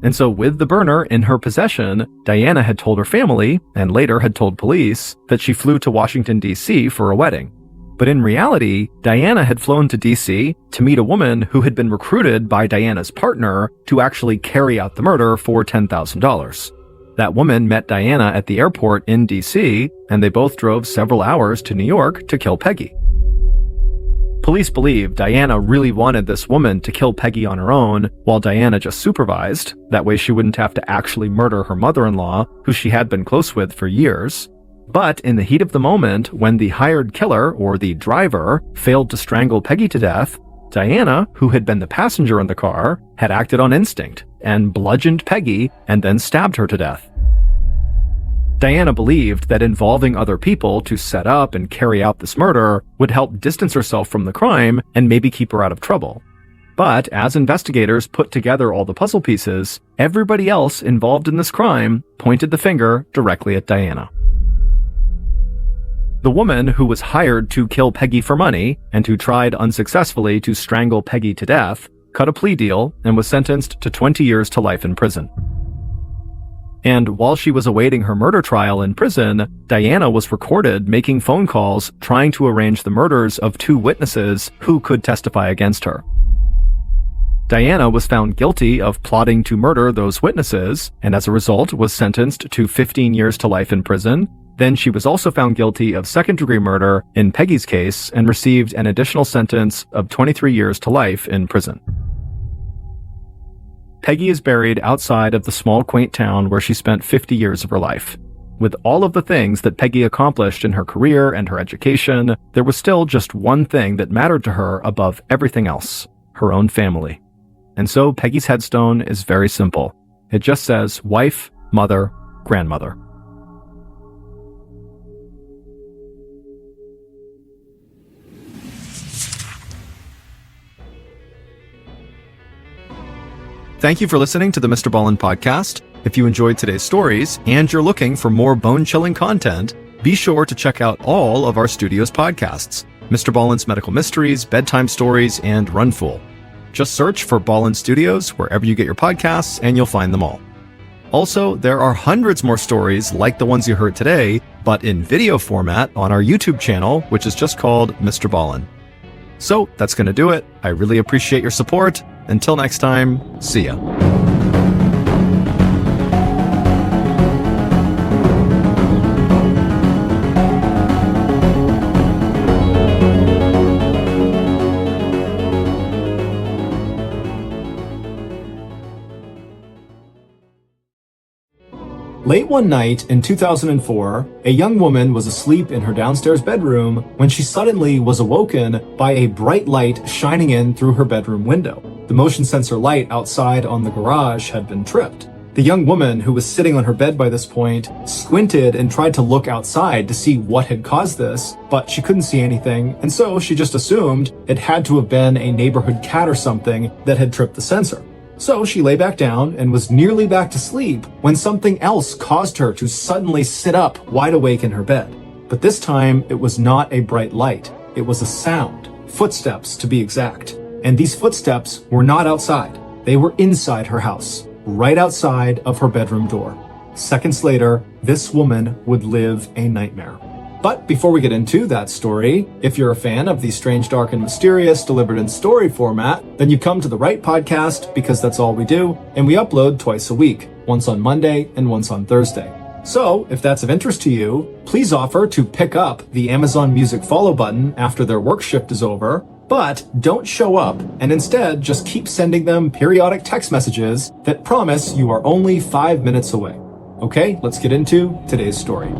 And so with the burner in her possession, Diana had told her family, and later had told police, that she flew to Washington, D.C. for a wedding. But in reality, Diana had flown to D.C. to meet a woman who had been recruited by Diana's partner to actually carry out the murder for $10,000. That woman met Diana at the airport in D.C., and they both drove several hours to New York to kill Peggy. Police believe Diana really wanted this woman to kill Peggy on her own, while Diana just supervised. That way she wouldn't have to actually murder her mother-in-law, who she had been close with for years. But in the heat of the moment, when the hired killer, or the driver, failed to strangle Peggy to death, Diana, who had been the passenger in the car, had acted on instinct and bludgeoned Peggy and then stabbed her to death. Diana believed that involving other people to set up and carry out this murder would help distance herself from the crime and maybe keep her out of trouble. But as investigators put together all the puzzle pieces, everybody else involved in this crime pointed the finger directly at Diana. The woman who was hired to kill Peggy for money and who tried unsuccessfully to strangle Peggy to death cut a plea deal and was sentenced to 20 years to life in prison. And while she was awaiting her murder trial in prison, Diana was recorded making phone calls trying to arrange the murders of 2 witnesses who could testify against her. Diana was found guilty of plotting to murder those witnesses, and as a result was sentenced to 15 years to life in prison. Then she was also found guilty of second-degree murder in Peggy's case and received an additional sentence of 23 years to life in prison. Peggy is buried outside of the small, quaint town where she spent 50 years of her life. With all of the things that Peggy accomplished in her career and her education, there was still just one thing that mattered to her above everything else: her own family. And so Peggy's headstone is very simple. It just says wife, mother, grandmother. Thank you for listening to the MrBallen Podcast. If you enjoyed today's stories and you're looking for more bone-chilling content, be sure to check out all of our studio's podcasts: MrBallen's Medical Mysteries, Bedtime Stories, and Runful. Just search for Ballen Studios wherever you get your podcasts and you'll find them all. Also, there are hundreds more stories like the ones you heard today, but in video format on our YouTube channel, which is just called MrBallen. So that's going to do it. I really appreciate your support. Until next time, see ya. Late one night in 2004, a young woman was asleep in her downstairs bedroom when she suddenly was awoken by a bright light shining in through her bedroom window. The motion sensor light outside on the garage had been tripped. The young woman, who was sitting on her bed by this point, squinted and tried to look outside to see what had caused this, but she couldn't see anything, and so she just assumed it had to have been a neighborhood cat or something that had tripped the sensor. So she lay back down and was nearly back to sleep when something else caused her to suddenly sit up wide awake in her bed. But this time, it was not a bright light. It was a sound. Footsteps, to be exact. And these footsteps were not outside. They were inside her house, right outside of her bedroom door. Seconds later, this woman would live a nightmare. But before we get into that story, if you're a fan of the strange, dark, and mysterious delivered in story format, then you come to the right podcast, because that's all we do, and we upload twice a week, once on Monday and once on Thursday. So, if that's of interest to you, please offer to pick up the Amazon Music follow button after their work shift is over, but don't show up, and instead just keep sending them periodic text messages that promise you are only 5 minutes away. Okay, let's get into today's story.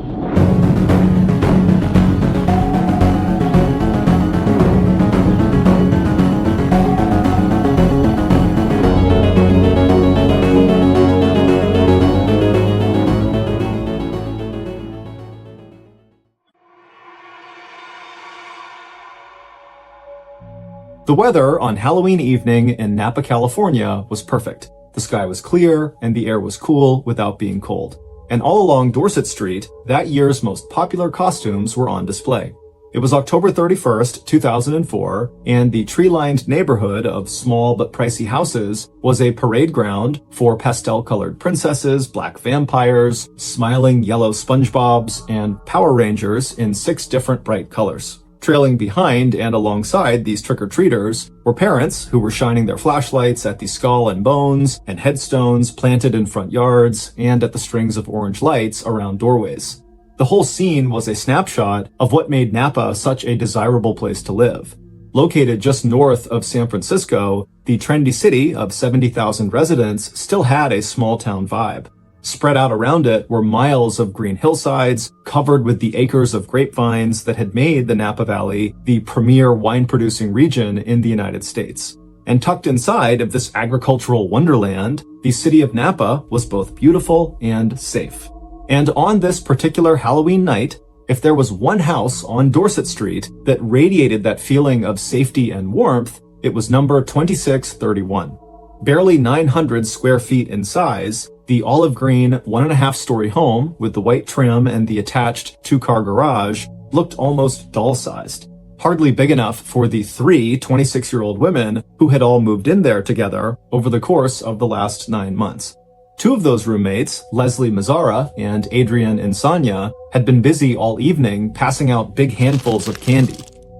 The weather on Halloween evening in Napa, California was perfect. The sky was clear and the air was cool without being cold. And all along Dorset Street, that year's most popular costumes were on display. It was October 31st, 2004, and the tree-lined neighborhood of small but pricey houses was a parade ground for pastel-colored princesses, black vampires, smiling yellow SpongeBobs, and Power Rangers in 6 different bright colors. Trailing behind and alongside these trick-or-treaters were parents who were shining their flashlights at the skull and bones and headstones planted in front yards and at the strings of orange lights around doorways. The whole scene was a snapshot of what made Napa such a desirable place to live. Located just north of San Francisco, the trendy city of 70,000 residents still had a small-town vibe. Spread out around it were miles of green hillsides, covered with the acres of grapevines that had made the Napa Valley the premier wine-producing region in the United States. And tucked inside of this agricultural wonderland, the city of Napa was both beautiful and safe. And on this particular Halloween night, if there was one house on Dorset Street that radiated that feeling of safety and warmth, it was number 2631. Barely 900 square feet in size, the olive green 1.5-story home with the white trim and the attached 2-car garage looked almost doll-sized. Hardly big enough for the 3 26-year-old women who had all moved in there together over the course of the last 9 months. 2 of those roommates, Leslie Mazzara and Adrienne Insania, had been busy all evening passing out big handfuls of candy.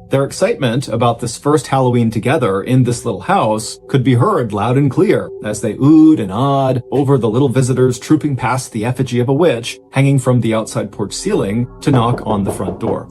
Their excitement about this first Halloween together in this little house could be heard loud and clear as they oohed and awed over the little visitors trooping past the effigy of a witch hanging from the outside porch ceiling to knock on the front door.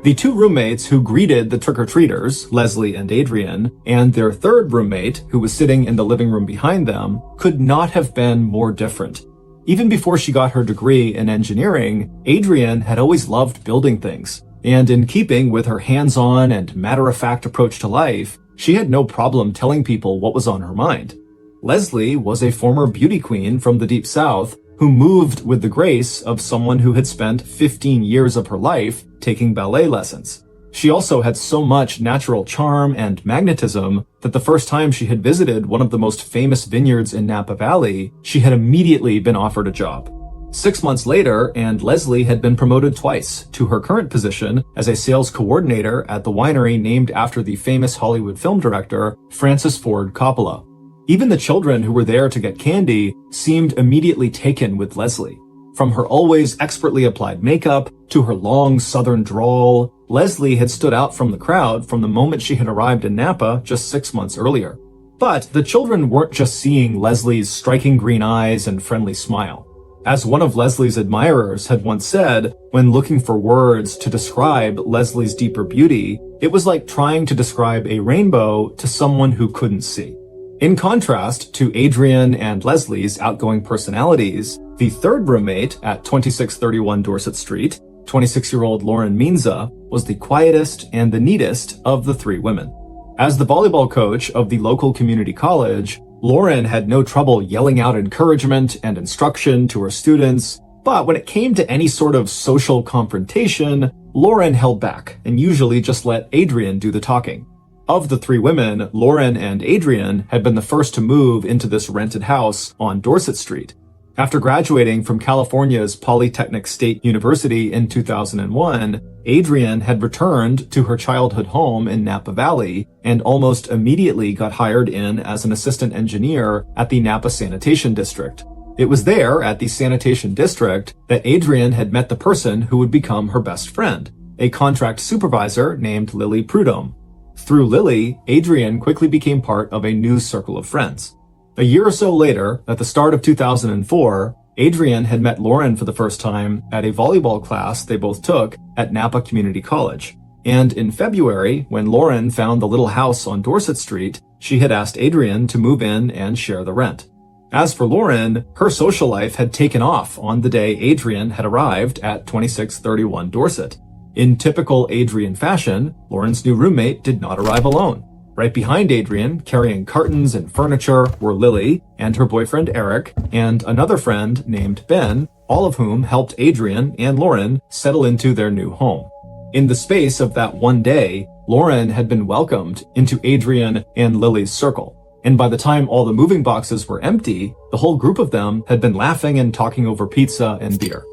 The 2 roommates who greeted the trick-or-treaters, Leslie and Adrienne, and their third roommate, who was sitting in the living room behind them, could not have been more different. Even before she got her degree in engineering, Adrienne had always loved building things. And in keeping with her hands-on and matter-of-fact approach to life, she had no problem telling people what was on her mind. Leslie was a former beauty queen from the Deep South who moved with the grace of someone who had spent 15 years of her life taking ballet lessons. She also had so much natural charm and magnetism that the first time she had visited one of the most famous vineyards in Napa Valley, she had immediately been offered a job. 6 months later, and Leslie had been promoted twice to her current position as a sales coordinator at the winery named after the famous Hollywood film director, Francis Ford Coppola. Even the children who were there to get candy seemed immediately taken with Leslie. From her always expertly applied makeup to her long southern drawl, Leslie had stood out from the crowd from the moment she had arrived in Napa just 6 months earlier. But the children weren't just seeing Leslie's striking green eyes and friendly smile. As one of Leslie's admirers had once said, when looking for words to describe Leslie's deeper beauty, it was like trying to describe a rainbow to someone who couldn't see. In contrast to Adrian and Leslie's outgoing personalities, the third roommate at 2631 Dorset Street, 26-year-old Lauren Meanza, was the quietest and the neatest of the three women. As the volleyball coach of the local community college, Lauren had no trouble yelling out encouragement and instruction to her students, but when it came to any sort of social confrontation, Lauren held back and usually just let Adrian do the talking. Of the three women, Lauren and Adrian had been the first to move into this rented house on Dorset Street. After graduating from California's Polytechnic State University in 2001, Adrian had returned to her childhood home in Napa Valley and almost immediately got hired in as an assistant engineer at the Napa Sanitation District. It was there at the Sanitation District that Adrian had met the person who would become her best friend, a contract supervisor named Lily Prudhomme. Through Lily, Adrian quickly became part of a new circle of friends. A year or so later, at the start of 2004, Adrian had met Lauren for the first time at a volleyball class they both took at Napa Community College. And in February, when Lauren found the little house on Dorset Street, she had asked Adrian to move in and share the rent. As for Lauren, her social life had taken off on the day Adrian had arrived at 2631 Dorset. In typical Adrian fashion, Lauren's new roommate did not arrive alone. Right behind Adrian, carrying cartons and furniture, were Lily and her boyfriend Eric and another friend named Ben, all of whom helped Adrian and Lauren settle into their new home. In the space of that one day, Lauren had been welcomed into Adrian and Lily's circle. And by the time all the moving boxes were empty, the whole group of them had been laughing and talking over pizza and beer.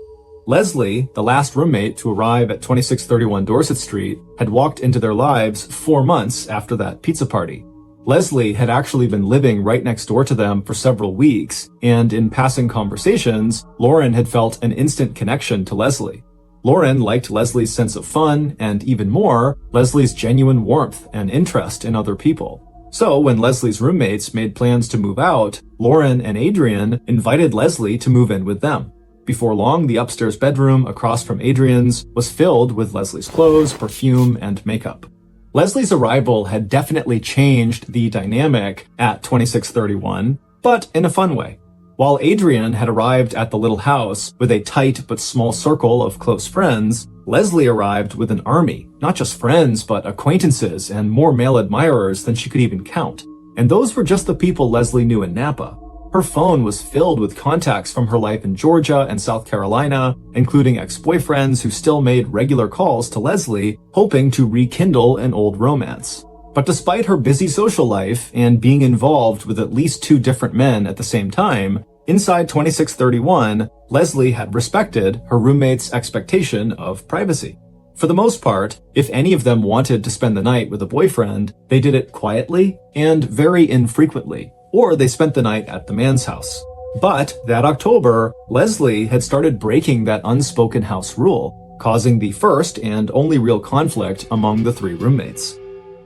Leslie, the last roommate to arrive at 2631 Dorset Street, had walked into their lives 4 months after that pizza party. Leslie had actually been living right next door to them for several weeks, and in passing conversations, Lauren had felt an instant connection to Leslie. Lauren liked Leslie's sense of fun, and even more, Leslie's genuine warmth and interest in other people. So when Leslie's roommates made plans to move out, Lauren and Adrian invited Leslie to move in with them. Before long, the upstairs bedroom across from Adrian's was filled with Leslie's clothes, perfume, and makeup. Leslie's arrival had definitely changed the dynamic at 2631, but in a fun way. While Adrian had arrived at the little house with a tight but small circle of close friends, Leslie arrived with an army, not just friends, but acquaintances and more male admirers than she could even count. And those were just the people Leslie knew in Napa. Her phone was filled with contacts from her life in Georgia and South Carolina, including ex-boyfriends who still made regular calls to Leslie, hoping to rekindle an old romance. But despite her busy social life and being involved with at least 2 different men at the same time, inside 2631, Leslie had respected her roommate's expectation of privacy. For the most part, if any of them wanted to spend the night with a boyfriend, they did it quietly and very infrequently, or they spent the night at the man's house. But that October, Leslie had started breaking that unspoken house rule, causing the first and only real conflict among the 3 roommates.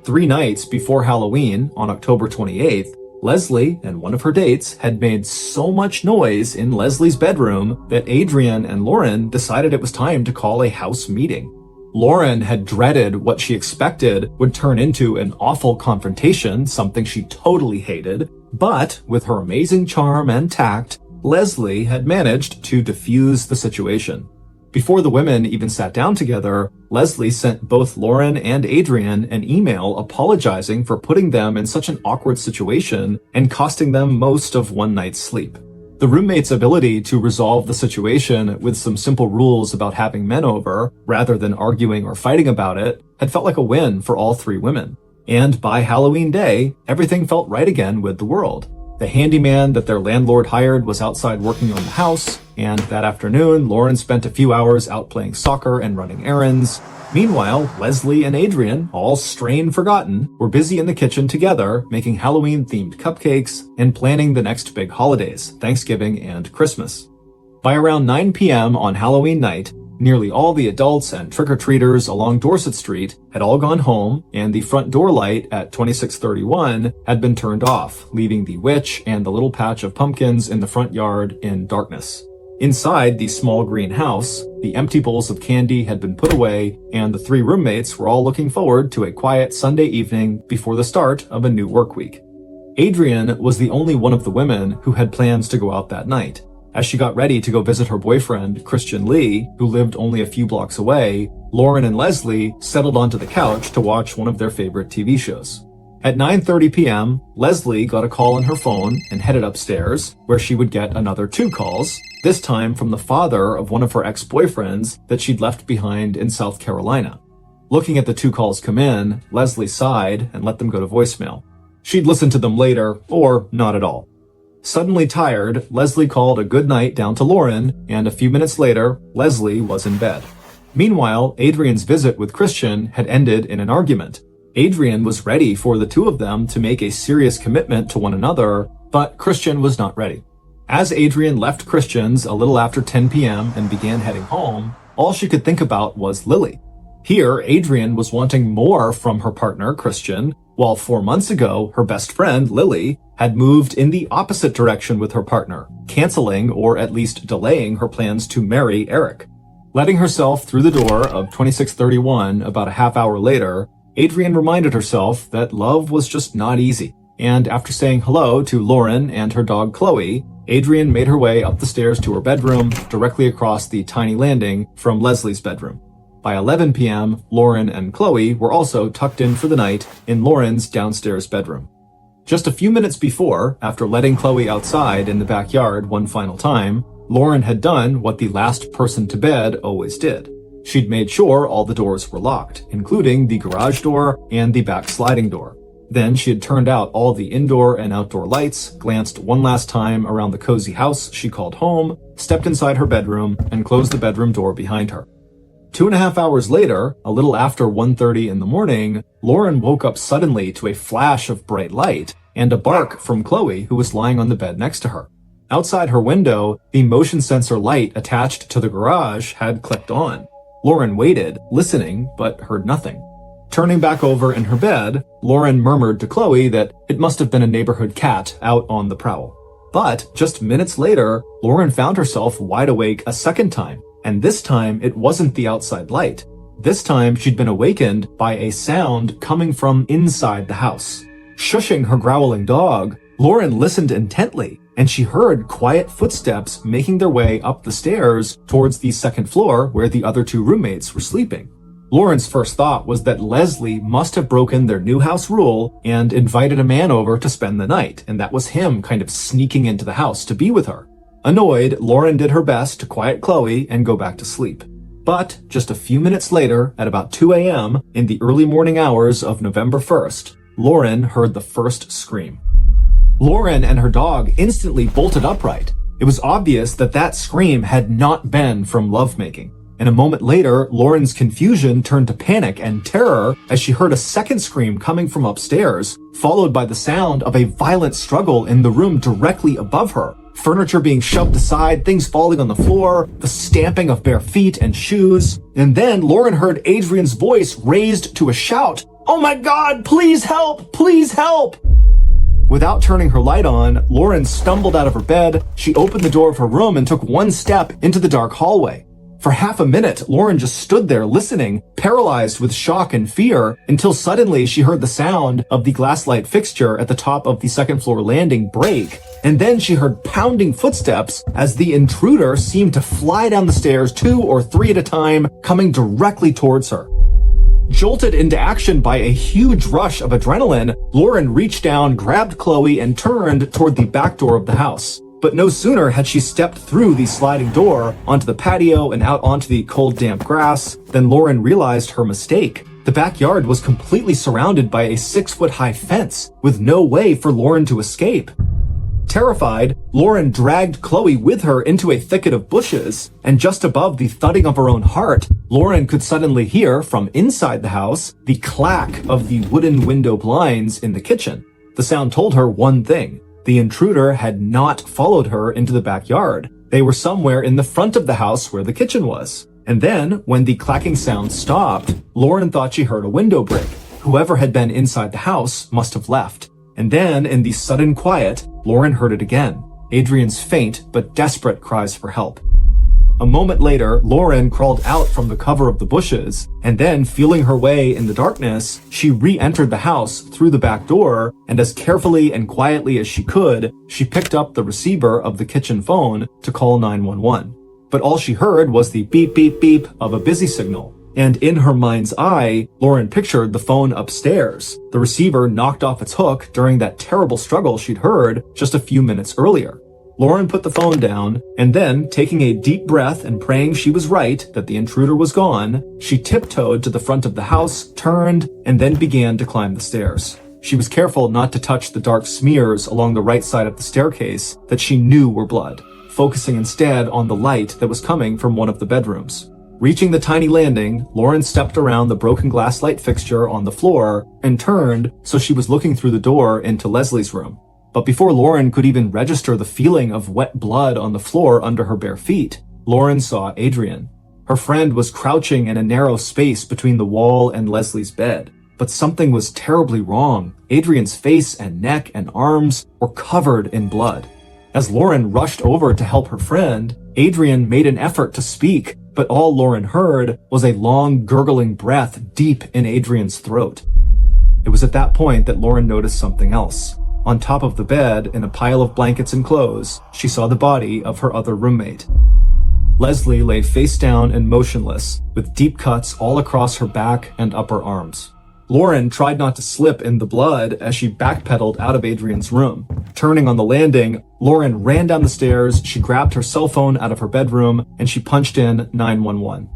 3 nights before Halloween, on October 28th, Leslie and one of her dates had made so much noise in Leslie's bedroom that Adrian and Lauren decided it was time to call a house meeting. Lauren had dreaded what she expected would turn into an awful confrontation, something she totally hated, but with her amazing charm and tact, Leslie had managed to diffuse the situation. Before the women even sat down together, Leslie sent both Lauren and Adrian an email apologizing for putting them in such an awkward situation and costing them most of one night's sleep. The roommates' ability to resolve the situation with some simple rules about having men over, rather than arguing or fighting about it, had felt like a win for all 3 women. And by Halloween day, everything felt right again with the world. The handyman that their landlord hired was outside working on the house, and that afternoon, Lauren spent a few hours out playing soccer and running errands. Meanwhile, Leslie and Adrian, all strain forgotten, were busy in the kitchen together, making Halloween-themed cupcakes and planning the next big holidays, Thanksgiving and Christmas. By around 9 p.m. on Halloween night, nearly all the adults and trick-or-treaters along Dorset Street had all gone home, and the front door light at 2631 had been turned off, leaving the witch and the little patch of pumpkins in the front yard in darkness. Inside the small green house, the empty bowls of candy had been put away, and the 3 roommates were all looking forward to a quiet Sunday evening before the start of a new work week. Adrienne was the only one of the women who had plans to go out that night. As she got ready to go visit her boyfriend, Christian Lee, who lived only a few blocks away, Lauren and Leslie settled onto the couch to watch one of their favorite TV shows. At 9:30 p.m., Leslie got a call on her phone and headed upstairs, where she would get another 2 calls, this time from the father of one of her ex-boyfriends that she'd left behind in South Carolina. Looking at the 2 calls come in, Leslie sighed and let them go to voicemail. She'd listen to them later, or not at all. Suddenly tired, Leslie called a good night down to Lauren, and a few minutes later, Leslie was in bed. Meanwhile, Adrienne's visit with Christian had ended in an argument. Adrienne was ready for the 2 of them to make a serious commitment to one another, but Christian was not ready. As Adrienne left Christian's a little after 10 p.m. and began heading home, all she could think about was Lily. Here, Adrienne was wanting more from her partner, Christian, while 4 months ago, her best friend, Lily, had moved in the opposite direction with her partner, canceling or at least delaying her plans to marry Eric. Letting herself through the door of 2631 about a half hour later, Adrienne reminded herself that love was just not easy, and after saying hello to Lauren and her dog Chloe, Adrienne made her way up the stairs to her bedroom, directly across the tiny landing from Leslie's bedroom. By 11 p.m., Lauren and Chloe were also tucked in for the night in Lauren's downstairs bedroom. Just a few minutes before, after letting Chloe outside in the backyard one final time, Lauren had done what the last person to bed always did. She'd made sure all the doors were locked, including the garage door and the back sliding door. Then she had turned out all the indoor and outdoor lights, glanced one last time around the cozy house she called home, stepped inside her bedroom, and closed the bedroom door behind her. 2.5 hours later, a little after 1:30 in the morning, Lauren woke up suddenly to a flash of bright light and a bark from Chloe, who was lying on the bed next to her. Outside her window, the motion sensor light attached to the garage had clicked on. Lauren waited, listening, but heard nothing. Turning back over in her bed, Lauren murmured to Chloe that it must have been a neighborhood cat out on the prowl. But just minutes later, Lauren found herself wide awake a second time, and this time it wasn't the outside light. This time she'd been awakened by a sound coming from inside the house. Shushing her growling dog, Lauren listened intently, and she heard quiet footsteps making their way up the stairs towards the second floor where the other 2 roommates were sleeping. Lauren's first thought was that Leslie must have broken their new house rule and invited a man over to spend the night, and that was him kind of sneaking into the house to be with her. Annoyed, Lauren did her best to quiet Chloe and go back to sleep. But just a few minutes later, at about 2 a.m., in the early morning hours of November 1st, Lauren heard the first scream. Lauren and her dog instantly bolted upright. It was obvious that that scream had not been from lovemaking. And a moment later, Lauren's confusion turned to panic and terror as she heard a second scream coming from upstairs, followed by the sound of a violent struggle in the room directly above her. Furniture being shoved aside, things falling on the floor, the stamping of bare feet and shoes. And then Lauren heard Adrienne's voice raised to a shout. "Oh my God, please help! Please help!" Without turning her light on, Lauren stumbled out of her bed. She opened the door of her room and took one step into the dark hallway. For half a minute, Lauren just stood there listening, paralyzed with shock and fear, until suddenly she heard the sound of the glass light fixture at the top of the second floor landing break. And then she heard pounding footsteps as the intruder seemed to fly down the stairs 2 or 3 at a time, coming directly towards her. Jolted into action by a huge rush of adrenaline, Lauren reached down, grabbed Chloe, and turned toward the back door of the house. But no sooner had she stepped through the sliding door onto the patio and out onto the cold, damp grass than Lauren realized her mistake. The backyard was completely surrounded by a 6-foot-high fence, with no way for Lauren to escape. Terrified, Lauren dragged Chloe with her into a thicket of bushes, and just above the thudding of her own heart, Lauren could suddenly hear from inside the house the clack of the wooden window blinds in the kitchen. The sound told her one thing. The intruder had not followed her into the backyard. They were somewhere in the front of the house where the kitchen was. And then, when the clacking sound stopped, Lauren thought she heard a window break. Whoever had been inside the house must have left. And then, in the sudden quiet, Lauren heard it again. Adrienne's faint but desperate cries for help. A moment later, Lauren crawled out from the cover of the bushes, and then, feeling her way in the darkness, she re-entered the house through the back door, and as carefully and quietly as she could, she picked up the receiver of the kitchen phone to call 911. But all she heard was the beep beep beep of a busy signal. And in her mind's eye, Lauren pictured the phone upstairs. The receiver knocked off its hook during that terrible struggle she'd heard just a few minutes earlier. Lauren put the phone down, and then, taking a deep breath and praying she was right, that the intruder was gone, she tiptoed to the front of the house, turned, and then began to climb the stairs. She was careful not to touch the dark smears along the right side of the staircase that she knew were blood, focusing instead on the light that was coming from one of the bedrooms. Reaching the tiny landing, Lauren stepped around the broken glass light fixture on the floor and turned so she was looking through the door into Leslie's room. But before Lauren could even register the feeling of wet blood on the floor under her bare feet, Lauren saw Adrian. Her friend was crouching in a narrow space between the wall and Leslie's bed. But something was terribly wrong. Adrian's face and neck and arms were covered in blood. As Lauren rushed over to help her friend, Adrian made an effort to speak, but all Lauren heard was a long, gurgling breath deep in Adrian's throat. It was at that point that Lauren noticed something else. On top of the bed, in a pile of blankets and clothes, she saw the body of her other roommate. Leslie lay face down and motionless, with deep cuts all across her back and upper arms. Lauren tried not to slip in the blood as she backpedaled out of Adrian's room. Turning on the landing, Lauren ran down the stairs, she grabbed her cell phone out of her bedroom, and she punched in 911.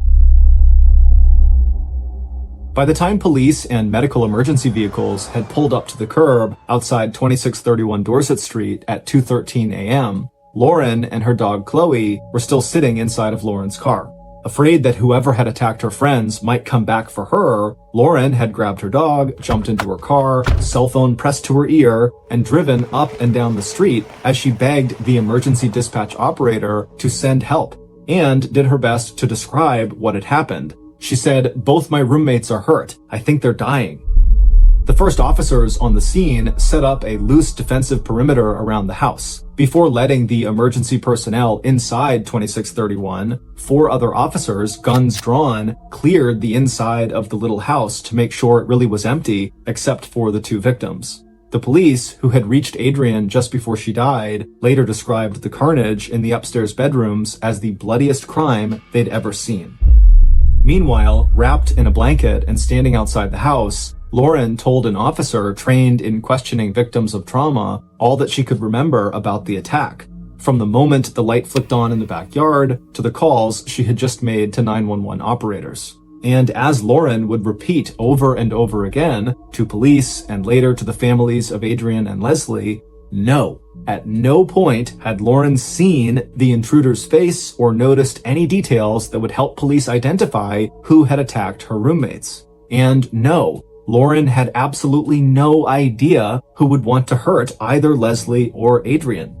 By the time police and medical emergency vehicles had pulled up to the curb outside 2631 Dorset Street at 2:13 a.m., Lauren and her dog Chloe were still sitting inside of Lauren's car. Afraid that whoever had attacked her friends might come back for her, Lauren had grabbed her dog, jumped into her car, cell phone pressed to her ear, and driven up and down the street as she begged the emergency dispatch operator to send help, and did her best to describe what had happened. She said, "Both my roommates are hurt. I think they're dying." The first officers on the scene set up a loose defensive perimeter around the house. Before letting the emergency personnel inside 2631, 4 other officers, guns drawn, cleared the inside of the little house to make sure it really was empty, except for the 2 victims. The police, who had reached Adrian just before she died, later described the carnage in the upstairs bedrooms as the bloodiest crime they'd ever seen. Meanwhile, wrapped in a blanket and standing outside the house, Lauren told an officer trained in questioning victims of trauma all that she could remember about the attack, from the moment the light flicked on in the backyard to the calls she had just made to 911 operators. And as Lauren would repeat over and over again to police and later to the families of Adrian and Leslie, no. At no point had Lauren seen the intruder's face or noticed any details that would help police identify who had attacked her roommates. And no, Lauren had absolutely no idea who would want to hurt either Leslie or Adrian.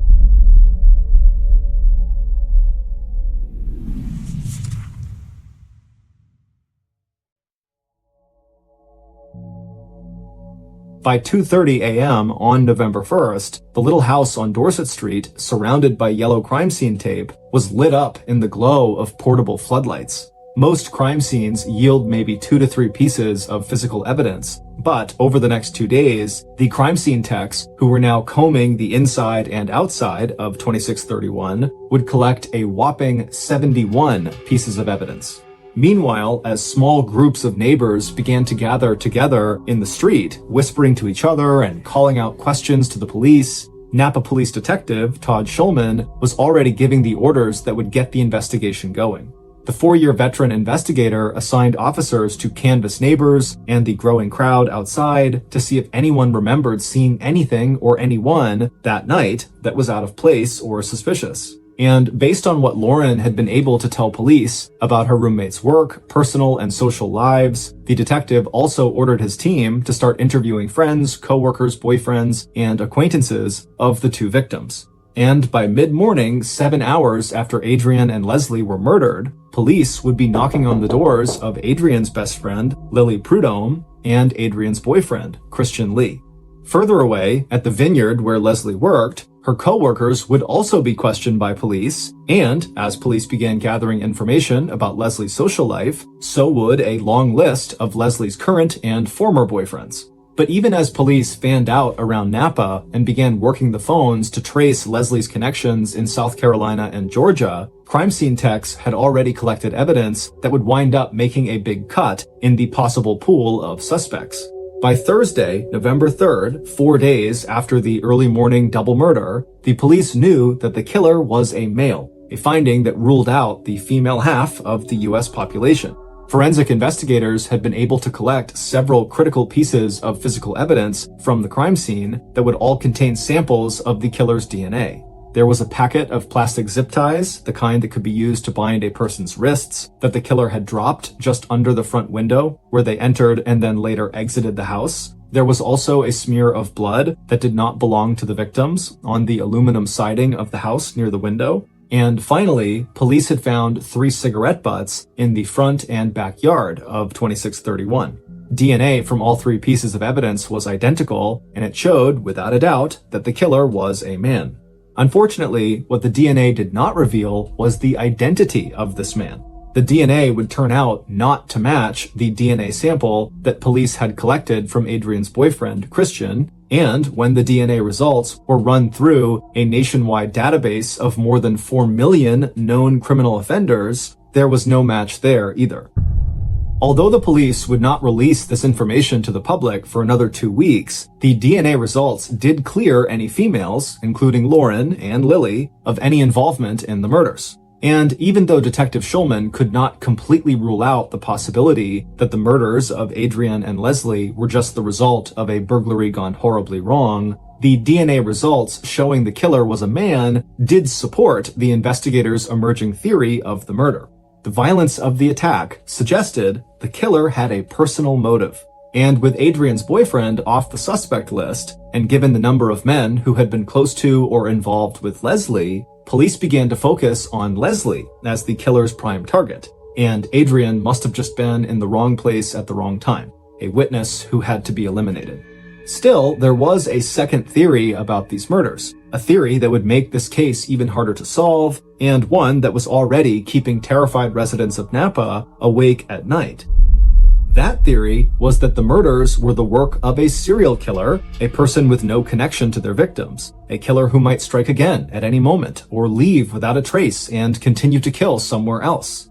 By 2:30 a.m. on November 1st, the little house on Dorset Street, surrounded by yellow crime scene tape, was lit up in the glow of portable floodlights. Most crime scenes yield maybe 2 to 3 pieces of physical evidence, but over the next 2 days, the crime scene techs, who were now combing the inside and outside of 2631, would collect a whopping 71 pieces of evidence. Meanwhile, as small groups of neighbors began to gather together in the street, whispering to each other and calling out questions to the police, Napa Police Detective Todd Schulman was already giving the orders that would get the investigation going. The 4-year veteran investigator assigned officers to canvass neighbors and the growing crowd outside to see if anyone remembered seeing anything or anyone that night that was out of place or suspicious. And based on what Lauren had been able to tell police about her roommate's work, personal and social lives, the detective also ordered his team to start interviewing friends, coworkers, boyfriends, and acquaintances of the 2 victims. And by mid-morning, 7 hours after Adrian and Leslie were murdered, police would be knocking on the doors of Adrian's best friend, Lily Prudhomme, and Adrian's boyfriend, Christian Lee. Further away, at the vineyard where Leslie worked, Her co-workers would also be questioned by police, and as police began gathering information about Leslie's social life, so would a long list of Leslie's current and former boyfriends. But even as police fanned out around Napa and began working the phones to trace Leslie's connections in South Carolina and Georgia, crime scene techs had already collected evidence that would wind up making a big cut in the possible pool of suspects. By Thursday, November 3rd, 4 days after the early morning double murder, the police knew that the killer was a male, a finding that ruled out the female half of the U.S. population. Forensic investigators had been able to collect several critical pieces of physical evidence from the crime scene that would all contain samples of the killer's DNA. There was a packet of plastic zip ties, the kind that could be used to bind a person's wrists, that the killer had dropped just under the front window where they entered and then later exited the house. There was also a smear of blood that did not belong to the victims on the aluminum siding of the house near the window. And finally, police had found 3 cigarette butts in the front and backyard of 2631. DNA from all 3 pieces of evidence was identical, and it showed, without a doubt, that the killer was a man. Unfortunately, what the DNA did not reveal was the identity of this man. The DNA would turn out not to match the DNA sample that police had collected from Adrian's boyfriend, Christian, and when the DNA results were run through a nationwide database of more than 4 million known criminal offenders, there was no match there either. Although the police would not release this information to the public for another 2 weeks, the DNA results did clear any females, including Lauren and Lily, of any involvement in the murders. And even though Detective Schulman could not completely rule out the possibility that the murders of Adrian and Leslie were just the result of a burglary gone horribly wrong, the DNA results showing the killer was a man did support the investigators' emerging theory of the murder. The violence of the attack suggested the killer had a personal motive. And with Adrian's boyfriend off the suspect list, and given the number of men who had been close to or involved with Leslie, police began to focus on Leslie as the killer's prime target. And Adrian must have just been in the wrong place at the wrong time, a witness who had to be eliminated. Still, there was a second theory about these murders, a theory that would make this case even harder to solve, and one that was already keeping terrified residents of Napa awake at night. That theory was that the murders were the work of a serial killer, a person with no connection to their victims, a killer who might strike again at any moment, or leave without a trace and continue to kill somewhere else.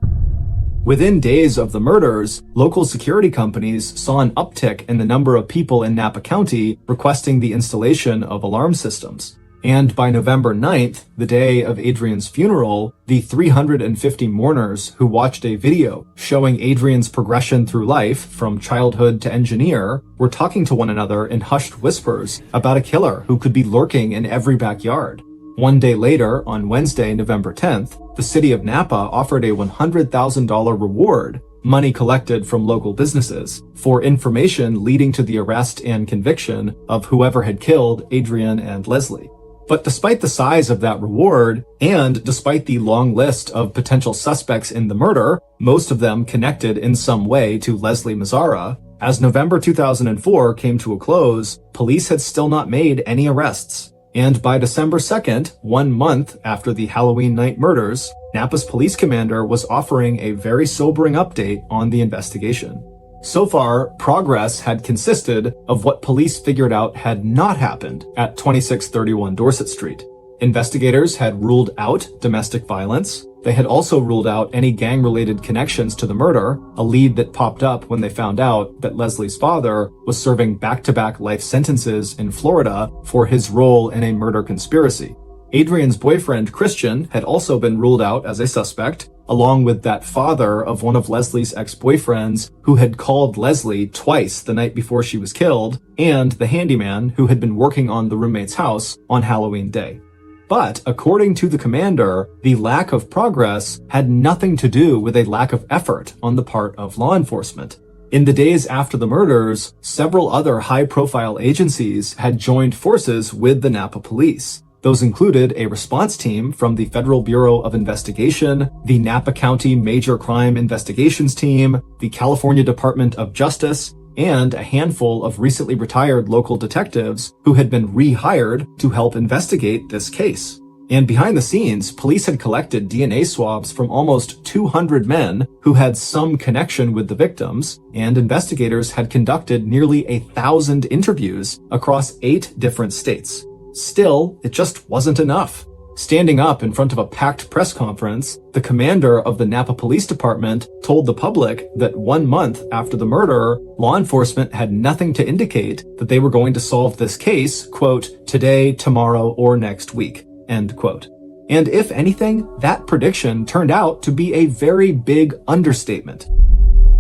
Within days of the murders, local security companies saw an uptick in the number of people in Napa County requesting the installation of alarm systems. And by November 9th, the day of Adrian's funeral, the 350 mourners who watched a video showing Adrian's progression through life from childhood to engineer were talking to one another in hushed whispers about a killer who could be lurking in every backyard. One day later, on Wednesday, November 10th, the city of Napa offered a $100,000 reward, money collected from local businesses, for information leading to the arrest and conviction of whoever had killed Adrian and Leslie. But despite the size of that reward, and despite the long list of potential suspects in the murder, most of them connected in some way to Leslie Mazzara, as November 2004 came to a close, police had still not made any arrests. And by December 2nd, 1 month after the Halloween night murders, Napa's police commander was offering a very sobering update on the investigation. So far, progress had consisted of what police figured out had not happened at 2631 Dorset Street. Investigators had ruled out domestic violence. They had also ruled out any gang-related connections to the murder, a lead that popped up when they found out that Leslie's father was serving back-to-back life sentences in Florida for his role in a murder conspiracy. Adrian's boyfriend, Christian, had also been ruled out as a suspect, along with that father of one of Leslie's ex-boyfriends who had called Leslie twice the night before she was killed, and the handyman who had been working on the roommate's house on Halloween day. But according to the commander, the lack of progress had nothing to do with a lack of effort on the part of law enforcement. In the days after the murders, several other high-profile agencies had joined forces with the Napa police. Those included a response team from the Federal Bureau of Investigation, the Napa County Major Crime Investigations Team, the California Department of Justice, and a handful of recently retired local detectives who had been rehired to help investigate this case. And behind the scenes, police had collected DNA swabs from almost 200 men who had some connection with the victims, and investigators had conducted nearly 1,000 interviews across 8 different states. Still, it just wasn't enough. Standing up in front of a packed press conference, the commander of the Napa Police Department told the public that 1 month after the murder, law enforcement had nothing to indicate that they were going to solve this case, quote, today, tomorrow, or next week, end quote. And if anything, that prediction turned out to be a very big understatement.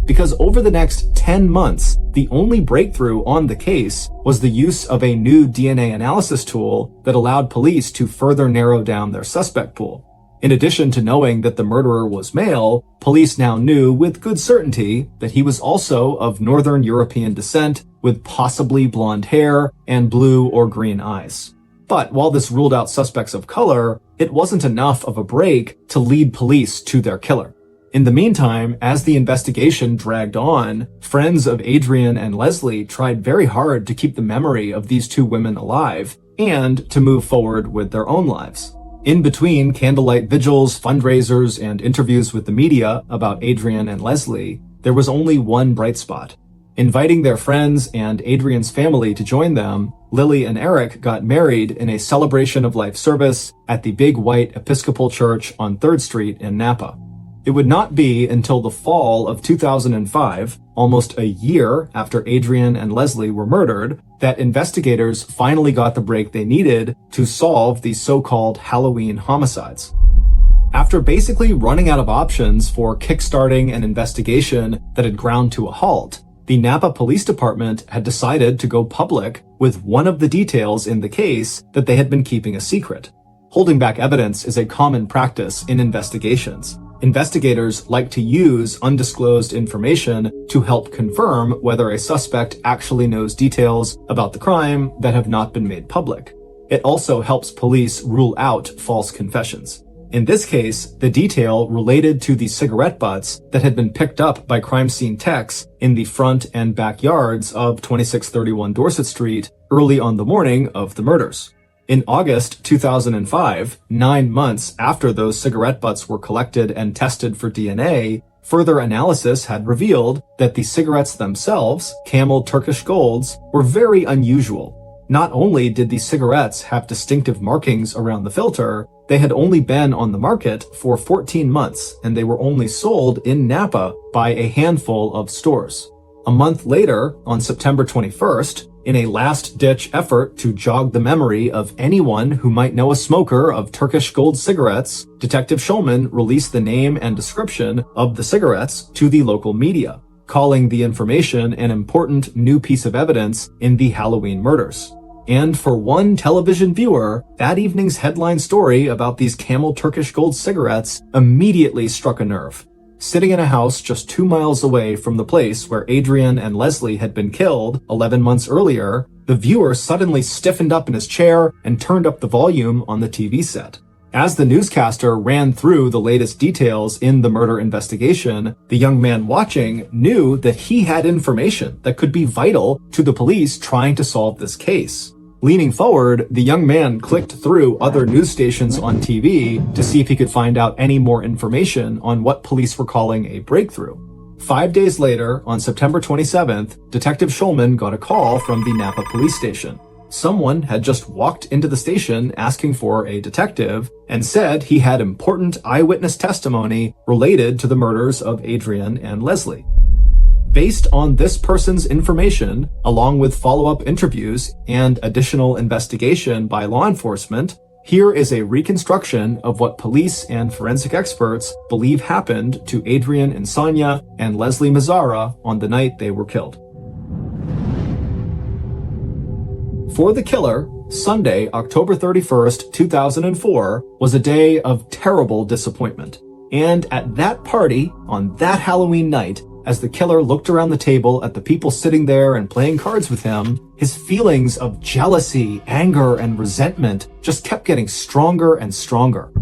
Because over the next 10 months, the only breakthrough on the case was the use of a new DNA analysis tool that allowed police to further narrow down their suspect pool. In addition to knowing that the murderer was male, police now knew with good certainty that he was also of Northern European descent with possibly blonde hair and blue or green eyes. But while this ruled out suspects of color, it wasn't enough of a break to lead police to their killer. In the meantime, as the investigation dragged on, friends of Adrian and Leslie tried very hard to keep the memory of these 2 women alive and to move forward with their own lives. In between candlelight vigils, fundraisers, and interviews with the media about Adrian and Leslie, there was only one bright spot. Inviting their friends and Adrian's family to join them, Lily and Eric got married in a celebration of life service at the Big White Episcopal Church on 3rd Street in Napa. It would not be until the fall of 2005, almost a year after Adrian and Leslie were murdered, that investigators finally got the break they needed to solve these so-called Halloween homicides. After basically running out of options for kickstarting an investigation that had ground to a halt, the Napa Police Department had decided to go public with one of the details in the case that they had been keeping a secret. Holding back evidence is a common practice in investigations. Investigators like to use undisclosed information to help confirm whether a suspect actually knows details about the crime that have not been made public. It also helps police rule out false confessions. In this case, the detail related to the cigarette butts that had been picked up by crime scene techs in the front and backyards of 2631 Dorset Street early on the morning of the murders. In August 2005, 9 months after those cigarette butts were collected and tested for DNA, further analysis had revealed that the cigarettes themselves, Camel Turkish Golds, were very unusual. Not only did the cigarettes have distinctive markings around the filter, they had only been on the market for 14 months, and they were only sold in Napa by a handful of stores. A month later, on September 21st, in a last-ditch effort to jog the memory of anyone who might know a smoker of Turkish Gold cigarettes, Detective Schulman released the name and description of the cigarettes to the local media, calling the information an important new piece of evidence in the Halloween murders. And for one television viewer, that evening's headline story about these Camel Turkish Gold cigarettes immediately struck a nerve. Sitting in a house just 2 miles away from the place where Adrian and Leslie had been killed 11 months earlier, the viewer suddenly stiffened up in his chair and turned up the volume on the TV set. As the newscaster ran through the latest details in the murder investigation, the young man watching knew that he had information that could be vital to the police trying to solve this case. Leaning forward, the young man clicked through other news stations on TV to see if he could find out any more information on what police were calling a breakthrough. 5 days later, on September 27th, Detective Schulman got a call from the Napa police station. Someone had just walked into the station asking for a detective and said he had important eyewitness testimony related to the murders of Adrian and Leslie. Based on this person's information, along with follow-up interviews and additional investigation by law enforcement, here is a reconstruction of what police and forensic experts believe happened to Adrian Insania and Leslie Mazzara on the night they were killed. For the killer, Sunday, October 31st, 2004, was a day of terrible disappointment. And at that party, on that Halloween night, as the killer looked around the table at the people sitting there and playing cards with him, his feelings of jealousy, anger, and resentment just kept getting stronger and stronger.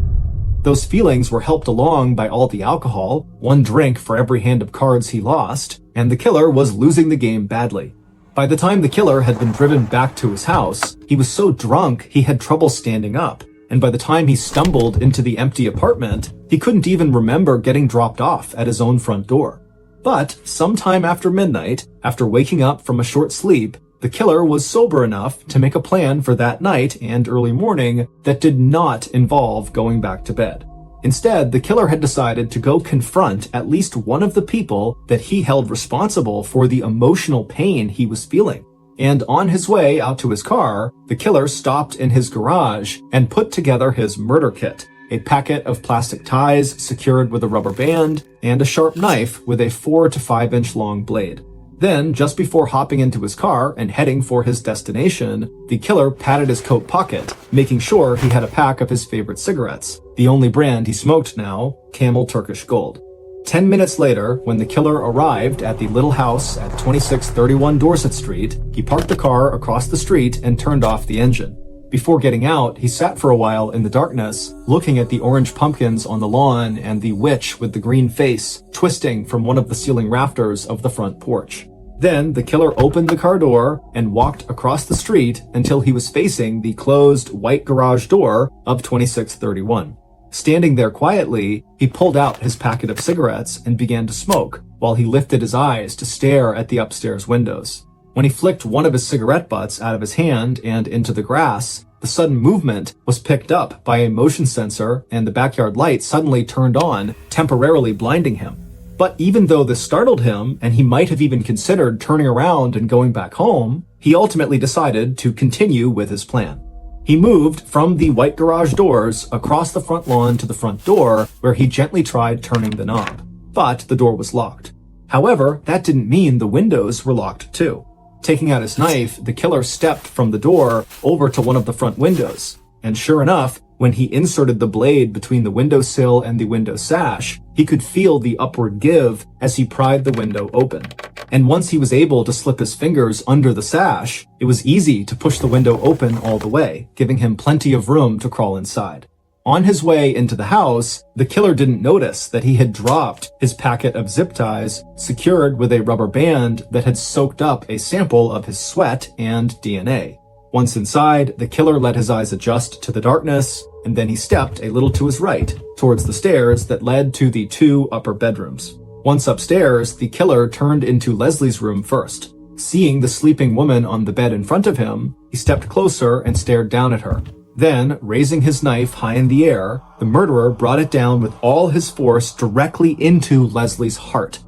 Those feelings were helped along by all the alcohol, one drink for every hand of cards he lost, and the killer was losing the game badly. By the time the killer had been driven back to his house, he was so drunk he had trouble standing up, and by the time he stumbled into the empty apartment, he couldn't even remember getting dropped off at his own front door. But sometime after midnight, after waking up from a short sleep, the killer was sober enough to make a plan for that night and early morning that did not involve going back to bed. Instead, the killer had decided to go confront at least one of the people that he held responsible for the emotional pain he was feeling. And on his way out to his car, the killer stopped in his garage and put together his murder kit, a packet of plastic ties secured with a rubber band, and a sharp knife with a 4 to 5 inch long blade. Then, just before hopping into his car and heading for his destination, the killer patted his coat pocket, making sure he had a pack of his favorite cigarettes, the only brand he smoked now, Camel Turkish Gold. 10 minutes later, when the killer arrived at the little house at 2631 Dorset Street, he parked the car across the street and turned off the engine. Before getting out, he sat for a while in the darkness, looking at the orange pumpkins on the lawn and the witch with the green face twisting from one of the ceiling rafters of the front porch. Then, the killer opened the car door and walked across the street until he was facing the closed white garage door of 2631. Standing there quietly, he pulled out his packet of cigarettes and began to smoke, while he lifted his eyes to stare at the upstairs windows. When he flicked one of his cigarette butts out of his hand and into the grass, the sudden movement was picked up by a motion sensor and the backyard light suddenly turned on, temporarily blinding him. But even though this startled him, and he might have even considered turning around and going back home, he ultimately decided to continue with his plan. He moved from the white garage doors across the front lawn to the front door, where he gently tried turning the knob. But the door was locked. However, that didn't mean the windows were locked too. Taking out his knife, the killer stepped from the door over to one of the front windows. And sure enough, when he inserted the blade between the windowsill and the window sash, he could feel the upward give as he pried the window open. And once he was able to slip his fingers under the sash, it was easy to push the window open all the way, giving him plenty of room to crawl inside. On his way into the house, the killer didn't notice that he had dropped his packet of zip ties secured with a rubber band that had soaked up a sample of his sweat and DNA. Once inside, the killer let his eyes adjust to the darkness, and then he stepped a little to his right, towards the stairs that led to the 2 upper bedrooms. Once upstairs, the killer turned into Leslie's room first. Seeing the sleeping woman on the bed in front of him, he stepped closer and stared down at her. Then, raising his knife high in the air, the murderer brought it down with all his force directly into Leslie's heart.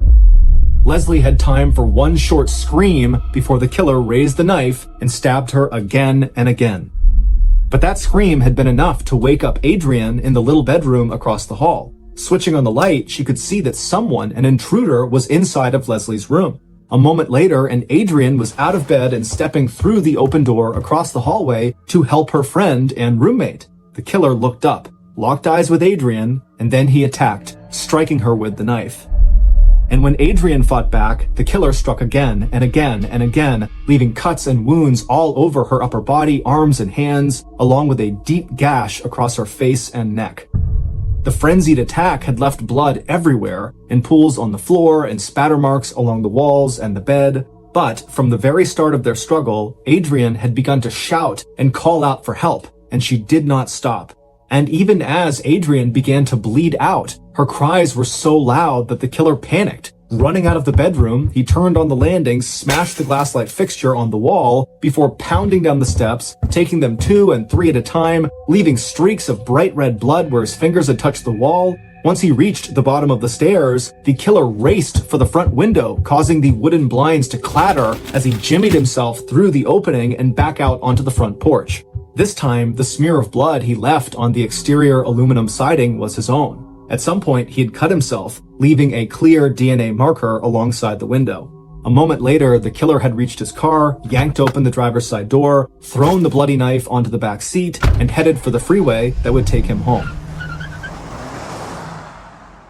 Leslie had time for one short scream before the killer raised the knife and stabbed her again and again. But that scream had been enough to wake up Adrienne in the little bedroom across the hall. Switching on the light, she could see that someone, an intruder, was inside of Leslie's room. A moment later, and Adrienne was out of bed and stepping through the open door across the hallway to help her friend and roommate. The killer looked up, locked eyes with Adrienne, and then he attacked, striking her with the knife. And when Adrienne fought back, the killer struck again and again and again, leaving cuts and wounds all over her upper body, arms, and hands, along with a deep gash across her face and neck. The frenzied attack had left blood everywhere, in pools on the floor and spatter marks along the walls and the bed. But from the very start of their struggle, Adrienne had begun to shout and call out for help, and she did not stop. And even as Adrienne began to bleed out, her cries were so loud that the killer panicked. Running out of the bedroom, he turned on the landing, smashed the glass light fixture on the wall before pounding down the steps, taking them 2 and 3 at a time, leaving streaks of bright red blood where his fingers had touched the wall. Once he reached the bottom of the stairs, the killer raced for the front window, causing the wooden blinds to clatter as he jimmied himself through the opening and back out onto the front porch. This time, the smear of blood he left on the exterior aluminum siding was his own. At some point, he had cut himself, leaving a clear DNA marker alongside the window. A moment later, the killer had reached his car, yanked open the driver's side door, thrown the bloody knife onto the back seat, and headed for the freeway that would take him home.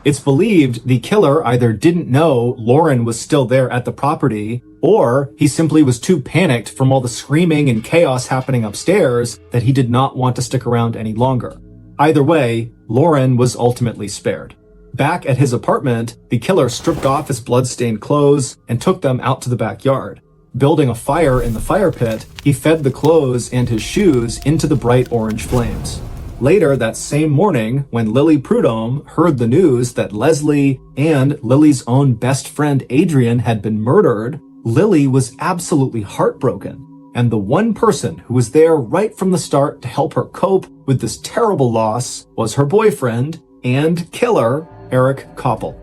It's believed the killer either didn't know Lauren was still there at the property, or he simply was too panicked from all the screaming and chaos happening upstairs that he did not want to stick around any longer. Either way, Lauren was ultimately spared. Back at his apartment, the killer stripped off his blood-stained clothes and took them out to the backyard. Building a fire in the fire pit, he fed the clothes and his shoes into the bright orange flames. Later that same morning, when Lily Prudhomme heard the news that Leslie and Lily's own best friend Adrian had been murdered, Lily was absolutely heartbroken. And the one person who was there right from the start to help her cope with this terrible loss was her boyfriend and killer, Eric Koppel.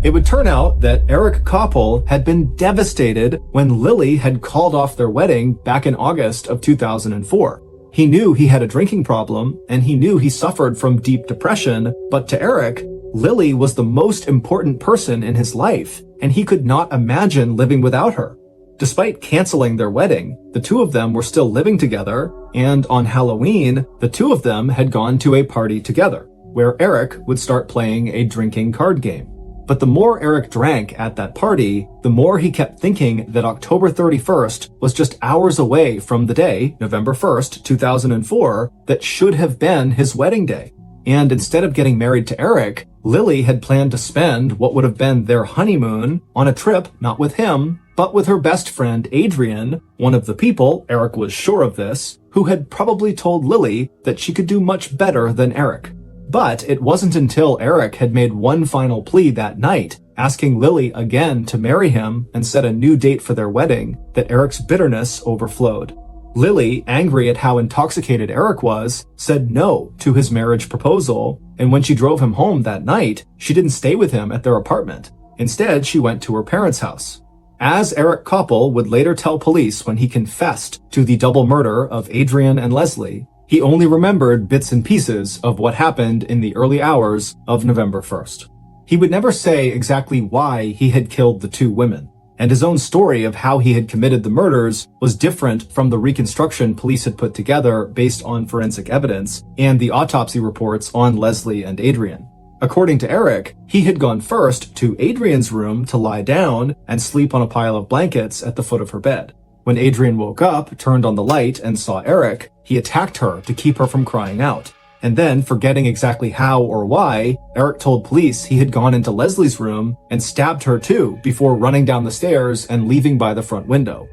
It would turn out that Eric Koppel had been devastated when Lily had called off their wedding back in August of 2004. He knew he had a drinking problem, and he knew he suffered from deep depression, but to Eric, Lily was the most important person in his life, and he could not imagine living without her. Despite canceling their wedding, the two of them were still living together, and on Halloween, the two of them had gone to a party together, where Eric would start playing a drinking card game. But the more Eric drank at that party, the more he kept thinking that October 31st was just hours away from the day, November 1st, 2004, that should have been his wedding day. And instead of getting married to Eric, Lily had planned to spend what would have been their honeymoon on a trip not with him, but with her best friend Adrian, one of the people, Eric was sure of this, who had probably told Lily that she could do much better than Eric. But it wasn't until Eric had made one final plea that night, asking Lily again to marry him and set a new date for their wedding, that Eric's bitterness overflowed. Lily, angry at how intoxicated Eric was, said no to his marriage proposal, and when she drove him home that night, she didn't stay with him at their apartment. Instead, she went to her parents' house. As Eric Koppel would later tell police when he confessed to the double murder of Adrian and Leslie, he only remembered bits and pieces of what happened in the early hours of November 1st. He would never say exactly why he had killed the two women, and his own story of how he had committed the murders was different from the reconstruction police had put together based on forensic evidence and the autopsy reports on Leslie and Adrian. According to Eric, he had gone first to Adrian's room to lie down and sleep on a pile of blankets at the foot of her bed. When Adrian woke up, turned on the light, and saw Eric, he attacked her to keep her from crying out. And then, forgetting exactly how or why, Eric told police he had gone into Leslie's room and stabbed her too before running down the stairs and leaving by the front window.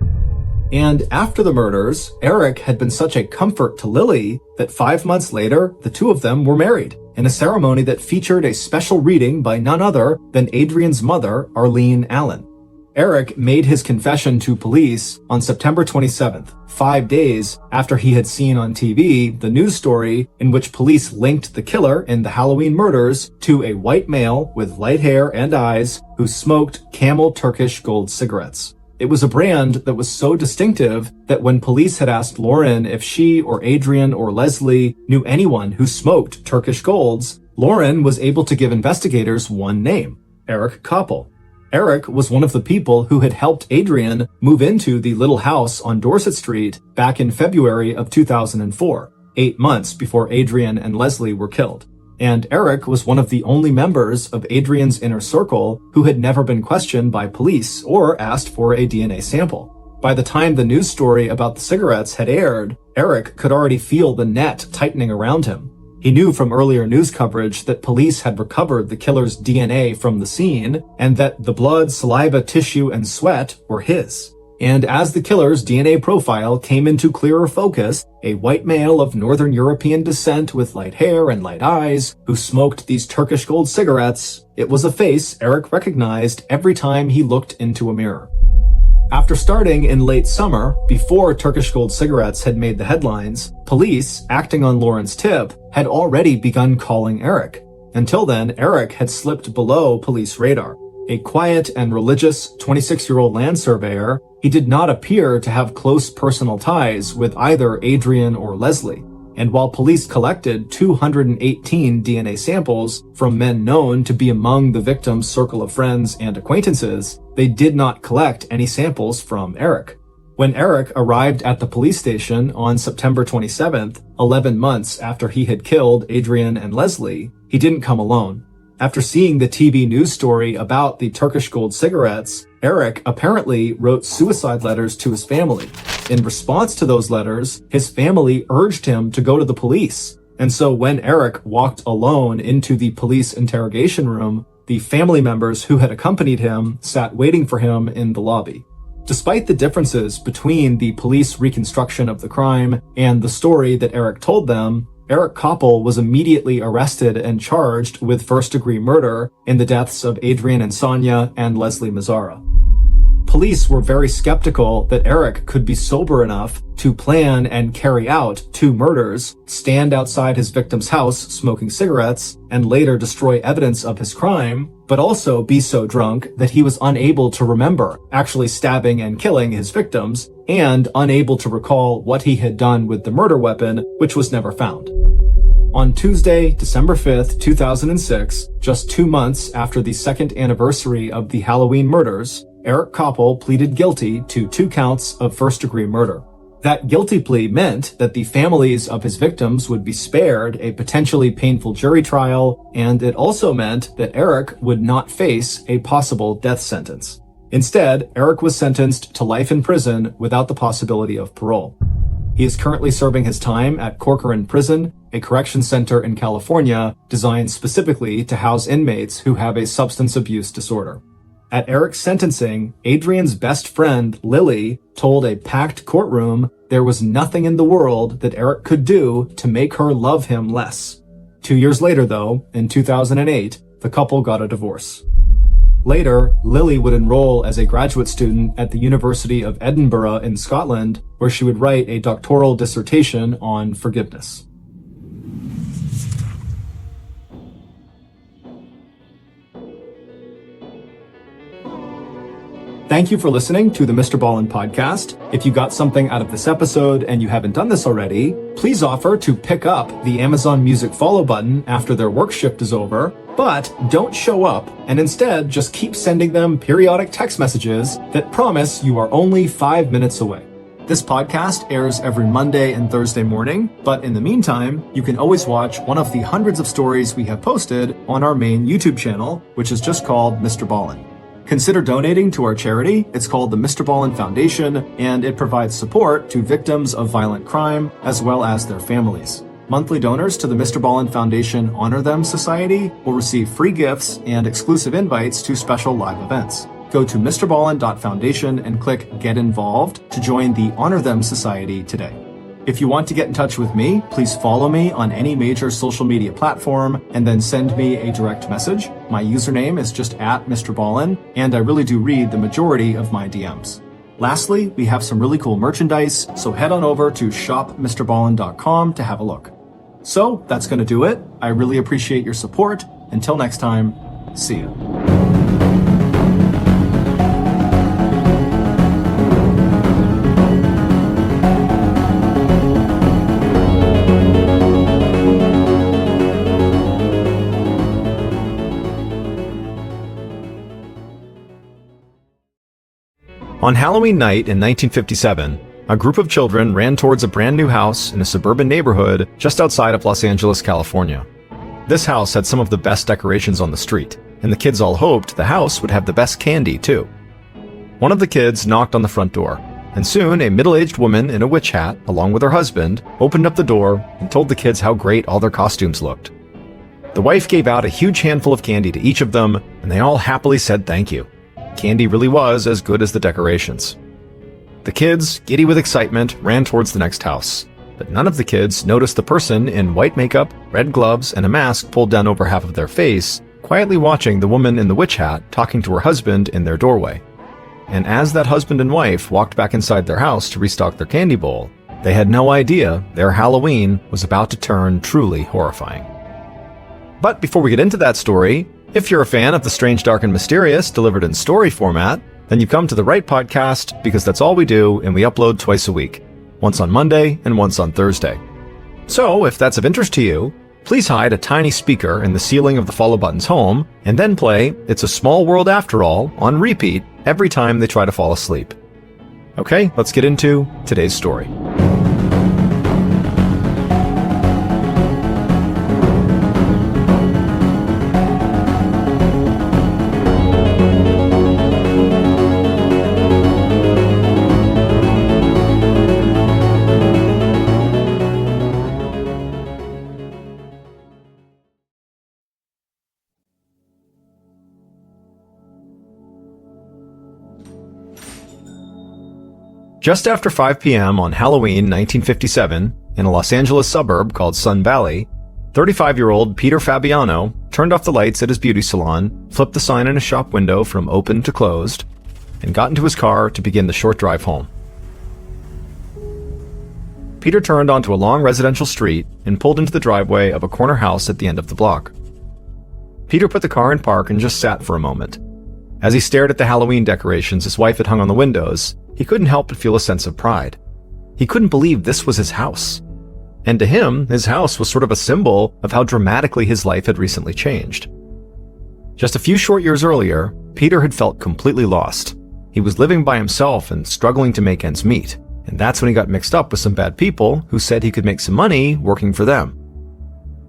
And after the murders, Eric had been such a comfort to Lily that 5 months later, the two of them were married in a ceremony that featured a special reading by none other than Adrian's mother, Arlene Allen. Eric made his confession to police on September 27th, 5 days after he had seen on TV the news story in which police linked the killer in the Halloween murders to a white male with light hair and eyes who smoked Camel Turkish Gold cigarettes. It was a brand that was so distinctive that when police had asked Lauren if she or Adrian or Leslie knew anyone who smoked Turkish Golds, Lauren was able to give investigators one name, Eric Koppel. Eric was one of the people who had helped Adrian move into the little house on Dorset Street back in February of 2004, 8 months before Adrian and Leslie were killed. And Eric was one of the only members of Adrian's inner circle who had never been questioned by police or asked for a DNA sample. By the time the news story about the cigarettes had aired, Eric could already feel the net tightening around him. He knew from earlier news coverage that police had recovered the killer's DNA from the scene, and that the blood, saliva, tissue, and sweat were his. And as the killer's DNA profile came into clearer focus, a white male of Northern European descent with light hair and light eyes, who smoked these Turkish Gold cigarettes, it was a face Eric recognized every time he looked into a mirror. After starting in late summer, before Turkish Gold cigarettes had made the headlines, police, acting on Lauren's tip, had already begun calling Eric. Until then, Eric had slipped below police radar. A quiet and religious 26-year-old land surveyor, he did not appear to have close personal ties with either Adrian or Leslie. And while police collected 218 DNA samples from men known to be among the victim's circle of friends and acquaintances, they did not collect any samples from Eric. When Eric arrived at the police station on September 27th, 11 months after he had killed Adrian and Leslie, he didn't come alone. After seeing the TV news story about the Turkish Gold cigarettes, Eric apparently wrote suicide letters to his family. In response to those letters, his family urged him to go to the police. And so when Eric walked alone into the police interrogation room, the family members who had accompanied him sat waiting for him in the lobby. Despite the differences between the police reconstruction of the crime and the story that Eric told them, Eric Koppel was immediately arrested and charged with first-degree murder in the deaths of Adrian Insania and Leslie Mazzara. Police were very skeptical that Eric could be sober enough to plan and carry out 2 murders, stand outside his victim's house smoking cigarettes, and later destroy evidence of his crime, but also be so drunk that he was unable to remember actually stabbing and killing his victims, and unable to recall what he had done with the murder weapon, which was never found. On Tuesday, December 5th, 2006, just 2 months after the second anniversary of the Halloween murders, Eric Koppel pleaded guilty to 2 counts of first-degree murder. That guilty plea meant that the families of his victims would be spared a potentially painful jury trial, and it also meant that Eric would not face a possible death sentence. Instead, Eric was sentenced to life in prison without the possibility of parole. He is currently serving his time at Corcoran Prison, a correction center in California designed specifically to house inmates who have a substance abuse disorder. At Eric's sentencing, Adrian's best friend, Lily, told a packed courtroom there was nothing in the world that Eric could do to make her love him less. 2 years later, though, in 2008, the couple got a divorce. Later, Lily would enroll as a graduate student at the University of Edinburgh in Scotland, where she would write a doctoral dissertation on forgiveness. Thank you for listening to the MrBallen Podcast. If you got something out of this episode and you haven't done this already, please offer to pick up the Amazon Music follow button after their work shift is over, but don't show up and instead just keep sending them periodic text messages that promise you are only 5 minutes away. This podcast airs every Monday and Thursday morning, but in the meantime, you can always watch one of the hundreds of stories we have posted on our main YouTube channel, which is just called MrBallen. Consider donating to our charity. It's called the MrBallen Foundation, and it provides support to victims of violent crime as well as their families. Monthly donors to the MrBallen Foundation Honor Them Society will receive free gifts and exclusive invites to special live events. Go to mrballen.foundation and click Get Involved to join the Honor Them Society today. If you want to get in touch with me, please follow me on any major social media platform and then send me a direct message. My username is just @MrBallen, and I really do read the majority of my DMs. Lastly, we have some really cool merchandise, so head on over to shopmrballen.com to have a look. So that's going to do it. I really appreciate your support. Until next time, see you. On Halloween night in 1957, a group of children ran towards a brand new house in a suburban neighborhood just outside of Los Angeles, California. This house had some of the best decorations on the street, and the kids all hoped the house would have the best candy, too. One of the kids knocked on the front door, and soon a middle-aged woman in a witch hat, along with her husband, opened up the door and told the kids how great all their costumes looked. The wife gave out a huge handful of candy to each of them, and they all happily said thank you. Candy really was as good as the decorations. The kids, giddy with excitement, ran towards the next house. But none of the kids noticed the person in white makeup, red gloves, and a mask pulled down over half of their face, quietly watching the woman in the witch hat talking to her husband in their doorway. And as that husband and wife walked back inside their house to restock their candy bowl, they had no idea their Halloween was about to turn truly horrifying. But before we get into that story, if you're a fan of the strange, dark, and mysterious delivered in story format, then you've come to the right podcast, because that's all we do, and we upload twice a week, once on Monday and once on Thursday. So if that's of interest to you, please hide a tiny speaker in the ceiling of the follow button's home, and then play It's a Small World After All on repeat every time they try to fall asleep. Okay, let's get into today's story. Just after 5 p.m. on Halloween 1957, in a Los Angeles suburb called Sun Valley, 35-year-old Peter Fabiano turned off the lights at his beauty salon, flipped the sign in his shop window from open to closed, and got into his car to begin the short drive home. Peter turned onto a long residential street and pulled into the driveway of a corner house at the end of the block. Peter put the car in park and just sat for a moment. As he stared at the Halloween decorations his wife had hung on the windows, he couldn't help but feel a sense of pride. He couldn't believe this was his house. And to him, his house was sort of a symbol of how dramatically his life had recently changed. Just a few short years earlier, Peter had felt completely lost. He was living by himself and struggling to make ends meet, and that's when he got mixed up with some bad people who said he could make some money working for them.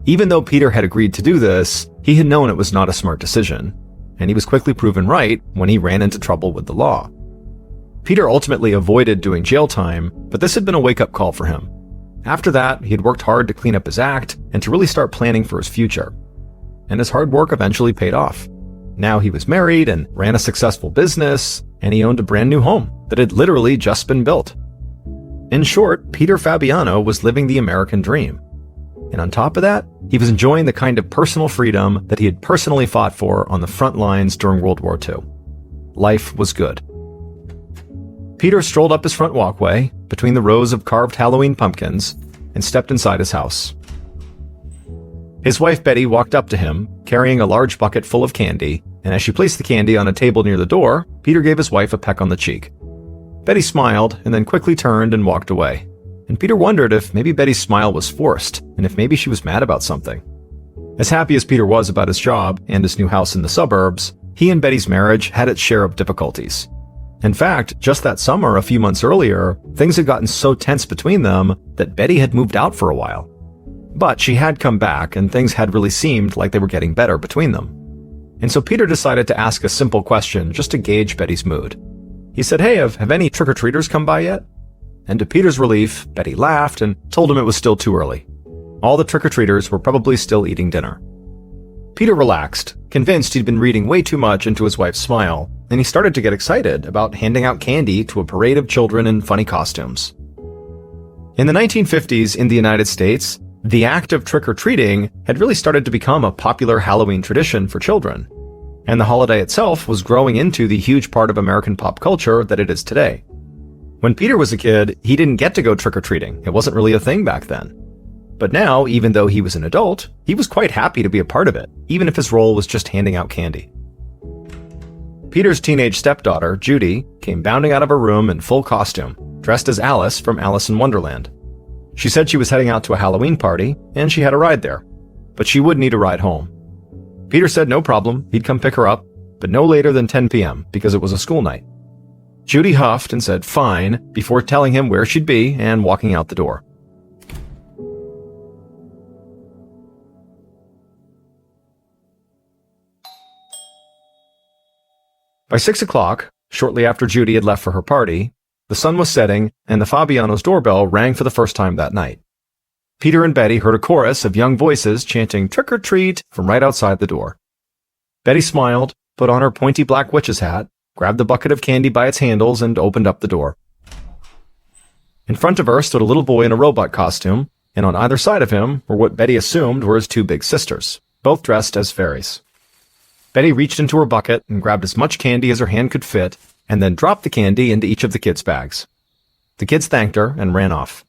Even though Peter had agreed to do this, he had known it was not a smart decision, and he was quickly proven right when he ran into trouble with the law. Peter ultimately avoided doing jail time, but this had been a wake-up call for him. After that, he had worked hard to clean up his act and to really start planning for his future. And his hard work eventually paid off. Now he was married and ran a successful business, and he owned a brand new home that had literally just been built. In short, Peter Fabiano was living the American dream. And on top of that, he was enjoying the kind of personal freedom that he had personally fought for on the front lines during World War II. Life was good. Peter strolled up his front walkway between the rows of carved Halloween pumpkins and stepped inside his house. His wife Betty walked up to him, carrying a large bucket full of candy, and as she placed the candy on a table near the door, Peter gave his wife a peck on the cheek. Betty smiled and then quickly turned and walked away. And Peter wondered if maybe Betty's smile was forced, and if maybe she was mad about something. As happy as Peter was about his job and his new house in the suburbs, he and Betty's marriage had its share of difficulties. In fact, just that summer, a few months earlier, things had gotten so tense between them that Betty had moved out for a while. But she had come back, and things had really seemed like they were getting better between them. And so Peter decided to ask a simple question just to gauge Betty's mood. He said, "Hey, have any trick-or-treaters come by yet?" And to Peter's relief, Betty laughed and told him it was still too early. All the trick-or-treaters were probably still eating dinner. Peter relaxed, convinced he'd been reading way too much into his wife's smile, and he started to get excited about handing out candy to a parade of children in funny costumes. In the 1950s in the United States, the act of trick-or-treating had really started to become a popular Halloween tradition for children, and the holiday itself was growing into the huge part of American pop culture that it is today. When Peter was a kid, he didn't get to go trick-or-treating. It wasn't really a thing back then. But now, even though he was an adult, he was quite happy to be a part of it, even if his role was just handing out candy. Peter's teenage stepdaughter, Judy, came bounding out of her room in full costume, dressed as Alice from Alice in Wonderland. She said she was heading out to a Halloween party, and she had a ride there, but she would need a ride home. Peter said no problem, he'd come pick her up, but no later than 10 p.m. because it was a school night. Judy huffed and said fine before telling him where she'd be and walking out the door. By 6 o'clock, shortly after Judy had left for her party, the sun was setting and the Fabiano's doorbell rang for the first time that night. Peter and Betty heard a chorus of young voices chanting "Trick or treat" from right outside the door. Betty smiled, put on her pointy black witch's hat, grabbed the bucket of candy by its handles, and opened up the door. In front of her stood a little boy in a robot costume, and on either side of him were what Betty assumed were his two big sisters, both dressed as fairies. Betty reached into her bucket and grabbed as much candy as her hand could fit, and then dropped the candy into each of the kids' bags. The kids thanked her and ran off.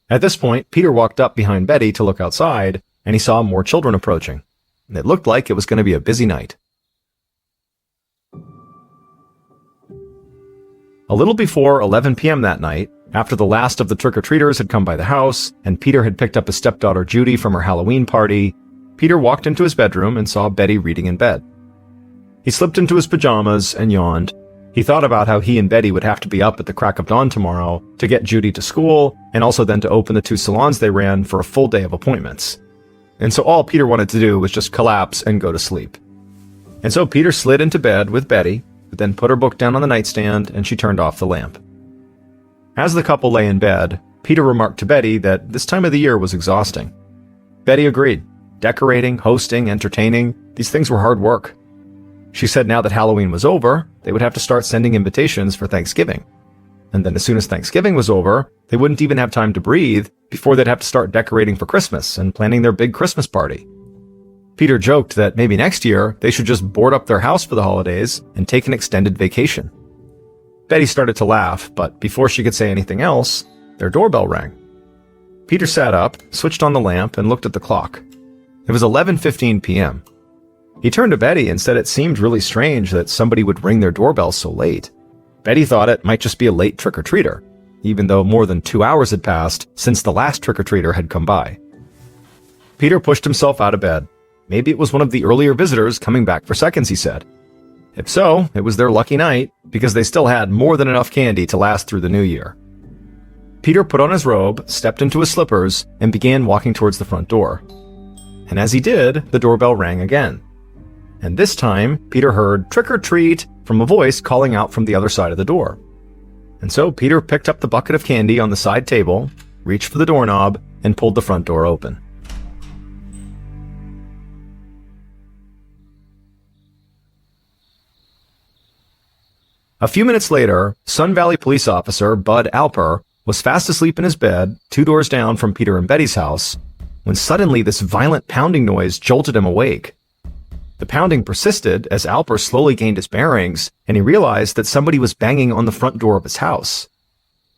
At this point, Peter walked up behind Betty to look outside, and he saw more children approaching. It looked like it was going to be a busy night. A little before 11 p.m. that night, after the last of the trick-or-treaters had come by the house, and Peter had picked up his stepdaughter Judy from her Halloween party, Peter walked into his bedroom and saw Betty reading in bed. He slipped into his pajamas and yawned. He thought about how he and Betty would have to be up at the crack of dawn tomorrow to get Judy to school, and also then to open the two salons they ran for a full day of appointments. And so all Peter wanted to do was just collapse and go to sleep. And so Peter slid into bed with Betty, but then put her book down on the nightstand and she turned off the lamp. As the couple lay in bed, Peter remarked to Betty that this time of the year was exhausting. Betty agreed. Decorating, hosting, entertaining, these things were hard work. She said now that Halloween was over, they would have to start sending invitations for Thanksgiving. and then as soon as Thanksgiving was over, they wouldn't even have time to breathe before they'd have to start decorating for Christmas and planning their big Christmas party. Peter joked that maybe next year they should just board up their house for the holidays and take an extended vacation. Betty started to laugh, but before she could say anything else, their doorbell rang. Peter sat up, switched on the lamp, and looked at the clock. It was 11:15 p.m. He turned to Betty and said it seemed really strange that somebody would ring their doorbell so late. Betty thought it might just be a late trick-or-treater, even though more than 2 hours had passed since the last trick-or-treater had come by. Peter pushed himself out of bed. Maybe it was one of the earlier visitors coming back for seconds, he said. If so, it was their lucky night, because they still had more than enough candy to last through the new year. Peter put on his robe, stepped into his slippers, and began walking towards the front door. And as he did, the doorbell rang again. And this time, Peter heard "trick or treat" from a voice calling out from the other side of the door. And so Peter picked up the bucket of candy on the side table, reached for the doorknob, and pulled the front door open. A few minutes later, Sun Valley police officer Bud Alper was fast asleep in his bed, 2 doors down from Peter and Betty's house, when suddenly this violent pounding noise jolted him awake. The pounding persisted as Alper slowly gained his bearings, and he realized that somebody was banging on the front door of his house.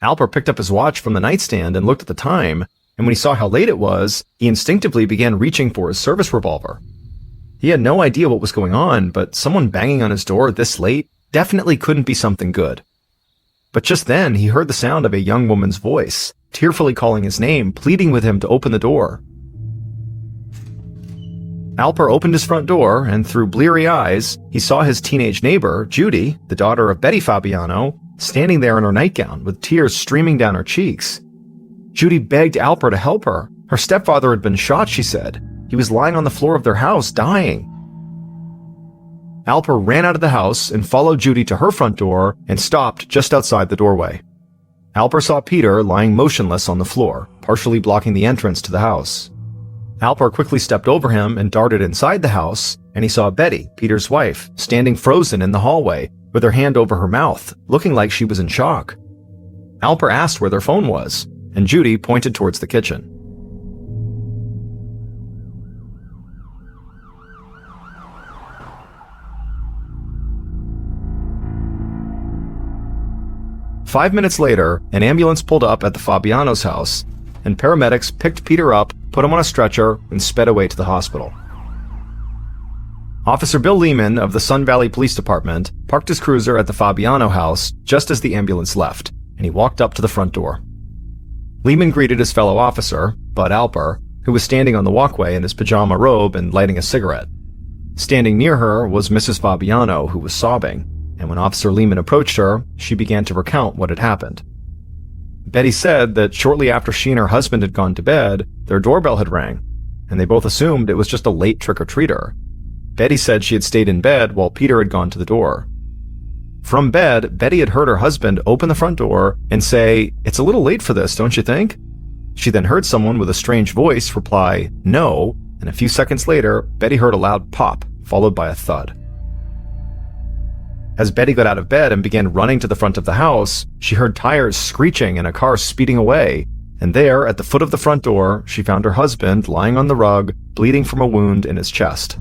Alper picked up his watch from the nightstand and looked at the time, and when he saw how late it was, he instinctively began reaching for his service revolver. He had no idea what was going on, but someone banging on his door this late definitely couldn't be something good. But just then, he heard the sound of a young woman's voice, tearfully calling his name, pleading with him to open the door. Alper opened his front door, and through bleary eyes, he saw his teenage neighbor, Judy, the daughter of Betty Fabiano, standing there in her nightgown with tears streaming down her cheeks. Judy begged Alper to help her. Her stepfather had been shot, she said. He was lying on the floor of their house, dying. Alper ran out of the house and followed Judy to her front door and stopped just outside the doorway. Alper saw Peter lying motionless on the floor, partially blocking the entrance to the house. Alper quickly stepped over him and darted inside the house, and he saw Betty, Peter's wife, standing frozen in the hallway with her hand over her mouth, looking like she was in shock. Alper asked where their phone was, and Judy pointed towards the kitchen. "5 minutes later, an ambulance pulled up at the Fabiano's house, and paramedics picked Peter up, put him on a stretcher, and sped away to the hospital. Officer Bill Lehman of the Sun Valley Police Department parked his cruiser at the Fabiano house just as the ambulance left, and he walked up to the front door. Lehman greeted his fellow officer, Bud Alper, who was standing on the walkway in his pajama robe and lighting a cigarette. Standing near her was Mrs. Fabiano, who was sobbing, and when Officer Lehman approached her, she began to recount what had happened. Betty said that shortly after she and her husband had gone to bed, their doorbell had rang, and they both assumed it was just a late trick-or-treater. Betty said she had stayed in bed while Peter had gone to the door. From bed, Betty had heard her husband open the front door and say, "It's a little late for this, don't you think?" She then heard someone with a strange voice reply, "No," and a few seconds later, Betty heard a loud pop, followed by a thud. As Betty got out of bed and began running to the front of the house, she heard tires screeching and a car speeding away, and there, at the foot of the front door, she found her husband lying on the rug, bleeding from a wound in his chest.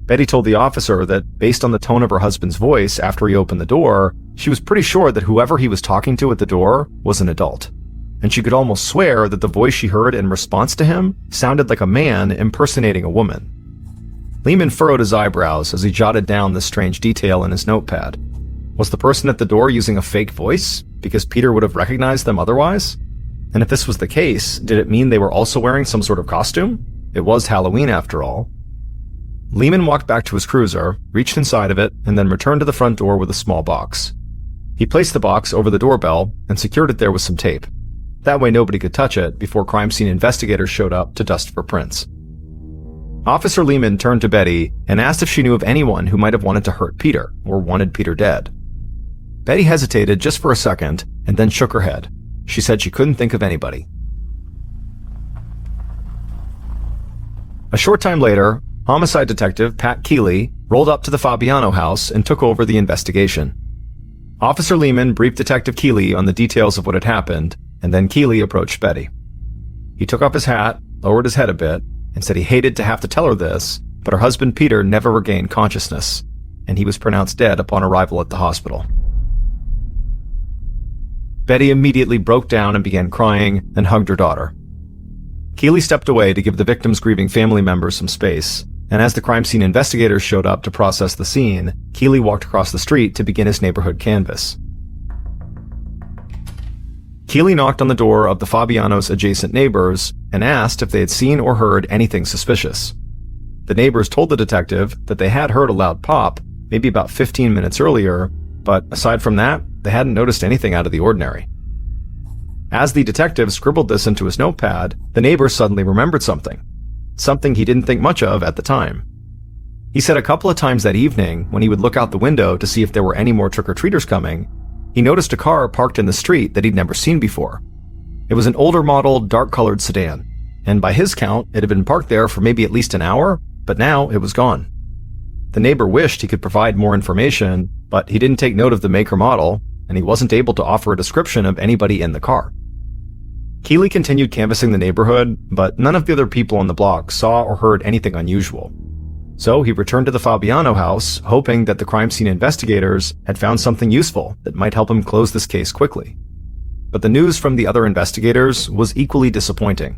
Betty told the officer that, based on the tone of her husband's voice after he opened the door, she was pretty sure that whoever he was talking to at the door was an adult, and she could almost swear that the voice she heard in response to him sounded like a man impersonating a woman. Lehman furrowed his eyebrows as he jotted down this strange detail in his notepad. Was the person at the door using a fake voice, because Peter would have recognized them otherwise? And if this was the case, did it mean they were also wearing some sort of costume? It was Halloween after all. Lehman walked back to his cruiser, reached inside of it, and then returned to the front door with a small box. He placed the box over the doorbell and secured it there with some tape. That way nobody could touch it before crime scene investigators showed up to dust for prints. Officer Lehman turned to Betty and asked if she knew of anyone who might have wanted to hurt Peter or wanted Peter dead. Betty hesitated just for a second and then shook her head. She said she couldn't think of anybody. A short time later, homicide detective Pat Keeley rolled up to the Fabiano house and took over the investigation. Officer Lehman briefed Detective Keeley on the details of what had happened, and then Keeley approached Betty. He took off his hat, lowered his head a bit, and said he hated to have to tell her this, but her husband Peter never regained consciousness, and he was pronounced dead upon arrival at the hospital. Betty immediately broke down and began crying, and hugged her daughter. Keeley stepped away to give the victim's grieving family members some space, and as the crime scene investigators showed up to process the scene, Keeley walked across the street to begin his neighborhood canvass. Keeley knocked on the door of the Fabianos' adjacent neighbors and asked if they had seen or heard anything suspicious. The neighbors told the detective that they had heard a loud pop, maybe about 15 minutes earlier, but aside from that, they hadn't noticed anything out of the ordinary. As the detective scribbled this into his notepad, the neighbor suddenly remembered something he didn't think much of at the time. He said a couple of times that evening, when he would look out the window to see if there were any more trick-or-treaters coming, he noticed a car parked in the street that he'd never seen before. It was an older model, dark-colored sedan, and by his count, it had been parked there for maybe at least an hour, but now it was gone. The neighbor wished he could provide more information, but he didn't take note of the make or model, and he wasn't able to offer a description of anybody in the car. Keeley continued canvassing the neighborhood, but none of the other people on the block saw or heard anything unusual. So he returned to the Fabiano house, hoping that the crime scene investigators had found something useful that might help him close this case quickly. But the news from the other investigators was equally disappointing.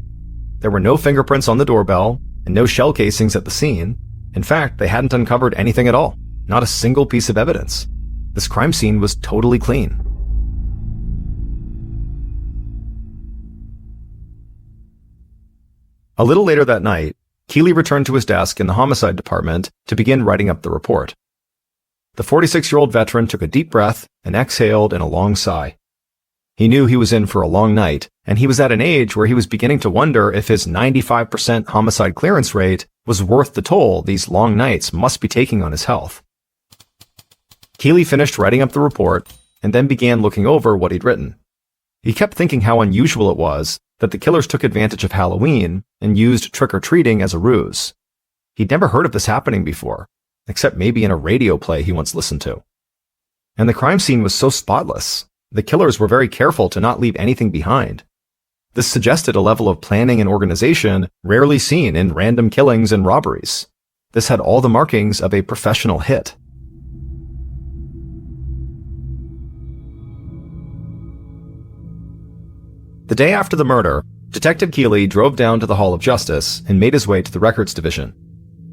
There were no fingerprints on the doorbell, and no shell casings at the scene. In fact, they hadn't uncovered anything at all, not a single piece of evidence. This crime scene was totally clean. A little later that night, Keeley returned to his desk in the homicide department to begin writing up the report. The 46-year-old veteran took a deep breath and exhaled in a long sigh. He knew he was in for a long night, and he was at an age where he was beginning to wonder if his 95% homicide clearance rate was worth the toll these long nights must be taking on his health. Keeley finished writing up the report and then began looking over what he'd written. He kept thinking how unusual it was that the killers took advantage of Halloween and used trick-or-treating as a ruse. He'd never heard of this happening before, except maybe in a radio play he once listened to. And the crime scene was so spotless. The killers were very careful to not leave anything behind. This suggested a level of planning and organization rarely seen in random killings and robberies. This had all the markings of a professional hit. The day after the murder, Detective Keeley drove down to the Hall of Justice and made his way to the Records Division.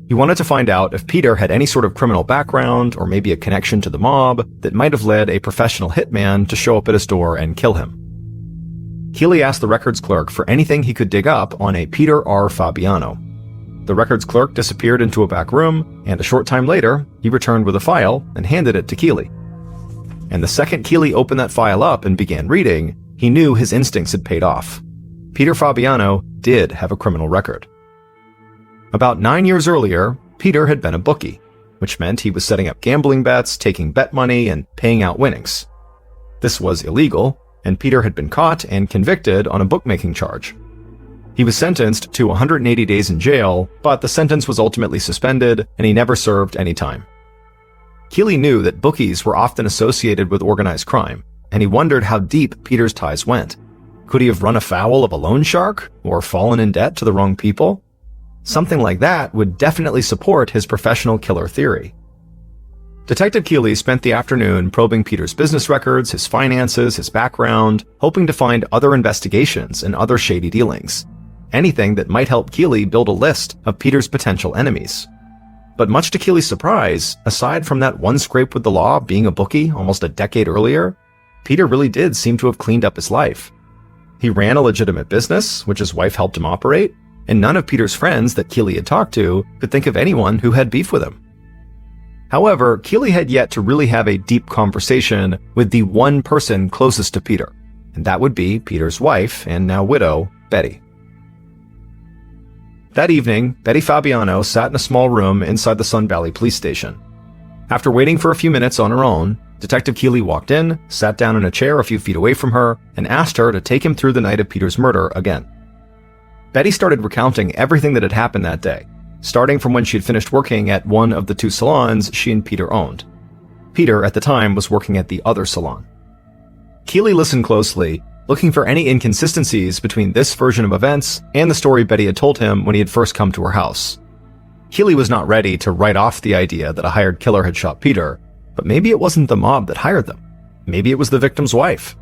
He wanted to find out if Peter had any sort of criminal background or maybe a connection to the mob that might have led a professional hitman to show up at his door and kill him. Keeley asked the records clerk for anything he could dig up on a Peter R. Fabiano. The records clerk disappeared into a back room, and a short time later, he returned with a file and handed it to Keeley. And the second Keeley opened that file up and began reading, he knew his instincts had paid off. Peter Fabiano did have a criminal record. About 9 years earlier, Peter had been a bookie, which meant he was setting up gambling bets, taking bet money, and paying out winnings. This was illegal, and Peter had been caught and convicted on a bookmaking charge. He was sentenced to 180 days in jail, but the sentence was ultimately suspended, and he never served any time. Keeley knew that bookies were often associated with organized crime, and he wondered how deep Peter's ties went. Could he have run afoul of a loan shark, or fallen in debt to the wrong people? Something like that would definitely support his professional killer theory. Detective Keeley spent the afternoon probing Peter's business records, his finances, his background, hoping to find other investigations and other shady dealings. Anything that might help Keeley build a list of Peter's potential enemies. But much to Keeley's surprise, aside from that one scrape with the law being a bookie almost a decade earlier, Peter really did seem to have cleaned up his life. He ran a legitimate business, which his wife helped him operate, and none of Peter's friends that Keeley had talked to could think of anyone who had beef with him. However, Keeley had yet to really have a deep conversation with the one person closest to Peter, and that would be Peter's wife and now widow, Betty. That evening, Betty Fabiano sat in a small room inside the Sun Valley Police Station. After waiting for a few minutes on her own, Detective Keeley walked in, sat down in a chair a few feet away from her, and asked her to take him through the night of Peter's murder again. Betty started recounting everything that had happened that day, starting from when she had finished working at one of the two salons she and Peter owned. Peter at the time was working at the other salon. Keely listened closely, looking for any inconsistencies between this version of events and the story Betty had told him when he had first come to her house. Keely was not ready to write off the idea that a hired killer had shot Peter, but maybe it wasn't the mob that hired them. Maybe it was the victim's wife.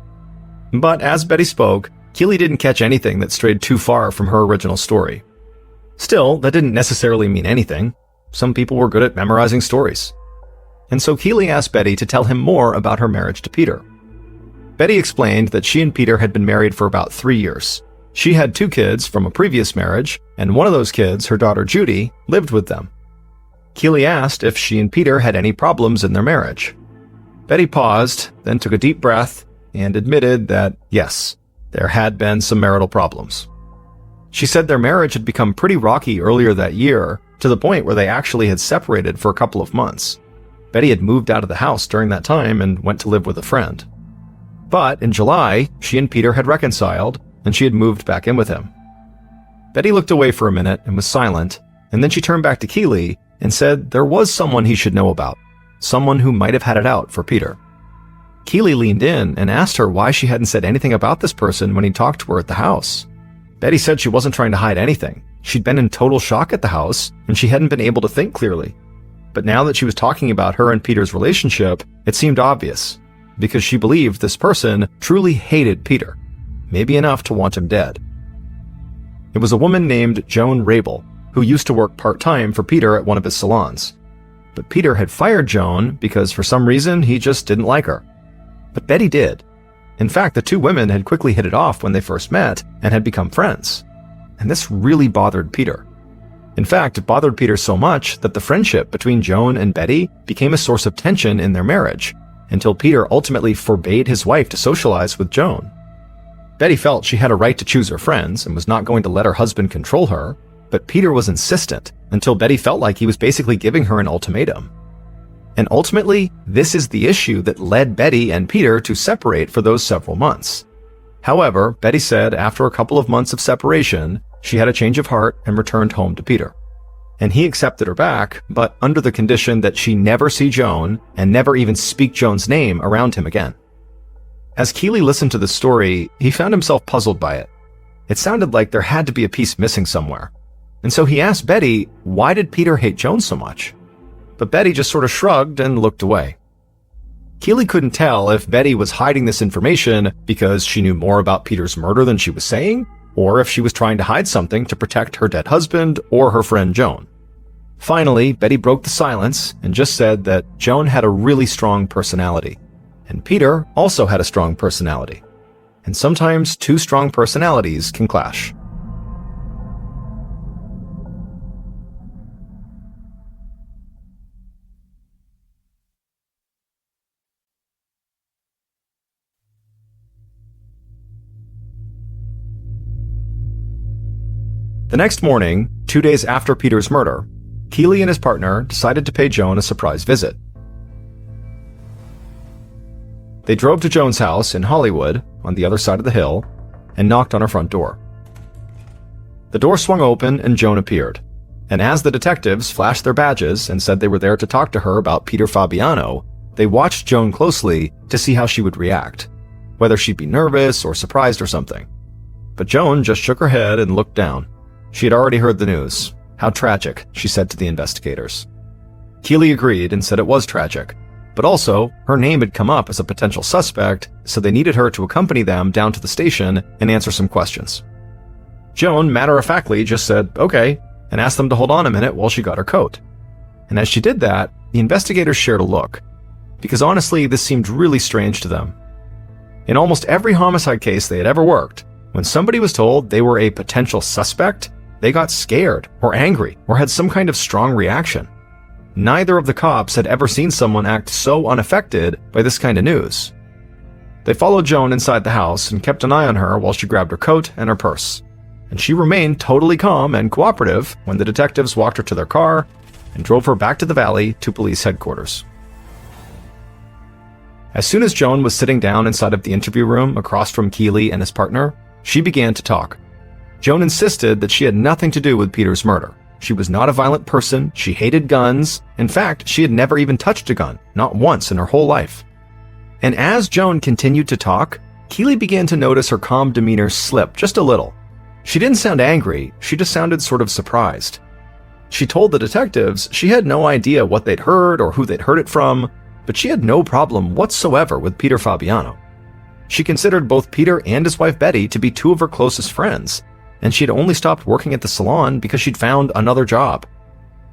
But as Betty spoke, Keely didn't catch anything that strayed too far from her original story. Still, that didn't necessarily mean anything. Some people were good at memorizing stories. And so Keely asked Betty to tell him more about her marriage to Peter. Betty explained that she and Peter had been married for about 3 years. She had 2 kids from a previous marriage, and one of those kids, her daughter Judy, lived with them. Keely asked if she and Peter had any problems in their marriage. Betty paused, then took a deep breath, and admitted that, yes, there had been some marital problems. She said their marriage had become pretty rocky earlier that year, to the point where they actually had separated for a couple of months. Betty had moved out of the house during that time and went to live with a friend. But in July, she and Peter had reconciled, and she had moved back in with him. Betty looked away for a minute and was silent, and then she turned back to Keely and said there was someone he should know about, someone who might have had it out for Peter. Keely leaned in and asked her why she hadn't said anything about this person when he talked to her at the house. Betty said she wasn't trying to hide anything. She'd been in total shock at the house, and she hadn't been able to think clearly. But now that she was talking about her and Peter's relationship, it seemed obvious, because she believed this person truly hated Peter, maybe enough to want him dead. It was a woman named Joan Rabel, who used to work part-time for Peter at one of his salons. But Peter had fired Joan because for some reason he just didn't like her. But Betty did. In fact, the 2 women had quickly hit it off when they first met and had become friends. And this really bothered Peter. In fact, it bothered Peter so much that the friendship between Joan and Betty became a source of tension in their marriage, until Peter ultimately forbade his wife to socialize with Joan. Betty felt she had a right to choose her friends and was not going to let her husband control her, but Peter was insistent until Betty felt like he was basically giving her an ultimatum. And ultimately, this is the issue that led Betty and Peter to separate for those several months. However, Betty said after a couple of months of separation, she had a change of heart and returned home to Peter. And he accepted her back, but under the condition that she never see Joan and never even speak Joan's name around him again. As Keely listened to the story, he found himself puzzled by it. It sounded like there had to be a piece missing somewhere. And so he asked Betty, why did Peter hate Joan so much? But Betty just sort of shrugged and looked away. Keely couldn't tell if Betty was hiding this information because she knew more about Peter's murder than she was saying, or if she was trying to hide something to protect her dead husband or her friend Joan. Finally, Betty broke the silence and just said that Joan had a really strong personality, and Peter also had a strong personality. And sometimes 2 strong personalities can clash. The next morning, 2 days after Peter's murder, Keely and his partner decided to pay Joan a surprise visit. They drove to Joan's house in Hollywood, on the other side of the hill, and knocked on her front door. The door swung open and Joan appeared, and as the detectives flashed their badges and said they were there to talk to her about Peter Fabiano, they watched Joan closely to see how she would react, whether she'd be nervous or surprised or something. But Joan just shook her head and looked down. She had already heard the news. How tragic, she said to the investigators. Keely agreed and said it was tragic, but also her name had come up as a potential suspect, so they needed her to accompany them down to the station and answer some questions. Joan matter-of-factly just said, okay, and asked them to hold on a minute while she got her coat. And as she did that, the investigators shared a look, because honestly, this seemed really strange to them. In almost every homicide case they had ever worked, when somebody was told they were a potential suspect, they got scared or angry or had some kind of strong reaction. Neither of the cops had ever seen someone act so unaffected by this kind of news. They followed Joan inside the house and kept an eye on her while she grabbed her coat and her purse. And she remained totally calm and cooperative when the detectives walked her to their car and drove her back to the valley to police headquarters. As soon as Joan was sitting down inside of the interview room across from Keely and his partner, she began to talk. Joan insisted that she had nothing to do with Peter's murder, She was not a violent person, she hated guns. In fact, she had never even touched a gun, not once in her whole life. And as Joan continued to talk, Keely began to notice her calm demeanor slip just a little. She didn't sound angry, she just sounded sort of surprised. She told the detectives she had no idea what they'd heard or who they'd heard it from, but she had no problem whatsoever with Peter Fabiano. She considered both Peter and his wife Betty to be two of her closest friends, and she'd only stopped working at the salon because she'd found another job.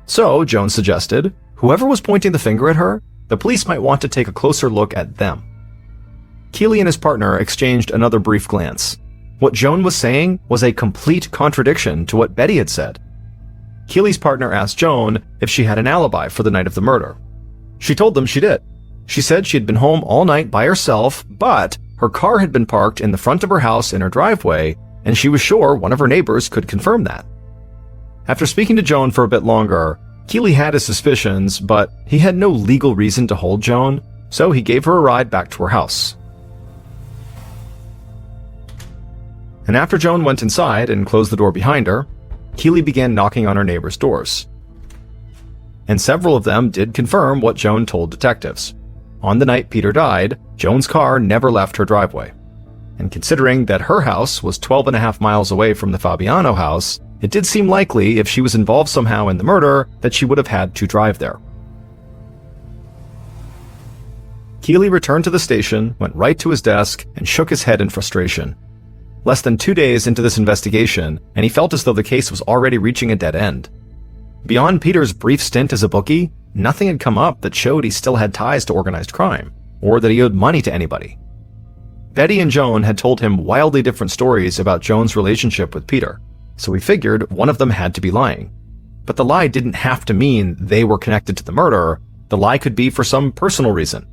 So, Joan suggested, whoever was pointing the finger at her, the police might want to take a closer look at them. Keely and his partner exchanged another brief glance. What Joan was saying was a complete contradiction to what Betty had said. Keely's partner asked Joan if she had an alibi for the night of the murder. She told them she did. She said she had been home all night by herself, but her car had been parked in the front of her house in her driveway, and she was sure one of her neighbors could confirm that. After speaking to Joan for a bit longer, Keely had his suspicions, but he had no legal reason to hold Joan, so he gave her a ride back to her house. And after Joan went inside and closed the door behind her, Keely began knocking on her neighbors' doors. And several of them did confirm what Joan told detectives. On the night Peter died, Joan's car never left her driveway. And considering that her house was 12.5 miles away from the Fabiano house, it did seem likely if she was involved somehow in the murder that she would have had to drive there. Keely returned to the station, went right to his desk, and shook his head in frustration. Less than 2 days into this investigation, and he felt as though the case was already reaching a dead end. Beyond Peter's brief stint as a bookie, nothing had come up that showed he still had ties to organized crime, or that he owed money to anybody. Betty and Joan had told him wildly different stories about Joan's relationship with Peter, so he figured one of them had to be lying. But the lie didn't have to mean they were connected to the murder. The lie could be for some personal reason.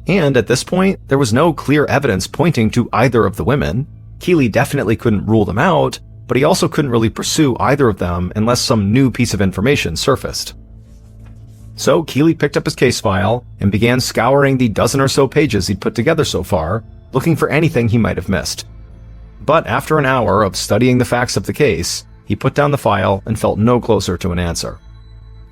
And at this point, there was no clear evidence pointing to either of the women. Keely definitely couldn't rule them out, but he also couldn't really pursue either of them unless some new piece of information surfaced. So Keely picked up his case file and began scouring the dozen or so pages he'd put together so far, looking for anything he might have missed. But after an hour of studying the facts of the case, he put down the file and felt no closer to an answer.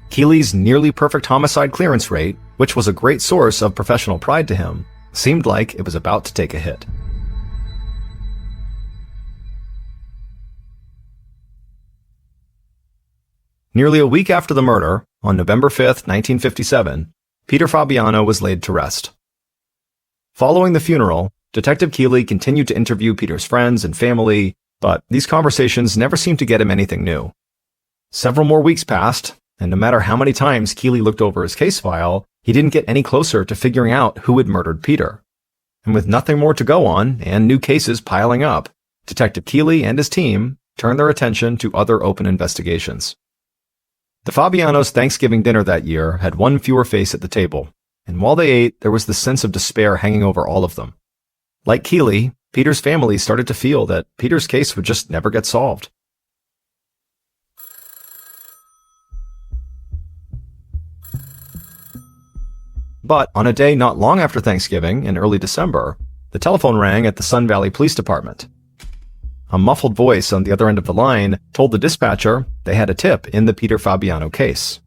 Keely's nearly perfect homicide clearance rate, which was a great source of professional pride to him, seemed like it was about to take a hit. Nearly a week after the murder, on November 5th, 1957, Peter Fabiano was laid to rest. Following the funeral, Detective Keely continued to interview Peter's friends and family, but these conversations never seemed to get him anything new. Several more weeks passed, and no matter how many times Keely looked over his case file, he didn't get any closer to figuring out who had murdered Peter. And with nothing more to go on, and new cases piling up, Detective Keely and his team turned their attention to other open investigations. The Fabianos' Thanksgiving dinner that year had one fewer face at the table, and while they ate, there was this sense of despair hanging over all of them. Like Keely, Peter's family started to feel that Peter's case would just never get solved. But on a day not long after Thanksgiving, in early December, the telephone rang at the Sun Valley Police Department. A muffled voice on the other end of the line told the dispatcher they had a tip in the Peter Fabiano case.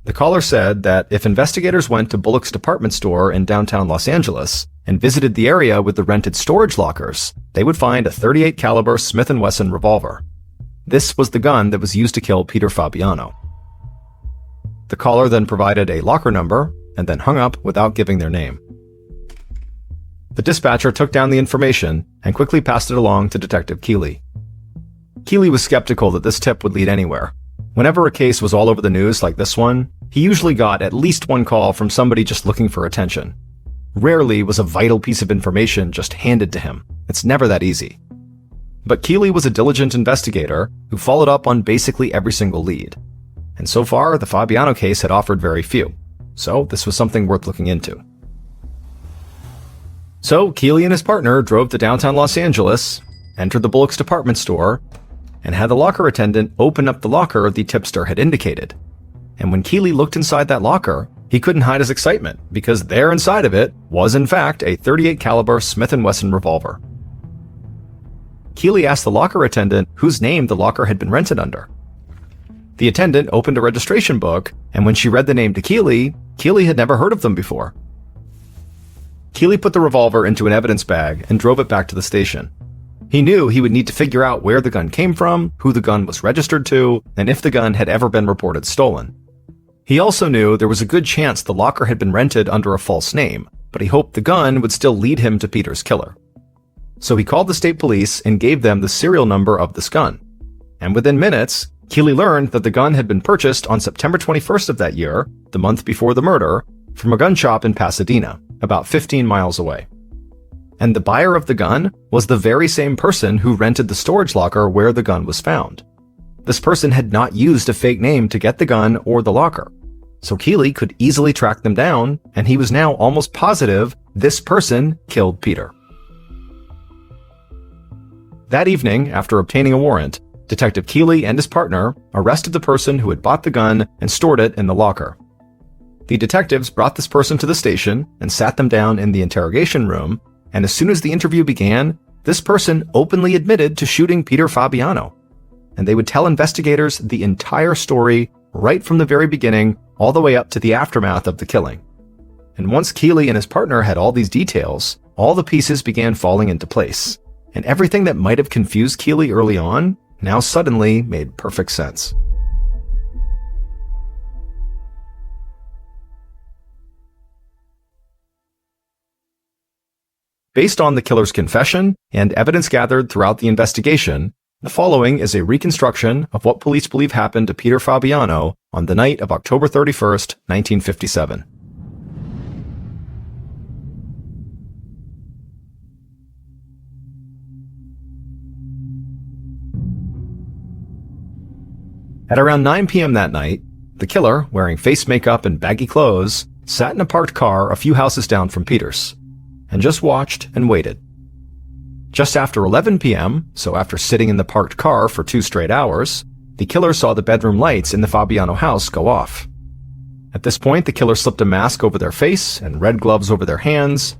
The caller said that if investigators went to Bullock's department store in downtown Los Angeles and visited the area with the rented storage lockers, they would find a .38 caliber Smith & Wesson revolver. This was the gun that was used to kill Peter Fabiano. The caller then provided a locker number and then hung up without giving their name. The dispatcher took down the information and quickly passed it along to Detective Keely. Keely was skeptical that this tip would lead anywhere. Whenever a case was all over the news like this one, he usually got at least one call from somebody just looking for attention. Rarely was a vital piece of information just handed to him. It's never that easy. But Keely was a diligent investigator who followed up on basically every single lead. And so far, the Fabiano case had offered very few. So this was something worth looking into. So Keely and his partner drove to downtown Los Angeles, entered the Bullock's department store, and had the locker attendant open up the locker the tipster had indicated. And when Keely looked inside that locker, he couldn't hide his excitement because there inside of it was in fact a .38 caliber Smith & Wesson revolver. Keely asked the locker attendant whose name the locker had been rented under. The attendant opened a registration book, and when she read the name to Keeley, Keeley had never heard of them before. Keeley put the revolver into an evidence bag and drove it back to the station. He knew he would need to figure out where the gun came from, who the gun was registered to, and if the gun had ever been reported stolen. He also knew there was a good chance the locker had been rented under a false name, but he hoped the gun would still lead him to Peter's killer. So he called the state police and gave them the serial number of this gun. And within minutes, Keeley learned that the gun had been purchased on September 21st of that year, the month before the murder, from a gun shop in Pasadena, about 15 miles away. And the buyer of the gun was the very same person who rented the storage locker where the gun was found. This person had not used a fake name to get the gun or the locker. So Keeley could easily track them down, and he was now almost positive this person killed Peter. That evening, after obtaining a warrant, Detective Keeley and his partner arrested the person who had bought the gun and stored it in the locker. The detectives brought this person to the station and sat them down in the interrogation room, and as soon as the interview began, this person openly admitted to shooting Peter Fabiano. And they would tell investigators the entire story right from the very beginning all the way up to the aftermath of the killing. And once Keeley and his partner had all these details, all the pieces began falling into place. And everything that might have confused Keeley early on now suddenly made perfect sense. Based on the killer's confession and evidence gathered throughout the investigation, the following is a reconstruction of what police believe happened to Peter Fabiano on the night of October 31st, 1957. At around 9 p.m. that night, the killer, wearing face makeup and baggy clothes, sat in a parked car a few houses down from Peter's, and just watched and waited. Just after 11 p.m., so after sitting in the parked car for 2 straight hours, the killer saw the bedroom lights in the Fabiano house go off. At this point, the killer slipped a mask over their face and red gloves over their hands,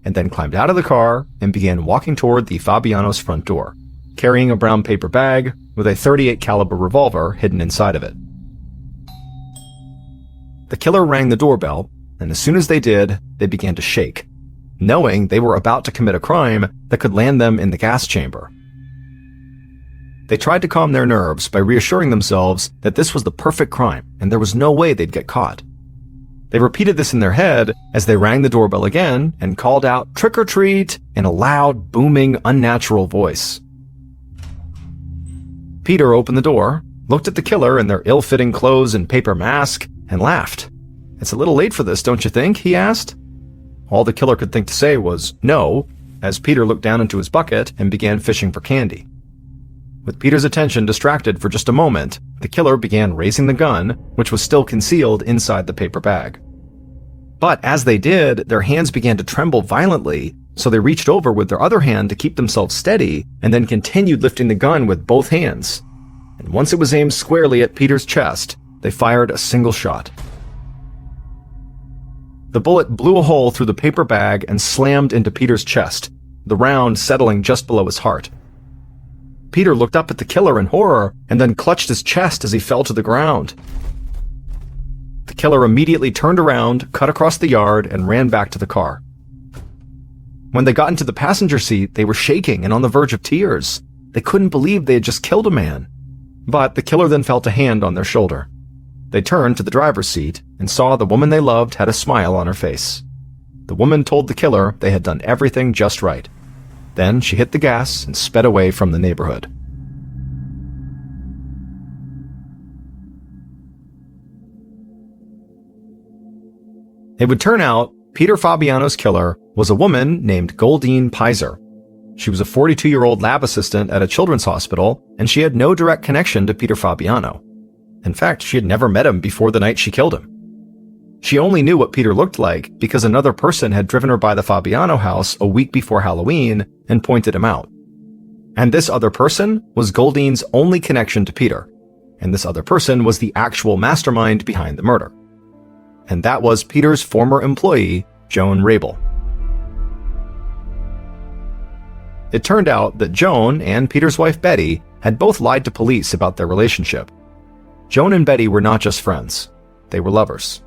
and then climbed out of the car and began walking toward the Fabiano's front door, carrying a brown paper bag with a .38 caliber revolver hidden inside of it. The killer rang the doorbell, and as soon as they did, they began to shake, knowing they were about to commit a crime that could land them in the gas chamber. They tried to calm their nerves by reassuring themselves that this was the perfect crime and there was no way they'd get caught. They repeated this in their head as they rang the doorbell again and called out "Trick or treat" in a loud, booming, unnatural voice. Peter opened the door, looked at the killer in their ill-fitting clothes and paper mask, and laughed. "It's a little late for this, don't you think?" he asked. All the killer could think to say was "no," as Peter looked down into his bucket and began fishing for candy. With Peter's attention distracted for just a moment, the killer began raising the gun, which was still concealed inside the paper bag. But as they did, their hands began to tremble violently, so they reached over with their other hand to keep themselves steady, and then continued lifting the gun with both hands. And once it was aimed squarely at Peter's chest, they fired a single shot. The bullet blew a hole through the paper bag and slammed into Peter's chest, the round settling just below his heart. Peter looked up at the killer in horror and then clutched his chest as he fell to the ground. The killer immediately turned around, cut across the yard, and ran back to the car. When they got into the passenger seat, they were shaking and on the verge of tears. They couldn't believe they had just killed a man. But the killer then felt a hand on their shoulder. They turned to the driver's seat and saw the woman they loved had a smile on her face. The woman told the killer they had done everything just right. Then she hit the gas and sped away from the neighborhood. It would turn out Peter Fabiano's killer was a woman named Goldine Pizer. She was a 42-year-old lab assistant at a children's hospital, and she had no direct connection to Peter Fabiano. In fact, she had never met him before the night she killed him. She only knew what Peter looked like because another person had driven her by the Fabiano house a week before Halloween and pointed him out. And this other person was Goldine's only connection to Peter, and this other person was the actual mastermind behind the murder. And that was Peter's former employee, Joan Rabel. It turned out that Joan and Peter's wife Betty had both lied to police about their relationship. Joan and Betty were not just friends, they were lovers.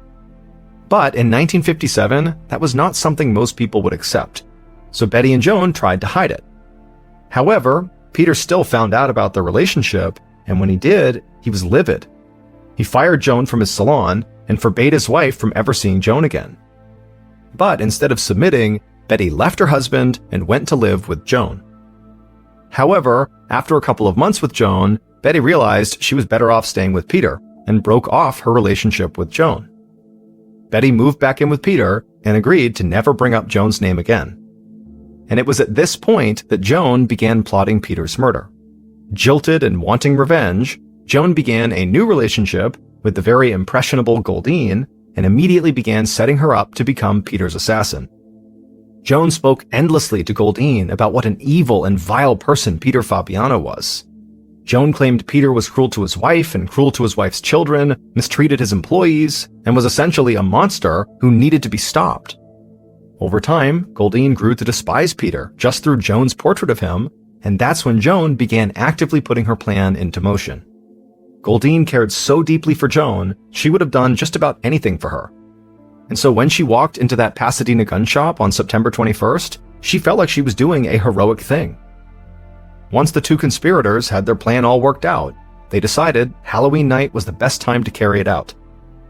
But in 1957, that was not something most people would accept, so Betty and Joan tried to hide it. However, Peter still found out about their relationship, and when he did, he was livid. He fired Joan from his salon and forbade his wife from ever seeing Joan again. But instead of submitting, Betty left her husband and went to live with Joan. However, after a couple of months with Joan, Betty realized she was better off staying with Peter and broke off her relationship with Joan. Betty moved back in with Peter and agreed to never bring up Joan's name again. And it was at this point that Joan began plotting Peter's murder. Jilted and wanting revenge, Joan began a new relationship with the very impressionable Goldine and immediately began setting her up to become Peter's assassin. Joan spoke endlessly to Goldine about what an evil and vile person Peter Fabiano was. Joan claimed Peter was cruel to his wife and cruel to his wife's children, mistreated his employees, and was essentially a monster who needed to be stopped. Over time, Goldine grew to despise Peter just through Joan's portrait of him, and that's when Joan began actively putting her plan into motion. Goldine cared so deeply for Joan, she would have done just about anything for her. And so when she walked into that Pasadena gun shop on September 21st, she felt like she was doing a heroic thing. Once the two conspirators had their plan all worked out, they decided Halloween night was the best time to carry it out,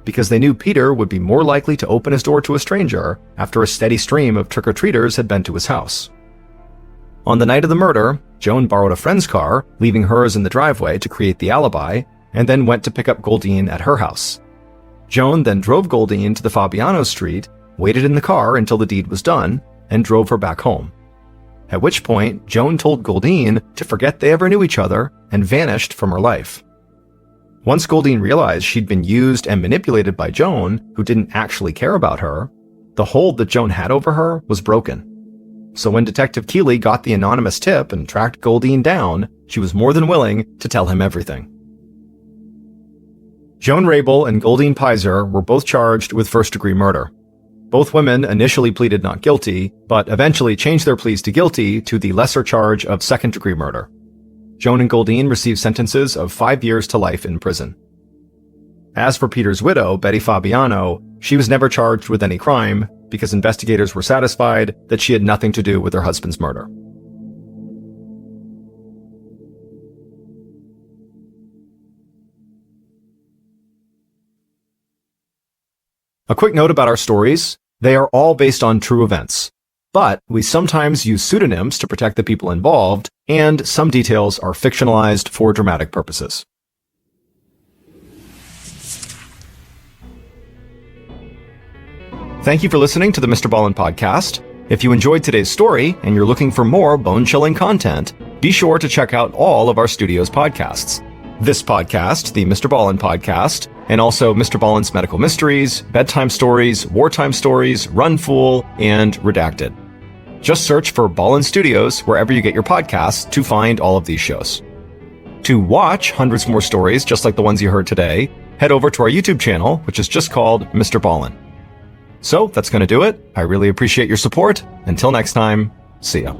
because they knew Peter would be more likely to open his door to a stranger after a steady stream of trick-or-treaters had been to his house. On the night of the murder, Joan borrowed a friend's car, leaving hers in the driveway to create the alibi, and then went to pick up Goldine at her house. Joan then drove Goldine to the Fabiano Street, waited in the car until the deed was done, and drove her back home. At which point, Joan told Goldine to forget they ever knew each other and vanished from her life. Once Goldine realized she'd been used and manipulated by Joan, who didn't actually care about her, the hold that Joan had over her was broken. So when Detective Keeley got the anonymous tip and tracked Goldine down, she was more than willing to tell him everything. Joan Rabel and Goldine Pizer were both charged with first-degree murder. Both women initially pleaded not guilty, but eventually changed their pleas to guilty to the lesser charge of second-degree murder. Joan and Goldine received sentences of 5 years to life in prison. As for Peter's widow, Betty Fabiano, she was never charged with any crime because investigators were satisfied that she had nothing to do with her husband's murder. A quick note about our stories. They are all based on true events, but we sometimes use pseudonyms to protect the people involved, and some details are fictionalized for dramatic purposes. Thank you for listening to the MrBallen Podcast. If you enjoyed today's story and you're looking for more bone-chilling content, be sure to check out all of our studio's podcasts. This podcast, the MrBallen Podcast, and also MrBallen's Medical Mysteries, Bedtime Stories, Wartime Stories, Run Fool, and Redacted. Just search for Ballen Studios wherever you get your podcasts to find all of these shows. To watch hundreds more stories just like the ones you heard today, head over to our YouTube channel, which is just called MrBallen. So that's going to do it. I really appreciate your support. Until next time, see ya.